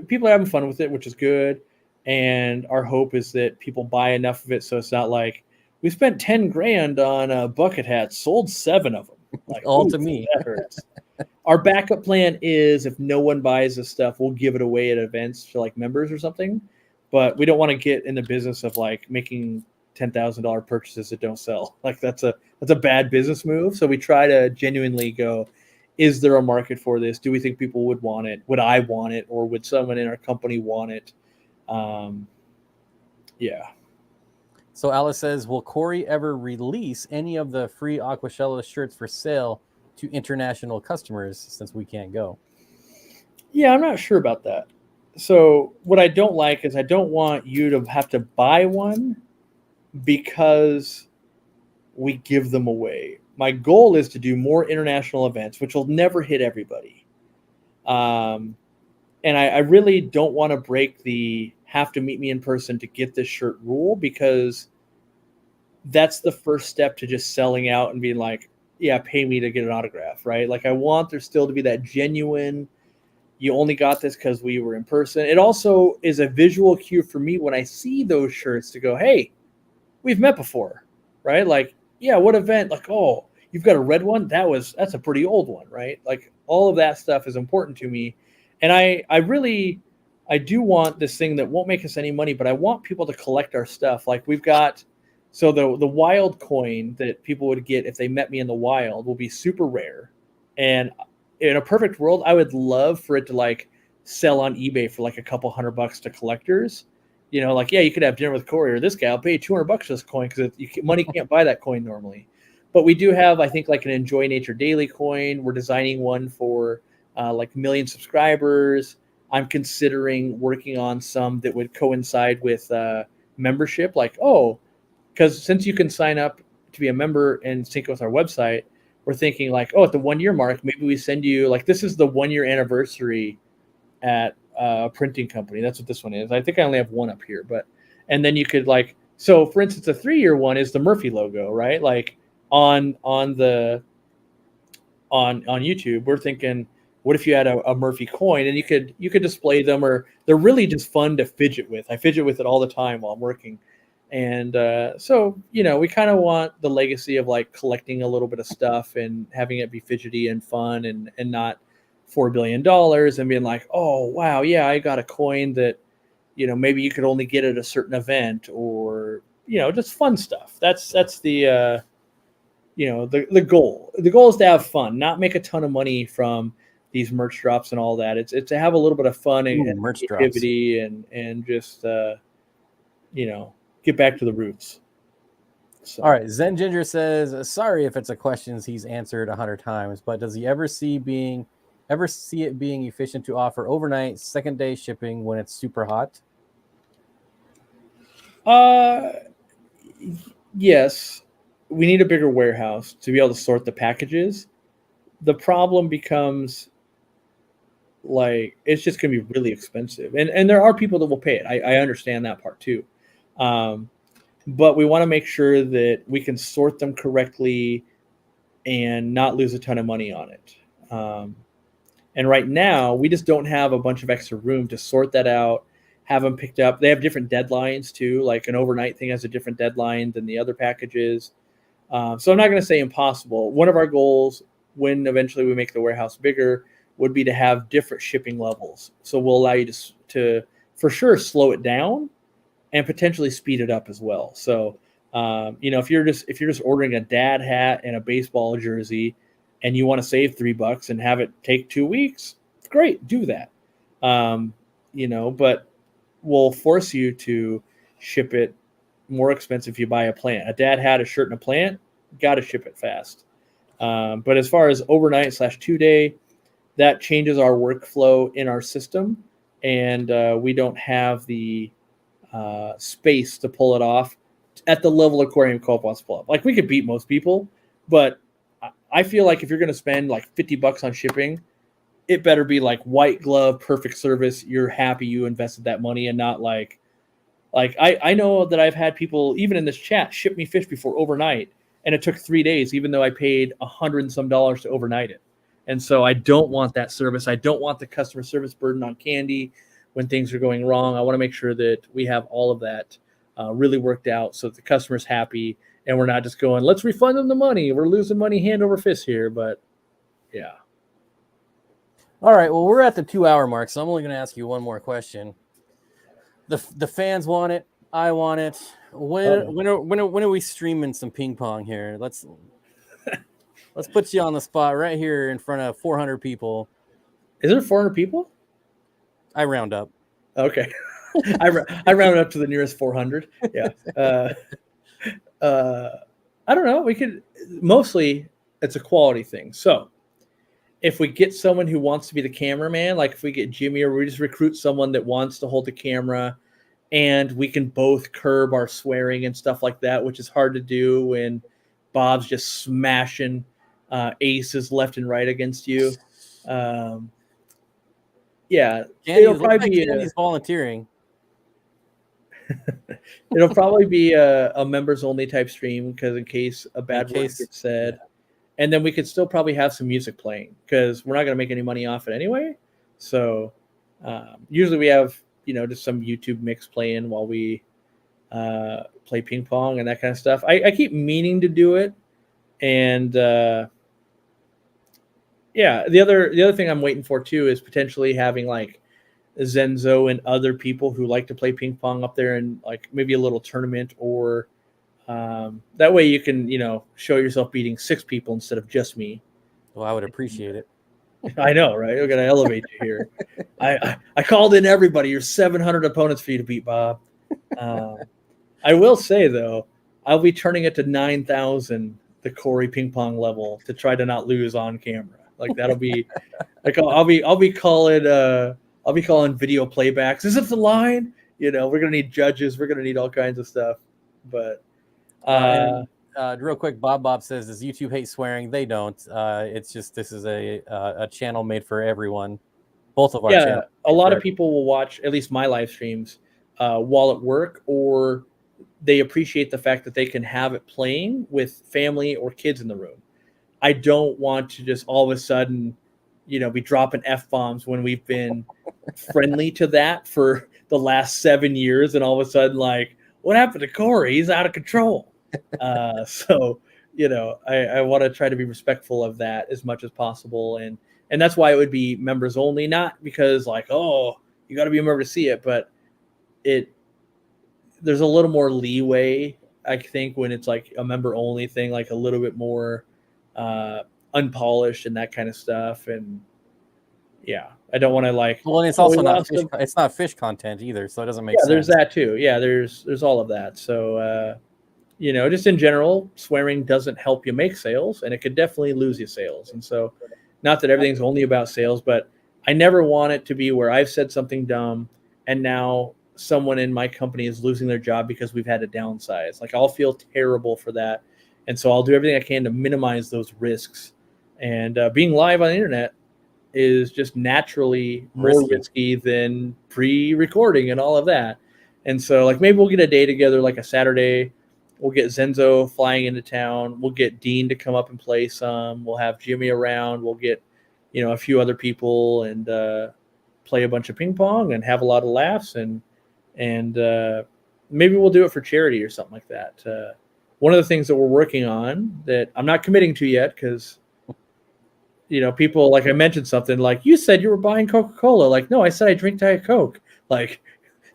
people are having fun with it, which is good. And our hope is that people buy enough of it so it's not like, we spent $10,000 on a bucket hat, sold 7 of them. Like, all to me. That hurts. Our backup plan is, if no one buys this stuff, we'll give it away at events to like members or something. But we don't want to get in the business of like making $10,000 purchases that don't sell. Like, that's a bad business move. So we try to genuinely go, is there a market for this? Do we think people would want it? Would I want it? Or would someone in our company want it? Yeah. So Alice says, will Cory ever release any of the free Aquashello shirts for sale to international customers, since we can't go? Yeah, I'm not sure about that. So what I don't like is I don't want you to have to buy one because we give them away. my goal is to do more international events, which will never hit everybody. And I really don't want to break the have to meet me in person to get this shirt rule, because that's the first step to just selling out and being like, yeah, pay me to get an autograph, right? Like I want there still to be that genuine, you only got this because we were in person. It also is a visual cue for me when I see those shirts to go, hey, we've met before, right? Like, yeah, what event? Like, oh, you've got a red one? That's a pretty old one, right? Like all of that stuff is important to me. And I do want this thing that won't make us any money, but I want people to collect our stuff. Like we've got, so the wild coin that people would get if they met me in the wild will be super rare. And in a perfect world, I would love for it to like sell on eBay for like a couple $100 to collectors. You know, like, yeah, you could have dinner with Cory or this guy. I'll pay you $200 for this coin because money can't buy that coin normally. But we do have, I think, like an Enjoy Nature Daily coin. We're designing one for like 1 million subscribers. I'm considering working on some that would coincide with membership. Like, oh, because since you can sign up to be a member and sync with our website, we're thinking like, oh, at the 1 year mark, maybe we send you like, this is the 1 year anniversary at a printing company. That's what this one is. I think I only have one up here, and then you could like, so for instance, a 3 year one is the Murphy logo, right? Like on YouTube, we're thinking, what if you had a Murphy coin and you could display them, or they're really just fun to fidget with. I fidget with it all the time while I'm working. And so, you know, we kind of want the legacy of like collecting a little bit of stuff and having it be fidgety and fun, and not $4 billion and being like, oh, wow, yeah, I got a coin that, you know, maybe you could only get at a certain event, or, you know, just fun stuff. That's the, you know, the goal. The goal is to have fun, not make a ton of money from these merch drops and all that. It's to have a little bit of fun and merch activity and just, you know, get back to the roots. So. All right. Zen Ginger says, sorry if it's a question he's answered 100 times, but does he ever see it being efficient to offer overnight, second day shipping when it's super hot? Yes. We need a bigger warehouse to be able to sort the packages. The problem becomes like, it's just going to be really expensive. And there are people that will pay it. I understand that part too. But we want to make sure that we can sort them correctly and not lose a ton of money on it. And right now, we just don't have a bunch of extra room to sort that out, have them picked up. They have different deadlines too. Like an overnight thing has a different deadline than the other packages. So I'm not going to say impossible. One of our goals, when eventually we make the warehouse bigger, would be to have different shipping levels. So we'll allow you to for sure slow it down and potentially speed it up as well. So, you know, if you're just ordering a dad hat and a baseball jersey, and you want to save $3 and have it take 2 weeks, great, do that. You know, but we'll force you to ship it more expensive if you buy a plant. A dad hat, a shirt, and a plant, got to ship it fast. But as far as overnight / 2 day, that changes our workflow in our system, and we don't have the space to pull it off at the level Aquarium Coop wants to pull up. Like, we could beat most people, but I feel like if you're going to spend like $50 on shipping, it better be like white glove, perfect service. You're happy you invested that money, and not like I know that I've had people even in this chat ship me fish before overnight, and it took 3 days, even though I paid $100 and some to overnight it. And so I don't want that service. I don't want the customer service burden on Candy when things are going wrong. I want to make sure that we have all of that really worked out so that the customer's happy, and we're not just going, let's refund them the money. We're losing money hand over fist here. But yeah. All right. Well, we're at the 2 hour mark, so I'm only going to ask you one more question. The fans want it. I want it. When are we streaming some ping pong here? Let's put you on the spot right here in front of 400 people. Is there 400 people? I round up. Okay. I rounded up to the nearest 400. Yeah. I don't know. We could, mostly it's a quality thing. So if we get someone who wants to be the cameraman, like if we get Jimmy, or we just recruit someone that wants to hold the camera, and we can both curb our swearing and stuff like that, which is hard to do when Bob's just smashing aces left and right against you. Yeah, it'll probably be Candy's volunteering. It'll probably be a members only type stream because in case a bad word gets said, and then we could still probably have some music playing because we're not going to make any money off it anyway. So usually we have just some YouTube mix playing while we play ping pong and that kind of stuff. I keep meaning to do it, and yeah, the other thing I'm waiting for too is potentially having like Zenzo and other people who like to play ping pong up there and like maybe a little tournament or that way you can show yourself beating 6 people instead of just me. Well, I would appreciate it. I know, right? We're gonna elevate you here. I called in everybody. You're 700 opponents for you to beat, Bob. I will say though, I'll be turning it to 9,000, the Cory ping pong level, to try to not lose on camera. Like that'll be like I'll be calling video playbacks. Is it the line? We're gonna need judges. We're gonna need all kinds of stuff. But real quick, Bob says, "Does YouTube hate swearing?" They don't. It's just this is a channel made for everyone. Both of our channels. A lot of people will watch at least my live streams while at work, or they appreciate the fact that they can have it playing with family or kids in the room. I don't want to just all of a sudden, be dropping F-bombs when we've been friendly to that for the last 7 years, and all of a sudden, like, what happened to Cory? He's out of control. So, I want to try to be respectful of that as much as possible, and that's why it would be members only, not because like, oh, you got to be a member to see it, but there's a little more leeway, I think, when it's like a member only thing, like a little bit more unpolished and that kind of stuff. And yeah, I don't want to like. Well, and it's also not fish. It's not fish content either, so it doesn't make sense. There's that too. Yeah, there's all of that. So just in general, swearing doesn't help you make sales, and it could definitely lose you sales. And so, not that everything's only about sales, but I never want it to be where I've said something dumb and now someone in my company is losing their job because we've had to downsize. Like, I'll feel terrible for that. And so I'll do everything I can to minimize those risks. And being live on the internet is just naturally more risky than pre-recording and all of that. And so, like, maybe we'll get a day together, like a Saturday. We'll get Zenzo flying into town. We'll get Dean to come up and play some. We'll have Jimmy around. We'll get, a few other people and play a bunch of ping pong and have a lot of laughs. And maybe we'll do it for charity or something like that. One of the things that we're working on that I'm not committing to yet because, people, like I mentioned something like, you said you were buying Coca-Cola. Like, no, I said I drink Diet Coke. Like,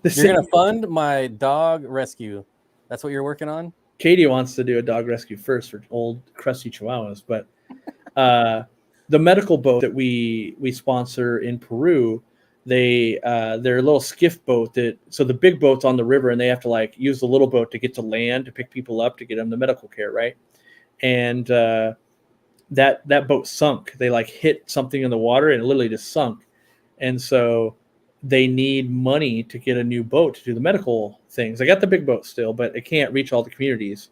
you're going to fund my dog rescue. That's what you're working on? Katie wants to do a dog rescue first for old crusty chihuahuas. But the medical boat that we sponsor in Peru, they're a little skiff boat so the big boat's on the river and they have to like use the little boat to get to land to pick people up to get them the medical care, right? And that boat sunk. They like hit something in the water and it literally just sunk. And so they need money to get a new boat to do the medical things. They got the big boat still, but it can't reach all the communities.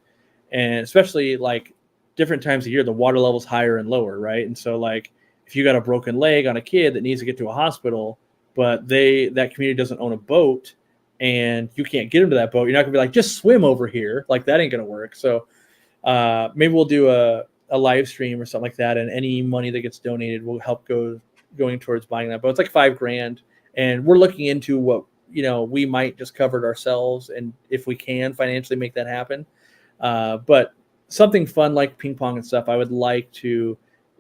And especially like different times of year, the water level's higher and lower, right? And so like if you got a broken leg on a kid that needs to get to a hospital, but that community doesn't own a boat and you can't get into that boat, you're not gonna be like, just swim over here. Like that ain't gonna work. So maybe we'll do a live stream or something like that, and any money that gets donated will help going towards buying that boat. It's like $5,000, and we're looking into what we might just cover it ourselves, and if we can financially make that happen. But something fun like ping pong and stuff, I would like to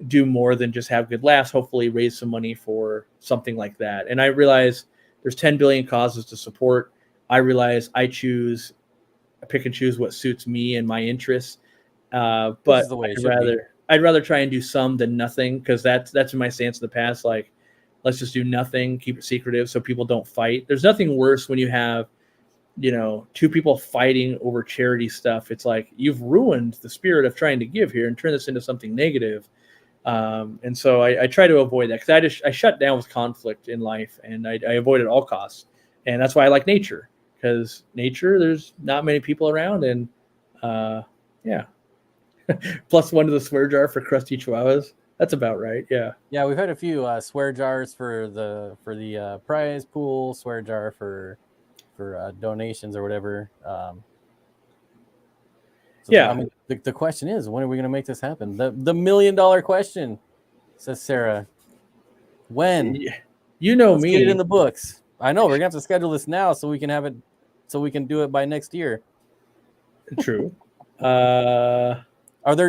do more than just have good laughs. Hopefully raise some money for something like that. And I realize there's 10 billion causes to support. I realize I pick and choose what suits me and my interests. But I'd rather try and do some than nothing, because that's been my stance in the past. Like, let's just do nothing, keep it secretive so people don't fight. There's nothing worse when you have, two people fighting over charity stuff. It's like you've ruined the spirit of trying to give here and turn this into something negative. And so I try to avoid that, because I shut down with conflict in life, and I avoid it at all costs. And that's why I like nature, because nature, there's not many people around, and yeah. plus one to the swear jar for crusty chihuahuas. That's about right. Yeah. Yeah, we've had a few swear jars for the prize pool, swear jar for donations or whatever. Yeah. I mean, the question is, when are we going to make this happen? The $1 million question, says Sarah. When? You know Let's get it in me. the books. I know we're gonna have to schedule this now so we can have it, so we can do it by next year. True. Do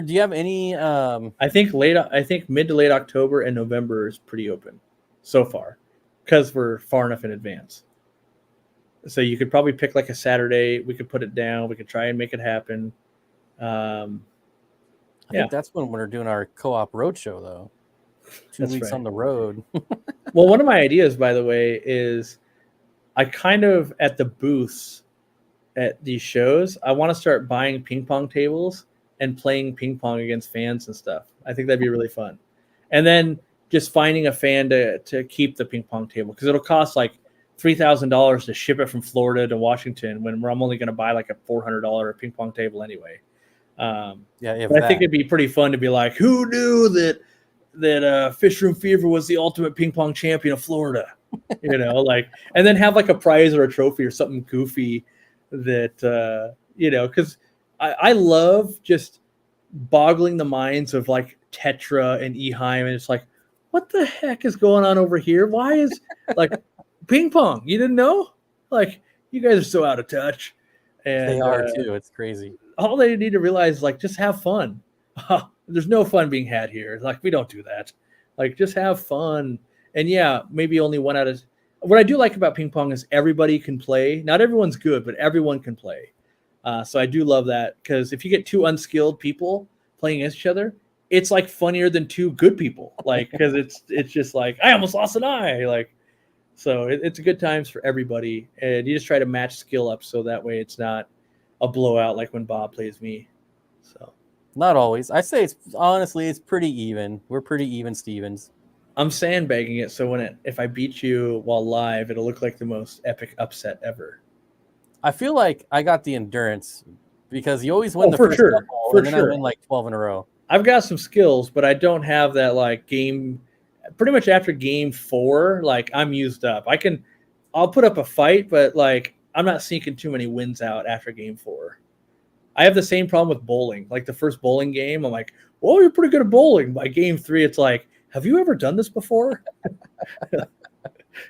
you have any? I think mid to late October and November is pretty open so far because we're far enough in advance. So you could probably pick like a Saturday. We could put it down. We could try and make it happen. I think that's when we're doing our co-op roadshow, though. 2 weeks right. On the road. Well, one of my ideas, by the way, is I kind of at the booths at these shows, I want to start buying ping pong tables and playing ping pong against fans and stuff. I think that'd be really fun. And then just finding a fan to keep the ping pong table, because it'll cost like $3,000 to ship it from Florida to Washington when I'm only going to buy like a $400 ping pong table anyway. But I think it'd be pretty fun to be like, who knew that Fish Room Fever was the ultimate ping pong champion of Florida? You know, like, and then have like a prize or a trophy or something goofy that, because I love just boggling the minds of like Tetra and Eheim, and it's like, what the heck is going on over here? Why is like ping pong? You didn't know? Like, you guys are so out of touch. And they are too. It's crazy. All they need to realize is like, just have fun. There's no fun being had here. Like, we don't do that. Like, just have fun. And yeah, maybe only one out of. What I do like about ping pong is everybody can play. Not everyone's good, but everyone can play. So I do love that, because if you get two unskilled people playing against each other, it's like funnier than two good people. Like, because it's just like, I almost lost an eye. Like, so it's a good times for everybody, and you just try to match skill up so that way it's not a blowout like when Bob plays me. So. Not always. I say it's pretty even. We're pretty even Stevens. I'm sandbagging it so if I beat you while live, it'll look like the most epic upset ever. I feel like I got the endurance, because you always win the first couple, and then I win like 12 in a row. I've got some skills, but I don't have that like game. Pretty much after game 4, like I'm used up. I'll put up a fight, but like I'm not sneaking too many wins out after game 4. I have the same problem with bowling. Like the first bowling game, I'm like, "Well, you're pretty good at bowling." By game 3, it's like, "Have you ever done this before?"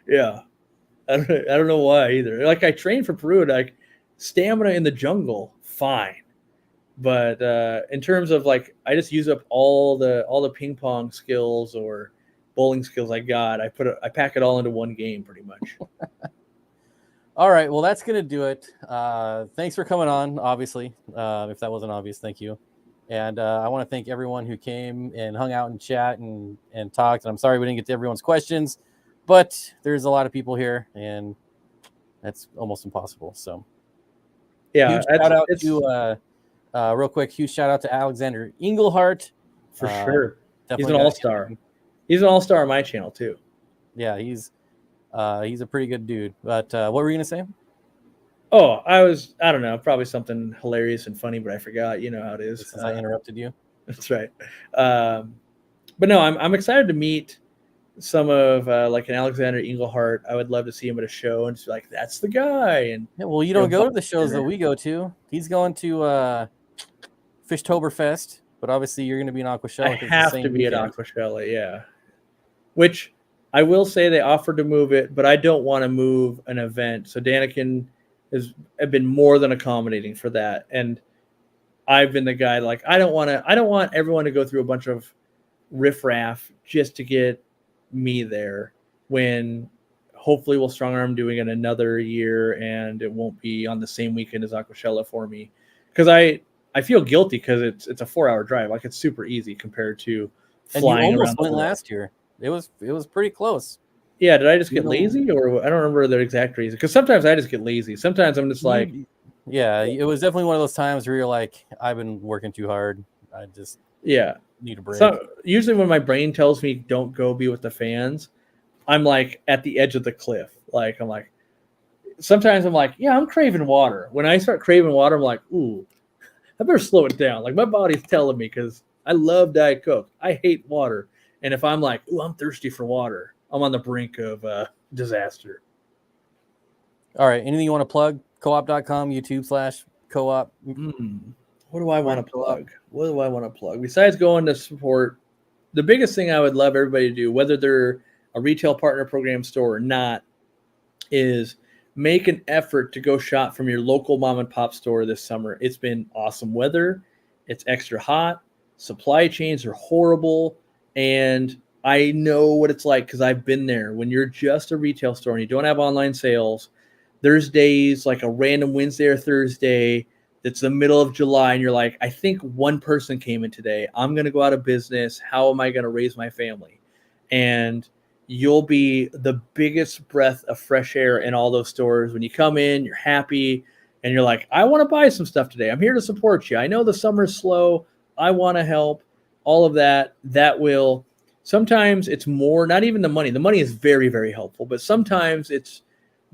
Yeah, I don't know why either. Like I trained for Peru, like stamina in the jungle, fine, but in terms of like, I just use up all the ping pong skills or bowling skills I got. I pack it all into one game pretty much. All right, well, that's gonna do it. Thanks for coming on. Obviously, if that wasn't obvious, thank you. And I want to thank everyone who came and hung out and chat and talked. And I'm sorry we didn't get to everyone's questions, but there's a lot of people here, and that's almost impossible. So, yeah, real quick, huge shout out to Alexander Engelhart. For sure, he's an all-star. He's an all-star on my channel too. Yeah, he's a pretty good dude. But what were you gonna say? Oh, I don't know, probably something hilarious and funny, but I forgot. You know how it is. Since I interrupted you. That's right. But no, I'm excited to meet some of like an Alexander Engelhart. I would love to see him at a show and just be like, that's the guy. And yeah, well, you don't go to the shows that we go to. He's going to Fishtoberfest, but obviously you're going to be in Aquashella. I have to be at Aquashella, yeah. Which I will say they offered to move it, but I don't want to move an event. So Danikin have been more than accommodating for that, and I've been the guy like I don't want everyone to go through a bunch of riffraff just to get me there, when hopefully we'll strong arm doing it another year and it won't be on the same weekend as Aquashella for me, because I feel guilty because it's a 4-hour drive. Like, it's super easy compared to flying. And you almost went last year. It was pretty close. Yeah, did I just get lazy, or I don't remember the exact reason? Because sometimes I just get lazy. Sometimes I'm just like, yeah, it was definitely one of those times where you're like, I've been working too hard. I just need a break. So usually when my brain tells me don't go be with the fans, I'm like at the edge of the cliff. Like sometimes I'm like, yeah, I'm craving water. When I start craving water, I'm like, ooh, I better slow it down. Like my body's telling me because I love Diet Coke. I hate water. And if I'm like, ooh, I'm thirsty for water, I'm on the brink of disaster. All right. Anything you want to plug? Co-op.com, YouTube/co-op. What do I want to plug? What do I want to plug? Besides going to support, the biggest thing I would love everybody to do, whether they're a retail partner program store or not, is make an effort to go shop from your local mom and pop store this summer. It's been awesome weather. It's extra hot. Supply chains are horrible. And I know what it's like because I've been there. When you're just a retail store and you don't have online sales, there's days like a random Wednesday or Thursday that's the middle of July and you're like, I think one person came in today. I'm going to go out of business. How am I going to raise my family? And you'll be the biggest breath of fresh air in all those stores. When you come in, you're happy and you're like, I want to buy some stuff today. I'm here to support you. I know the summer's slow. I want to help. All of that will, sometimes it's more, not even the money. The money is very, very helpful, but sometimes it's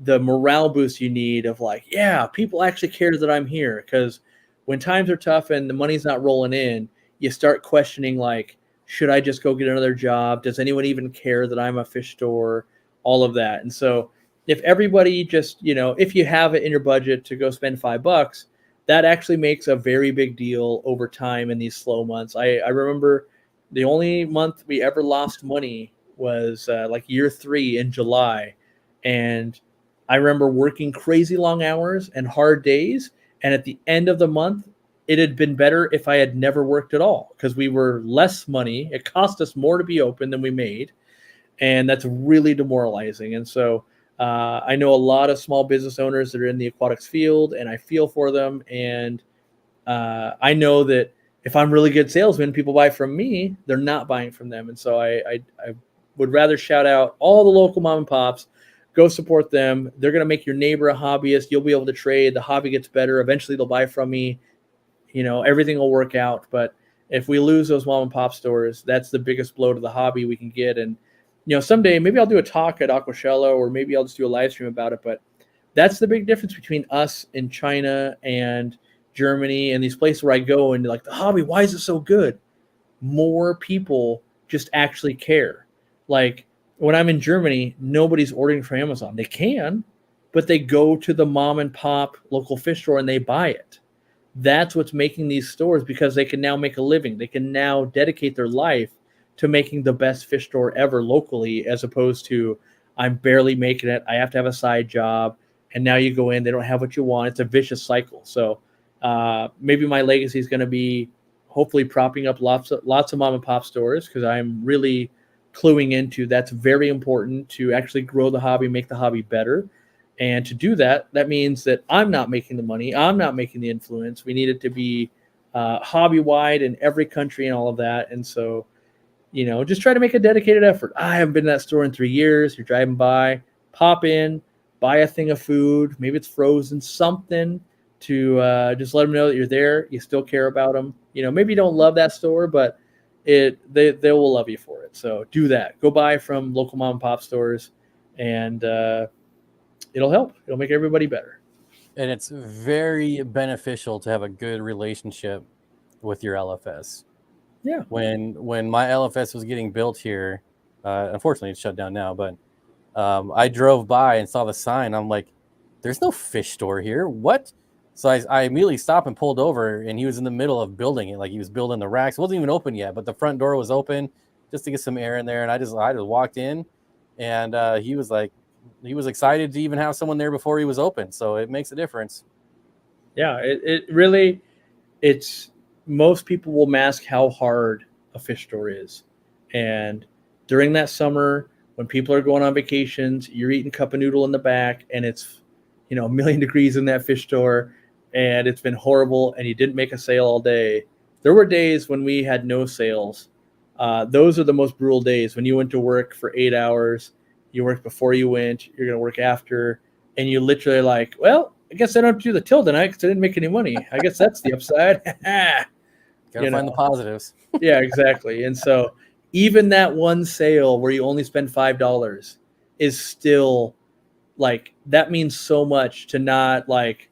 the morale boost you need of like, yeah, people actually care that I'm here. Because when times are tough and the money's not rolling in, you start questioning like, should I just go get another job? Does anyone even care that I'm a fish store? All of that. And so if everybody just, if you have it in your budget to go spend $5, that actually makes a very big deal over time in these slow months. I remember the only month we ever lost money was like year 3 in July. And I remember working crazy long hours and hard days. And at the end of the month, it had been better if I had never worked at all because we were less money. It cost us more to be open than we made. And that's really demoralizing. And so I know a lot of small business owners that are in the aquatics field, and I feel for them. And I know that if I'm really good salesman, people buy from me, they're not buying from them. And so I would rather shout out all the local mom and pops. Go support them. They're going to make your neighbor a hobbyist. You'll be able to trade. The hobby gets better. Eventually they'll buy from me. Everything will work out. But if we lose those mom and pop stores, that's the biggest blow to the hobby we can get. And, someday maybe I'll do a talk at Aquashello, or maybe I'll just do a live stream about it. But that's the big difference between us and China and Germany and these places where I go and like the hobby, why is it so good? More people just actually care. Like when I'm in Germany, nobody's ordering from Amazon. They can, but they go to the mom and pop local fish store and they buy it. That's what's making these stores, because they can now make a living. They can now dedicate their life to making the best fish store ever locally, as opposed to I'm barely making it. I have to have a side job. And now you go in, they don't have what you want. It's a vicious cycle. So maybe my legacy is going to be hopefully propping up lots of mom and pop stores, because I'm really cluing into that's very important to actually grow the hobby, make the hobby better. And to do that, that means that I'm not making the money. I'm not making the influence. We need it to be hobby-wide in every country and all of that. And so, just try to make a dedicated effort. I haven't been to that store in 3 years. You're driving by, pop in, buy a thing of food. Maybe it's frozen, something to just let them know that you're there. You still care about them. Maybe you don't love that store, but they will love you for it. So do that. Go buy from local mom and pop stores, and it'll help. It'll make everybody better. And it's very beneficial to have a good relationship with your LFS. Yeah. When my LFS was getting built here, unfortunately it's shut down now, but I drove by and saw the sign. I'm like, there's no fish store here. What? So I immediately stopped and pulled over, and he was in the middle of building it. Like he was building the racks. It wasn't even open yet, but the front door was open just to get some air in there. And I just walked in, and he was excited to even have someone there before he was open. So it makes a difference. Yeah, it really, most people will mask how hard a fish store is. And during that summer, when people are going on vacations, you're eating cup of noodle in the back, and it's, a million degrees in that fish store, and it's been horrible, and you didn't make a sale all day. There were days when we had no sales. Those are the most brutal days, when you went to work for 8 hours. You worked before you went, you're going to work after, and you literally like, well, I guess I don't have to do the till tonight because I didn't make any money. I guess that's the upside. Gotta find the positives. Yeah, exactly. And so even that one sale where you only spend $5 is still like, that means so much to not like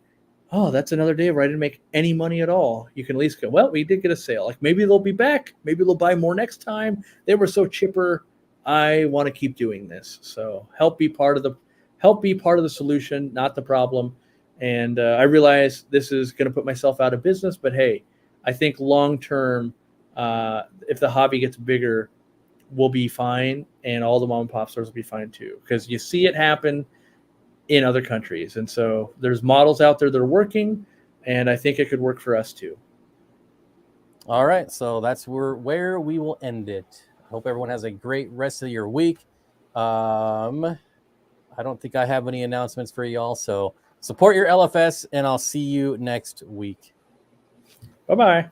oh, that's another day where I didn't make any money at all. You can at least go, well, we did get a sale. Like maybe they'll be back. Maybe they'll buy more next time. They were so chipper. I want to keep doing this. So help be part of the solution, not the problem. And I realize this is going to put myself out of business, but hey, I think long term, if the hobby gets bigger, we'll be fine, and all the mom and pop stores will be fine too, because you see it happen in other countries. And so there's models out there that are working, and I think it could work for us too. All right, so that's where we will end it. Hope everyone has a great rest of your week. I don't think I have any announcements for y'all, so support your LFS, and I'll see you next week. Bye-bye.